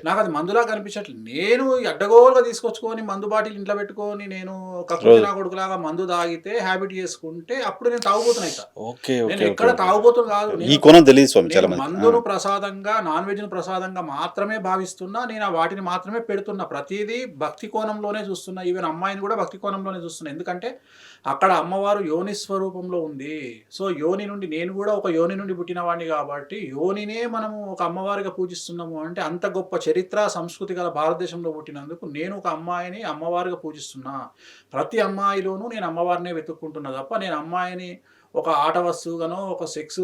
నాకు అది మందులా కనిపించట్లేదు. నేను అడ్డగోలుగా తీసుకొచ్చుకొని మందు బాటిల్ ఇంట్లో పెట్టుకొని నేను కక్కుతి నా కొడుకులాగా మందు తాగితే హ్యాబిట్ చేసుకుంటే అప్పుడు నేను తాగుబోతున్నా. నేను ఎక్కడ తాగుబోతున్నా కాదు, మందును ప్రసాదంగా, నాన్ వెజ్ ను ప్రసాదంగా మాత్రమే భావిస్తున్నా. నేను ఆ వాటిని మాత్రమే పెడుతున్నా. ప్రతిదీ భక్తి కోణంలోనే చూస్తున్నా. ఈవెన్ అమ్మాయిని కూడా భక్తి కోణంలోనే చూస్తున్నా. ఎందుకంటే అక్కడ అమ్మవారు యోని స్వరూపంలో ఉంది. సో యోని నుండి, నేను కూడా ఒక యోని నుండి పుట్టిన వాడిని కాబట్టి యోనినే మనము ఒక అమ్మవారిగా పూజిస్తున్నాము అంటే అంత గొప్ప చరిత్ర సంస్కృతి గల భారతదేశంలో పుట్టినందుకు నేను ఒక అమ్మాయిని అమ్మవారిగా పూజిస్తున్నా. ప్రతి అమ్మాయిలోనూ నేను అమ్మవారినే వెతుక్కుంటున్నా తప్ప నేను అమ్మాయిని ఒక ఆట వస్తువుగానో ఒక సెక్స్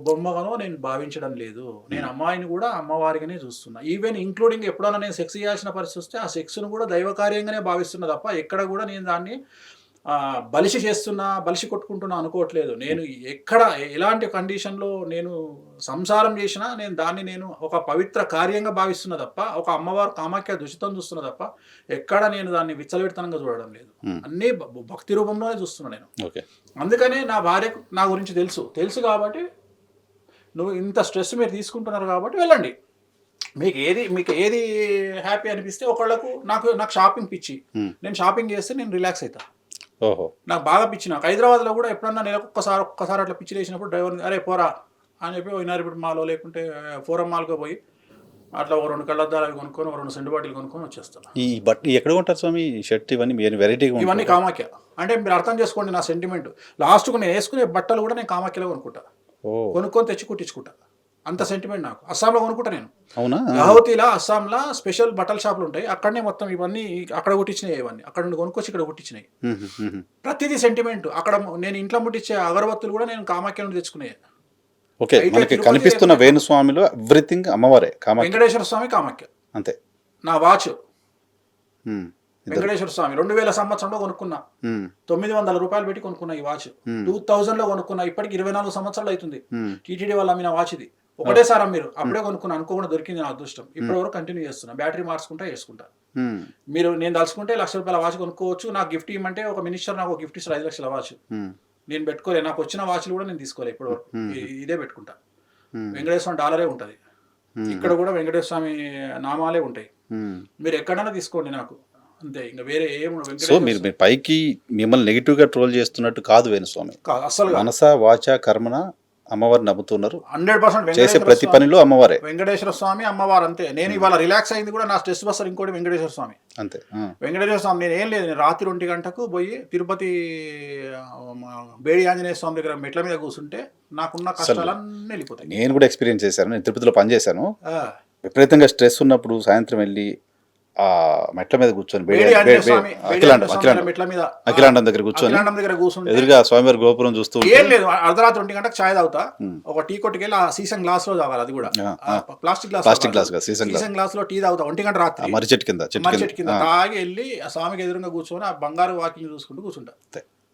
బొమ్మగానో నేను భావించడం లేదు. నేను అమ్మాయిని కూడా అమ్మవారిగానే చూస్తున్నా. ఈవెన్ ఇంక్లూడింగ్ ఎప్పుడైనా నేను సెక్స్ చేయాల్సిన పరిస్థితి వస్తే ఆ సెక్స్ను కూడా దైవకార్యంగానే భావిస్తున్నా తప్ప ఎక్కడ కూడా నేను దాన్ని బలిసి చేస్తున్నా, బలిసి కొట్టుకుంటున్నా అనుకోవట్లేదు. నేను ఎక్కడ ఎలాంటి కండిషన్లో నేను సంసారం చేసినా నేను దాన్ని నేను ఒక పవిత్ర కార్యంగా భావిస్తున్నా తప్ప, ఒక అమ్మవారు కామాఖ్య దుషితం చూస్తున్నా తప్ప ఎక్కడ నేను దాన్ని విచ్చలవిడితనంగా చూడడం లేదు. అన్నీ భక్తి రూపంలోనే చూస్తున్నా నేను. అందుకనే నా భార్యకు నా గురించి తెలుసు కాబట్టి, నువ్వు ఇంత స్ట్రెస్ మీరు తీసుకుంటున్నారు కాబట్టి వెళ్ళండి, మీకు ఏది హ్యాపీ అనిపిస్తే. ఒకళ్ళకు నాకు షాపింగ్ పిచ్చి, నేను షాపింగ్ చేస్తే నేను రిలాక్స్ అవుతా. నాకు బాగా పిచ్చి. నాకు హైదరాబాద్లో కూడా ఎప్పుడన్నా నెలకు ఒక్కసారి అట్లా పిచ్చి లేచినప్పుడు డ్రైవర్ని అరే పోరా అని చెప్పి వినారిపేట మాలో లేకుంటే ఫోరం మాల్గా పోయి అట్లా 2 కళ్ళద్దాలు అవి కొనుక్కొని 2 సెంటు బాటిల్ కొనుక్కొని వచ్చేస్తాను. ఈ బట్టలు ఎక్కడ కొంటారు స్వామి? ఈ షర్ట్ ఇవన్నీ వెరైటీగా, ఇవన్నీ కామాఖ్య. అంటే మీరు అర్థం చేసుకోండి నా సెంటిమెంట్. లాస్ట్కు నేను వేసుకునే బట్టలు కూడా నేను కామాఖ్యలో కొనుక్కుంటా, కొనుక్కొని తెచ్చి కుట్టించుకుంటా. అంత సెంటిమెంట్ నాకు. అస్సాంలో కొనుక్కుంటా నేను. అవునా? గౌహతిలో అస్సాంలో స్పెషల్ బట్టల షాపులు ఉంటాయి, అక్కడనే మొత్తం ఇవన్నీ అక్కడ కుట్టించినాయి. ఇవన్నీ అక్కడ నుండి కొనుక్కొచ్చి ఇక్కడ కుట్టించినాయి. ప్రతిదీ సెంటిమెంట్. అక్కడ నేను ఇంట్లో ముట్టించే అగరబత్తులు కూడా నేను కామాఖ్య నుండి తెచ్చుకునే. ఓకే, మనకి కనిపిస్తున్న వేణుస్వామిలో ఎవ్రీథింగ్ అమ్మవారే. వెంకటేశ్వర స్వామి కామాఖ్య అంతే. నా వాచ్ వెంకటేశ్వర స్వామి 2000 సంవత్సరంలో కొనుక్కున్నా. 900 రూపాయలు పెట్టి కొనుక్కున్నా ఈ వాచ్. 2000లో కొనుక్కున్నా, ఇప్పటికి 24 సంవత్సరాలు అవుతుంది. టీటీడీ వాళ్ళు అమ్మిన వాచ్ ఇది. ఒకటేసారి మీరు అప్పుడే కొనుక్కున్నా, అనుకోకుండా దొరికింది నా అదృష్టం. ఇప్పటి వరకు కంటిన్యూ చేస్తున్నా, బ్యాటరీ మార్చుకుంటా వేసుకుంటా. మీరు నేను తలుచుకుంటే 1,00,000 రూపాయల వాచ్ కొనుక్కోవచ్చు. నాకు గిఫ్ట్ ఇవ్వమంటే ఒక మినిస్టర్ నాకు గిఫ్ట్ ఇస్తారు 5 లక్షల వాచ్. నేను పెట్టుకోలే, నాకు వచ్చిన వాచ్లు కూడా నేను తీసుకోలే ఇప్పుడు వరకు. ఇదే పెట్టుకుంటా. వెంకటేశ్వర స్వామి డాలరే ఉంటుంది, ఇక్కడ కూడా వెంకటేశ్వర స్వామి నామాలే ఉంటాయి. మీరు ఎక్కడైనా తీసుకోండి నాకు అంతే, ఇంకా వేరే ఏం సో వెంకటేశ్వర మీరు పైకి మిమ్మల్ని నెగిటివ్గా ట్రోల్ చేస్తున్నట్టు కాదు వేణుస్వామి. కాదు అస్సలు కాదు. మనస వాచ కర్మన అమ్మవారిని నమ్ముతున్నారు, 100% చేసే ప్రతి పనిలో అమ్మవారే. వెంకటేశ్వర స్వామి అమ్మవారు అంతే. నేను ఇవాళ రిలాక్స్ అయింది కూడా నా స్ట్రెస్ బస్టర్ ఇంకోటి వెంకటేశ్వర స్వామి అంతే. వెంకటేశ్వర స్వామి నేను ఏం లేదు, నేను రాత్రి 1 గంటకు పోయి తిరుపతి బేడి ఆంజనేయ స్వామి దగ్గర మెట్ల మీద కూర్చుంటే నాకున్న కష్టాలన్నీ వెళ్ళిపోతాయి. నేను కూడా ఎక్స్పీరియన్స్ చేశాను, నేను తిరుపతిలో పనిచేశాను. ఆ, విపరీతంగా స్ట్రెస్ ఉన్నప్పుడు సాయంత్రం వెళ్ళి ఆ మెట్ల మీద కూర్చొని బేడి ఆంజనేయ స్వామి మెట్ల మీద అఖిలాండం దగ్గర కూర్చొని అఖిలాండం దగ్గర కూర్చుంటే ఎదురుగా స్వామివారి గోపురం చూస్తూ ఏం లేదు, అర్ధరాత్రి 1 గంటకు ఛాయ్ తాగుతా, ఒక టీ కొట్టుకెళ్ళి ఆ సీసం గ్లాస్ లో తాగాలి, అది కూడా ప్లాస్టిక్ గ్లాస్ సీసం గ్లాస్ లో టీ తాగుతా 1 గంట రాత్రి మర్రి చెట్టు కింద తాగి వెళ్ళి ఆ స్వామికి ఎదురుగా కూర్చొని ఆ బంగారు వాకింగ్ చూసుకుంటూ కూర్చుంటా.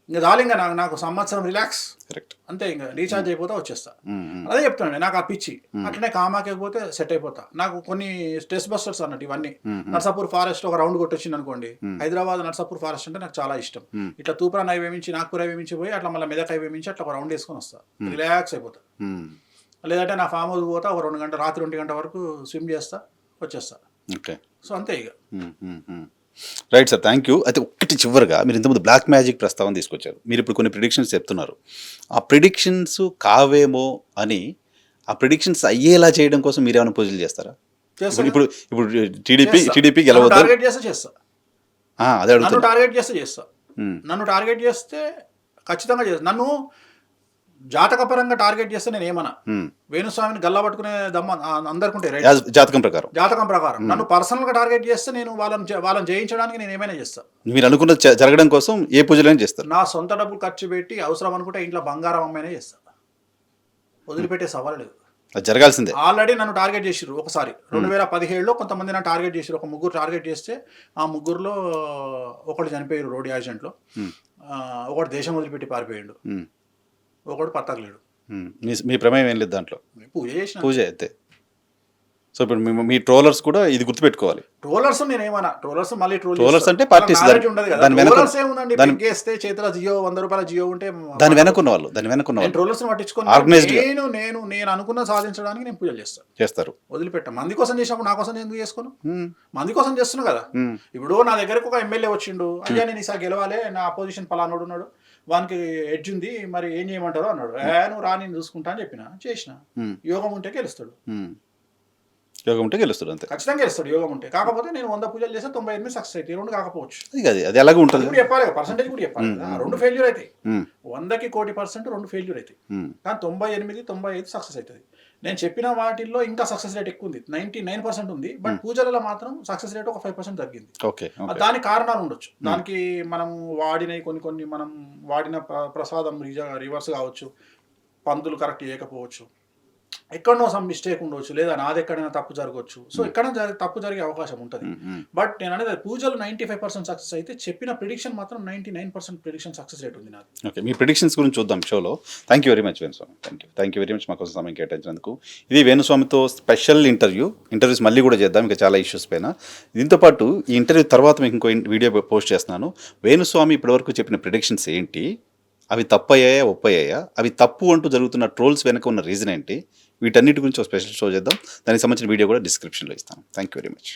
ఇంకా చాలు, ఇంకా నాకు సంవత్సరం రిలాక్స్ అంతే, ఇంకా రీఛార్జ్ అయిపోతా వచ్చేస్తా. అదే చెప్తాను, నాకు ఆ పిచ్చి అట్లనే కామాకపోతే సెట్ అయిపోతా. నాకు కొన్ని స్ట్రెస్ బస్టర్స్ అన్నట్టు ఇవన్నీ. నర్సాపూర్ ఫారెస్ట్ ఒక రౌండ్ కొట్టొచ్చింది అనుకోండి, హైదరాబాద్ నర్సాపూర్ ఫారెస్ట్ అంటే నాకు చాలా ఇష్టం. ఇట్లా తూప్రాన్ హైవే నుంచి నాగ్పూర్ హైవే నుంచి పోయి అట్లా మళ్ళీ మెదక్ హైవే నుంచి అట్లా ఒక రౌండ్ వేసుకొని వస్తా, రిలాక్స్ అయిపోతా. లేదంటే నా ఫామ్ హౌస్ పోతా, ఒక 2 గంటల రాత్రి 1 గంట వరకు స్విమ్ చేస్తా వచ్చేస్తా. సో అంతే ఇక. Right sir, thank you. అయితే ఒక్కటి చివరిగా, మీరు ఇంతకుముందు బ్లాక్ మ్యాజిక్ ప్రస్తావన తీసుకొచ్చారు. మీరు ఇప్పుడు కొన్ని ప్రిడిక్షన్స్ చెప్తున్నారు, ఆ ప్రిడిక్షన్స్ కావేమో అని, ఆ ప్రిడిక్షన్స్ అయ్యేలా చేయడం కోసం మీరు ఏమైనా పూజలు చేస్తారా? ఇప్పుడు టీడీపీ గెలవద్దు టార్గెట్ చేస్తే చేస్తా, అదే నన్ను అడుగుతున్నా. టార్గెట్ చేస్తే చేస్తా, నన్ను టార్గెట్ చేస్తే ఖచ్చితంగా చేస్తా. నన్ను జాతకపరంగా టార్గెట్ చేస్తే నేను ఏమన్నా వేణుస్వామిని గల్లా పట్టుకునే దమ్మ అందరికి ఉంటే జాతకం ప్రకారం నన్ను పర్సనల్ గా టార్గెట్ చేస్తే నేను వాళ్ళని జయించడానికి నేను ఏమైనా చేస్తా. మీరు అనుకున్న జరగడం కోసం ఏ పూజలైనా చేస్తారు. నా సొంత డబ్బులు ఖర్చు పెట్టి అవసరం అనుకుంటే ఇంట్లో బంగారం అమ్మైనా చేస్తా, వదిలిపెట్టే సవాల్ లేదు, అది జరగాల్సిందే. ఆల్రెడీ నన్ను టార్గెట్ చేసిర్రు ఒకసారి 2017లో కొంతమంది నన్ను టార్గెట్ చేసిర్రు. ఒక 3 టార్గెట్ చేస్తే ఆ 3లో ఒకడు చనిపోయారు రోడ్ యాక్సిడెంట్లో, ఒకడు దేశం వదిలిపెట్టి పారిపోయాడు, ఒకడు పత్తకలేడు. మీ ప్రమేయం ఏం లేదు దాంట్లో, పూజ అయితే. సో ఇప్పుడు మీ ట్రోలర్స్ కూడా ఇది గుర్తుపెట్టుకోవాలి. ట్రోలర్స్ నేను ఏమన్నా మళ్ళీ ట్రోలర్స్ అంటే పార్టీస్ ఉండదు కదా. ట్రోలర్స్ ఏముందండి, పెగ్గేస్తే చేతిలో జియో 100 రూపాయల జియో ఉంటే దాని వెనకున్న వాళ్ళు ట్రోలర్స్ పట్టించుకొని నేను అనుకున్న సాధించడానికి నేను పూజలు చేస్తారు. వదిలిపెట్టా. మంది కోసం చేసినప్పుడు నా కోసం ఎందుకు చేసుకోను? మంది కోసం చేస్తున్నా కదా. ఇప్పుడు నా దగ్గరకు ఒక ఎమ్మెల్యే వచ్చిండు, అయ్యా నేను ఈసారి గెలవాలి, నా అపోజిషన్ పలానోడు ఉన్నాడు, వానికి ఎడ్జ్ ఉంది, మరి ఏం చేయమంటారు అన్నాడు. నువ్వు రా నేను చూసుకుంటా అని చేసిన. యోగం ఉంటే గెలుస్తాడు అంతే, ఖచ్చితంగా గెలుస్తాడు యోగం ఉంటే. కాకపోతే నేను 100 పూజలు చేస్తే 98 సక్సెస్ అవుతాయి, 2 కాకపోవచ్చు. అది ఎలాగ ఉంటుంది చెప్పాలి, పర్సెంటేజ్ కూడా చెప్పాలి. 2 ఫెయిల్యూర్ అవుతాయి, 100కి 1,000% 2 ఫెయిల్యూర్ అవుతాయి, కానీ 98, 95 సక్సెస్ అవుతుంది. నేను చెప్పిన వాటిల్లో ఇంకా సక్సెస్ రేట్ ఎక్కువ ఉంది, 99% ఉంది. బట్ పూజలలో మాత్రం సక్సెస్ రేట్ ఒక 5% తగ్గింది. దానికి కారణాలు ఉండొచ్చు. దానికి మనం వాడిన కొన్ని మనం వాడిన ప్రసాదం రివర్స్ కావచ్చు, పందులు కరెక్ట్ చేయకపోవచ్చు, ఎక్కడనో సమ్ మిస్టేక్ ఉండవచ్చు, లేదా నాది ఎక్కడైనా తప్పు జరగవచ్చు. సో ఎక్కడ తప్పు జరిగే అవకాశం ఉంటుంది. బట్ నేను అనేది పూజలు 95% సక్సెస్ అయితే, చెప్పిన ప్రిడిక్షన్ మాత్రం 99% ప్రిడిక్షన్ సక్సెస్ రేట్ ఉంది నాది. ఓకే, మీ ప్రిడిక్షన్స్ గురించి చూద్దాం షోలో. Thank you very much Venuswamy. Thank you very much మాకోసం సమయం కేటాయించినందుకు. ఇది వేణుస్వామితో స్పెషల్ ఇంటర్వ్యూస్ మళ్ళీ కూడా చేద్దాం, ఇంకా చాలా ఇష్యూస్ పైన. దీంతోపాటు ఈ ఇంటర్వ్యూ తర్వాత మీకు ఇంకో వీడియో పోస్ట్ చేస్తున్నాను. వేణుస్వామి ఇప్పటివరకు చెప్పిన ప్రిడిక్షన్స్ ఏంటి, అవి తప్పయ్యాయా ఒప్పయ్యాయా, అవి తప్పు అంటూ జరుగుతున్న ట్రోల్స్ వెనక ఉన్న రీజన్ ఏంటి, వీటన్నిటి గురించి ఒక స్పెషల్ షో చేద్దాం. దానికి సంబంధించిన వీడియో కూడా డిస్క్రిప్షన్లో ఇస్తాను. Thank you very much.